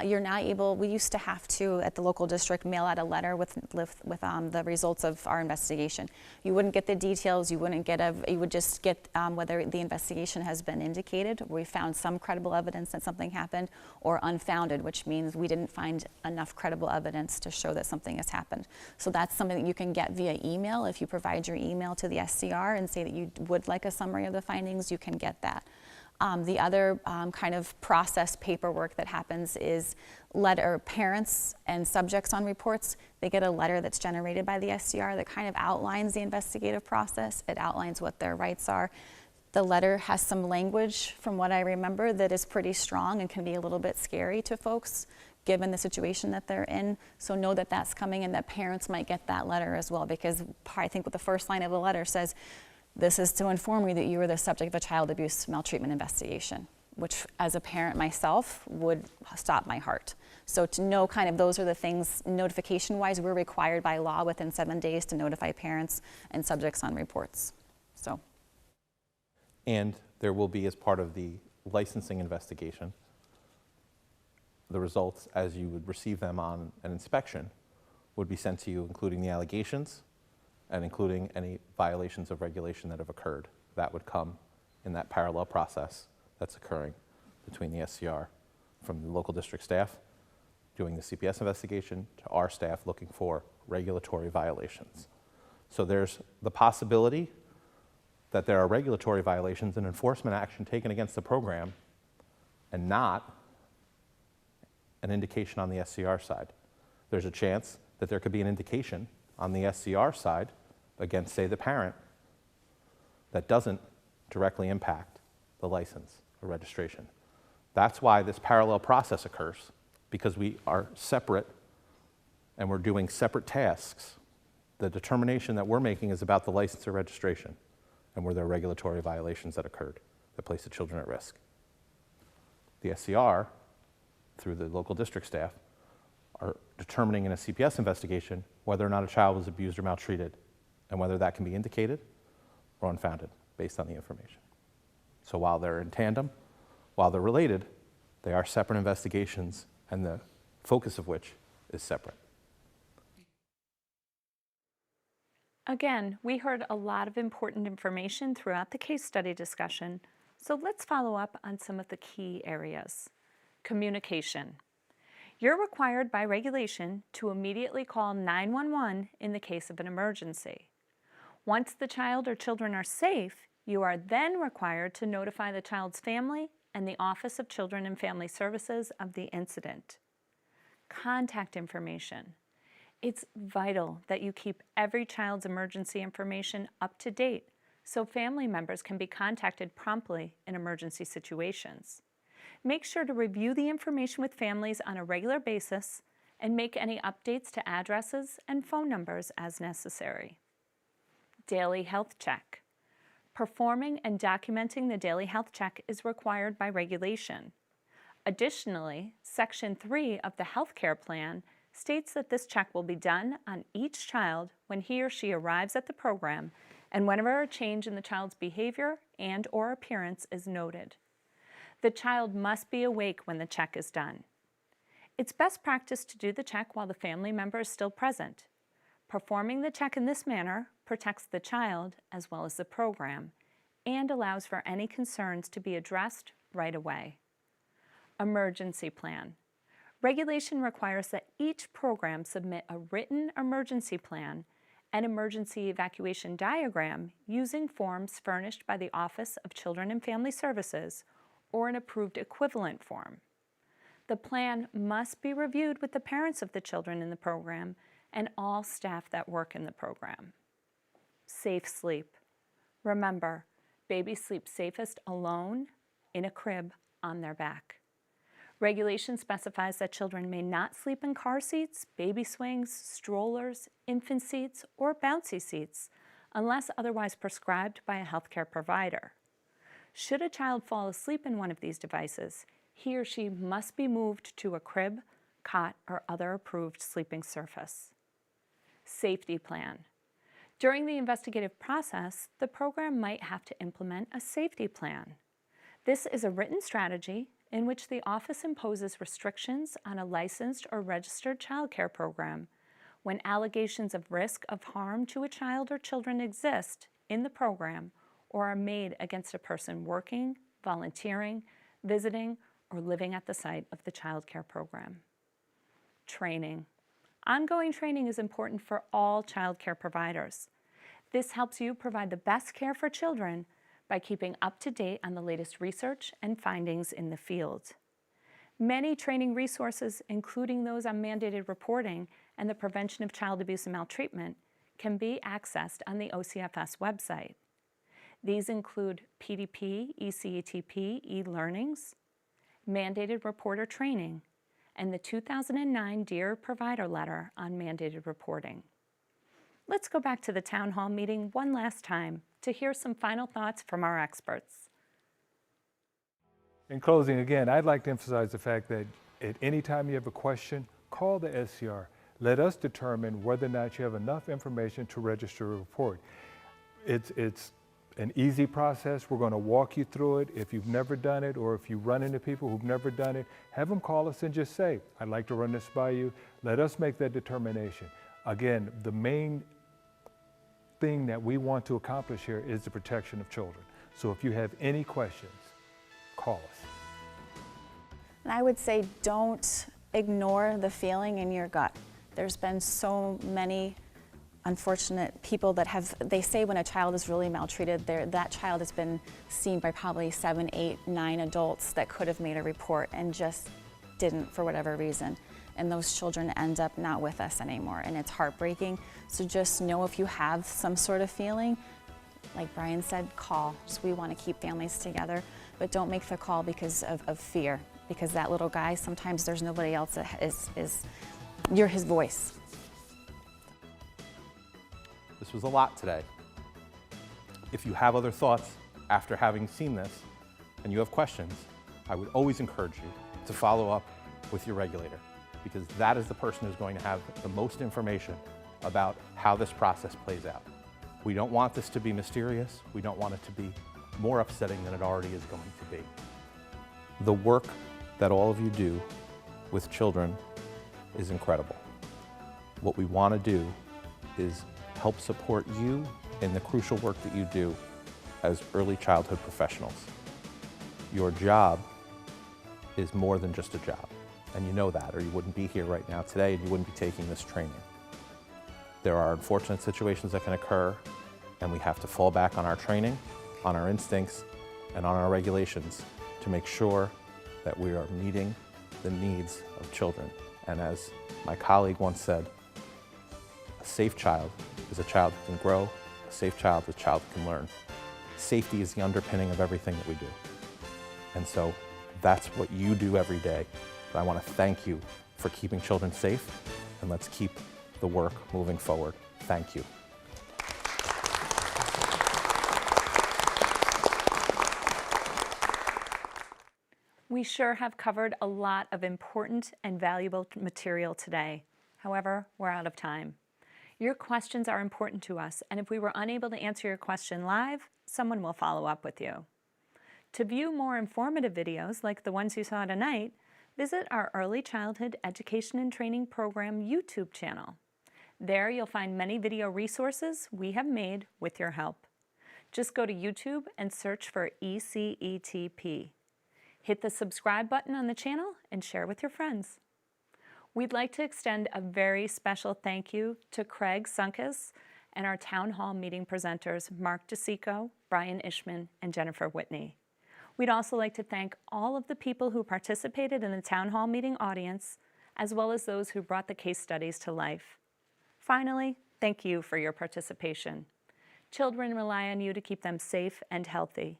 you're now able, we used to have to, at the local district, mail out a letter with the results of our investigation. You wouldn't get the details, you would just get whether the investigation has been indicated, we found some credible evidence that something happened, or unfounded, which means we didn't find enough credible evidence to show that something has happened. So that's something that you can get via email. If you provide your email to the SCR and say that you would like a summary of the findings, you can get that. The other kind of process paperwork that happens is parents and subjects on reports, they get a letter that's generated by the SCR that kind of outlines the investigative process. It outlines what their rights are. The letter has some language, from what I remember, that is pretty strong and can be a little bit scary to folks given the situation that they're in. So know that that's coming, and that parents might get that letter as well, because I think what the first line of the letter says, this is to inform you that you are the subject of a child abuse maltreatment investigation, which as a parent myself would stop my heart. So to know kind of those are the things, notification-wise, we're required by law within 7 days to notify parents and subjects on reports. So. And there will be, as part of the licensing investigation, the results as you would receive them on an inspection would be sent to you, including the allegations, and including any violations of regulation that have occurred. That would come in that parallel process that's occurring between the SCR, from the local district staff doing the CPS investigation to our staff looking for regulatory violations. So there's the possibility that there are regulatory violations and enforcement action taken against the program and not an indication on the SCR side. There's a chance that there could be an indication on the SCR side against, say, the parent that doesn't directly impact the license or registration. That's why this parallel process occurs, because we are separate and we're doing separate tasks. The determination that we're making is about the license or registration and were there regulatory violations that occurred that placed the children at risk. The SCR, through the local district staff, are determining in a CPS investigation whether or not a child was abused or maltreated and whether that can be indicated or unfounded based on the information. So while they're in tandem, While they're related, they are separate investigations, and the focus of which is separate. Again, we heard a lot of important information throughout the case study discussion, so let's follow up on some of the key areas. Communication. You're required by regulation to immediately call 911 in the case of an emergency. Once the child or children are safe, you are then required to notify the child's family and the Office of Children and Family Services of the incident. Contact information. It's vital that you keep every child's emergency information up to date so family members can be contacted promptly in emergency situations. Make sure to review the information with families on a regular basis and make any updates to addresses and phone numbers as necessary. Daily health check. Performing and documenting the daily health check is required by regulation. Additionally, Section 3 of the healthcare plan states that this check will be done on each child when he or she arrives at the program and whenever a change in the child's behavior and/or appearance is noted. The child must be awake when the check is done. It's best practice to do the check while the family member is still present. Performing the check in this manner protects the child as well as the program and allows for any concerns to be addressed right away. Emergency plan. Regulation requires that each program submit a written emergency plan and emergency evacuation diagram using forms furnished by the Office of Children and Family Services or an approved equivalent form. The plan must be reviewed with the parents of the children in the program and all staff that work in the program. Safe sleep. Remember, babies sleep safest alone, in a crib, on their back. Regulation specifies that children may not sleep in car seats, baby swings, strollers, infant seats, or bouncy seats unless otherwise prescribed by a healthcare provider. Should a child fall asleep in one of these devices, he or she must be moved to a crib, cot, or other approved sleeping surface. Safety plan. During the investigative process, the program might have to implement a safety plan. This is a written strategy in which the office imposes restrictions on a licensed or registered child care program when allegations of risk of harm to a child or children exist in the program or are made against a person working, volunteering, visiting, or living at the site of the child care program. Training. Ongoing training is important for all child care providers. This helps you provide the best care for children by keeping up to date on the latest research and findings in the field. Many training resources, including those on mandated reporting and the prevention of child abuse and maltreatment, can be accessed on the OCFS website. These include PDP, ECETP, e-learnings, mandated reporter training, and the 2009 Dear Provider Letter on mandated reporting. Let's go back to the town hall meeting one last time to hear some final thoughts from our experts. In closing, again, I'd like to emphasize the fact that at any time you have a question, call the SCR. Let us determine whether or not you have enough information to register a report. It's an easy process. We're going to walk you through it. If you've never done it, or if you run into people who've never done it, have them call us and just say, I'd like to run this by you. Let us make that determination. Again, the main thing that we want to accomplish here is the protection of children. So if you have any questions, call us. And I would say don't ignore the feeling in your gut. There's been so many unfortunate people that they say when a child is really maltreated, that child has been seen by probably 7, 8, 9 adults that could have made a report and just didn't for whatever reason. And those children end up not with us anymore, and it's heartbreaking. So just know if you have some sort of feeling, like Brian said, call. Just we want to keep families together, but don't make the call because of fear, because that little guy, sometimes there's nobody else that you're his voice. This was a lot today. If you have other thoughts after having seen this and you have questions, I would always encourage you to follow up with your regulator, because that is the person who's going to have the most information about how this process plays out. We don't want this to be mysterious. We don't want it to be more upsetting than it already is going to be. The work that all of you do with children is incredible. What we want to do is help support you in the crucial work that you do as early childhood professionals. Your job is more than just a job, and you know that, or you wouldn't be here right now today and you wouldn't be taking this training. There are unfortunate situations that can occur, and we have to fall back on our training, on our instincts, and on our regulations to make sure that we are meeting the needs of children. And as my colleague once said, a safe child is a child who can grow, a safe child is a child who can learn. Safety is the underpinning of everything that we do. And so that's what you do every day. But I want to thank you for keeping children safe, and let's keep the work moving forward. Thank you. We sure have covered a lot of important and valuable material today. However, we're out of time. Your questions are important to us, and if we were unable to answer your question live, someone will follow up with you. To view more informative videos like the ones you saw tonight, visit our Early Childhood Education and Training Program YouTube channel. There you'll find many video resources we have made with your help. Just go to YouTube and search for ECETP. Hit the subscribe button on the channel and share with your friends. We'd like to extend a very special thank you to Craig Sunkus and our town hall meeting presenters Mark DeSico, Brian Ishman, and Jennifer Whitney. We'd also like to thank all of the people who participated in the town hall meeting audience, as well as those who brought the case studies to life. Finally, thank you for your participation. Children rely on you to keep them safe and healthy.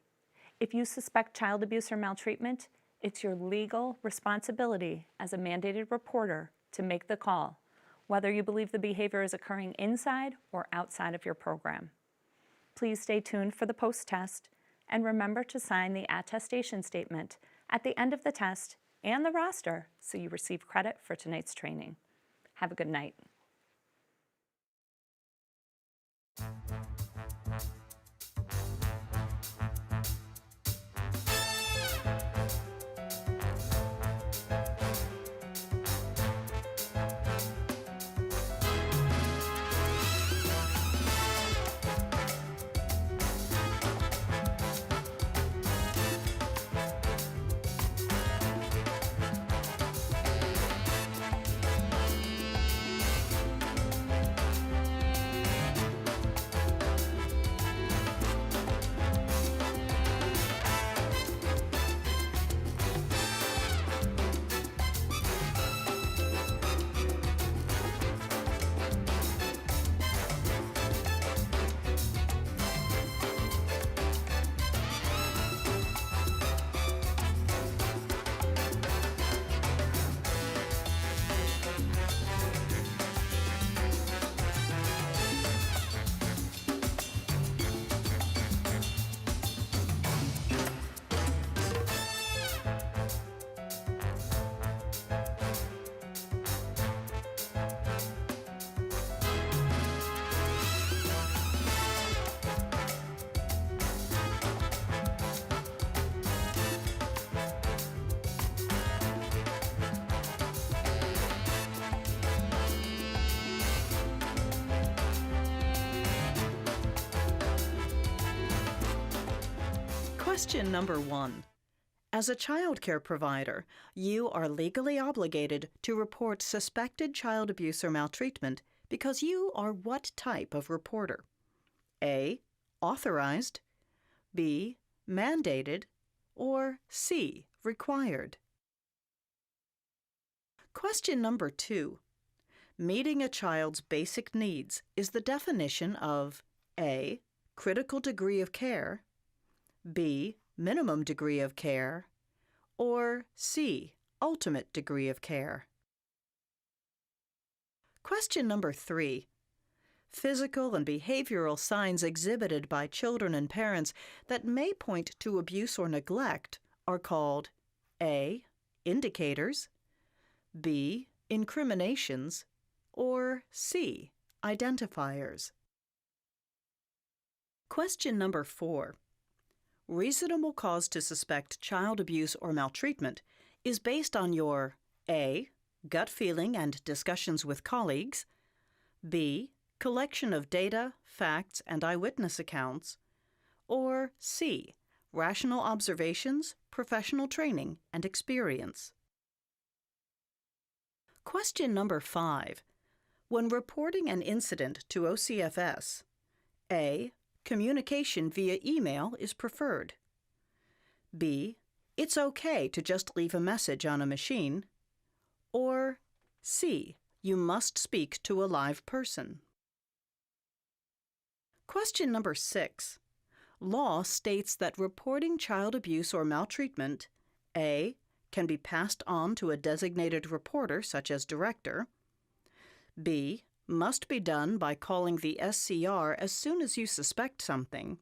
If you suspect child abuse or maltreatment, it's your legal responsibility as a mandated reporter to make the call, whether you believe the behavior is occurring inside or outside of your program. Please stay tuned for the post-test, and remember to sign the attestation statement at the end of the test and the roster so you receive credit for tonight's training. Have a good night. Question number 1. As a child care provider, you are legally obligated to report suspected child abuse or maltreatment because you are what type of reporter? A. Authorized, B. Mandated, or C. Required? Question number 2. Meeting a child's basic needs is the definition of A. Critical degree of care, B. Minimum degree of care, or C. Ultimate degree of care. Question number 3. Physical and behavioral signs exhibited by children and parents that may point to abuse or neglect are called A. Indicators, B. Incriminations, or C. Identifiers. Question number 4. reasonable cause to suspect child abuse or maltreatment is based on your A. gut feeling and discussions with colleagues, B. collection of data, facts, and eyewitness accounts, or C. rational observations, professional training, and experience. Question number 5. When reporting an incident to OCFS, A. communication via email is preferred. B. It's okay to just leave a message on a machine. Or C. You must speak to a live person. Question number 6. Law states that reporting child abuse or maltreatment, A. can be passed on to a designated reporter such as director. B. must be done by calling the SCR as soon as you suspect something.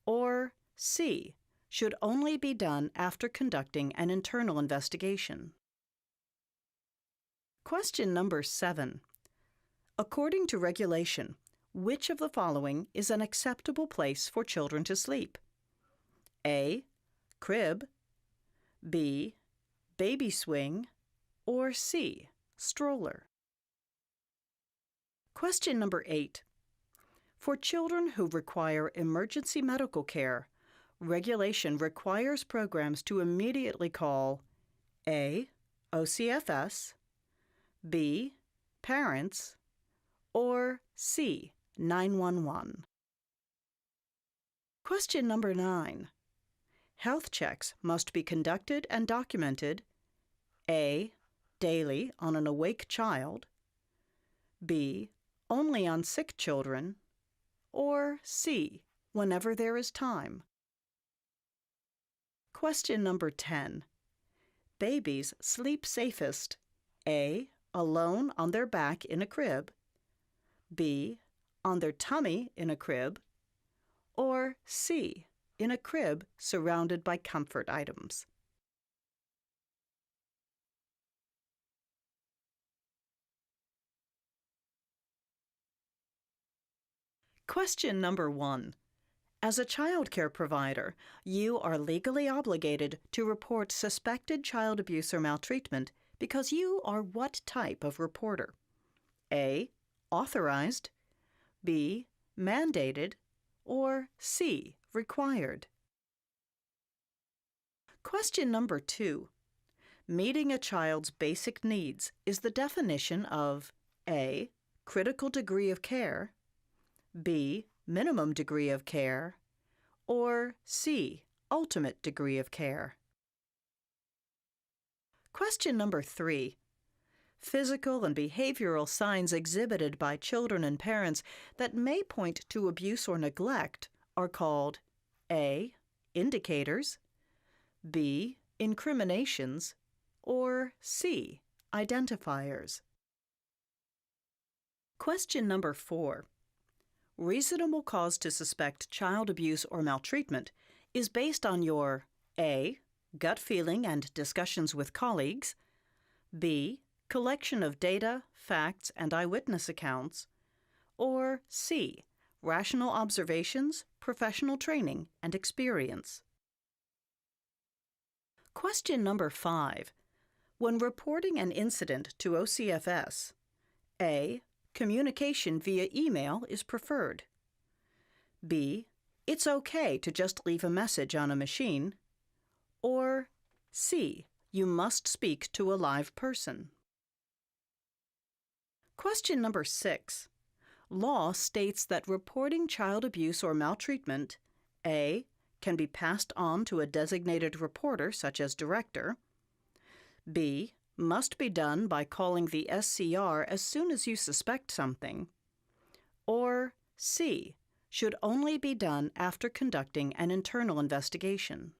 Or C. should only be done after conducting an internal investigation. Question number 7. According to regulation, which of the following is an acceptable place for children to sleep? A. crib, B. baby swing, or C. stroller? Question number 8. For children who require emergency medical care, regulation requires programs to immediately call A. OCFS, B. parents, or C. 911. Question number 9. Health checks must be conducted and documented A. daily on an awake child, B. only on sick children, or C. whenever there is time. Question number 10. Babies sleep safest A. alone on their back in a crib, B. on their tummy in a crib, or C. in a crib surrounded by comfort items. Question number 1. As a child care provider, you are legally obligated to report suspected child abuse or maltreatment because you are what type of reporter? A. authorized, B. mandated, or C. required? Question number 2. Meeting a child's basic needs is the definition of A. critical degree of care, B. minimum degree of care, or C. ultimate degree of care. Question number 3. Physical and behavioral signs exhibited by children and parents that may point to abuse or neglect are called A. indicators, B. incriminations, or C. identifiers. Question number 4. Reasonable cause to suspect child abuse or maltreatment is based on your A. gut feeling and discussions with colleagues, B. collection of data, facts, and eyewitness accounts, or C. rational observations, professional training, and experience. Question number 5. When reporting an incident to OCFS, A. communication via email is preferred. B. It's okay to just leave a message on a machine. Or C. You must speak to a live person. Question number 6. Law states that reporting child abuse or maltreatment, A. can be passed on to a designated reporter such as director, B. must be done by calling the SCR as soon as you suspect something, or C. should only be done after conducting an internal investigation.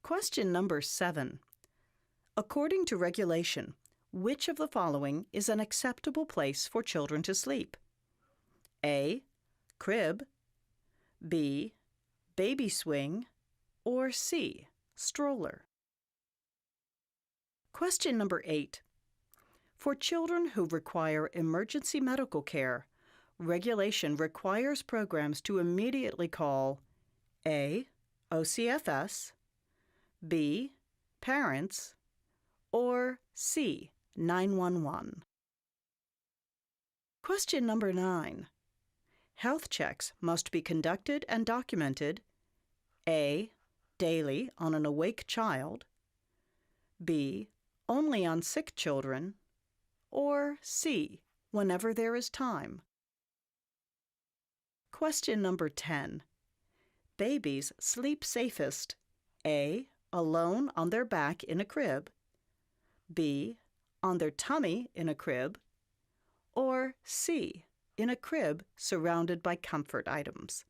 Question number 7. According to regulation, which of the following is an acceptable place for children to sleep? A. crib, B. baby swing, or C. stroller? Question number 8. For children who require emergency medical care, regulation requires programs to immediately call A, OCFS, B, parents, or C, 911? Question number 9. Health checks must be conducted and documented: A, daily on an awake child, B, only on sick children, or C, whenever there is time. Question number 10. Babies sleep safest: A, alone on their back in a crib, B, on their tummy in a crib, or C, in a crib surrounded by comfort items.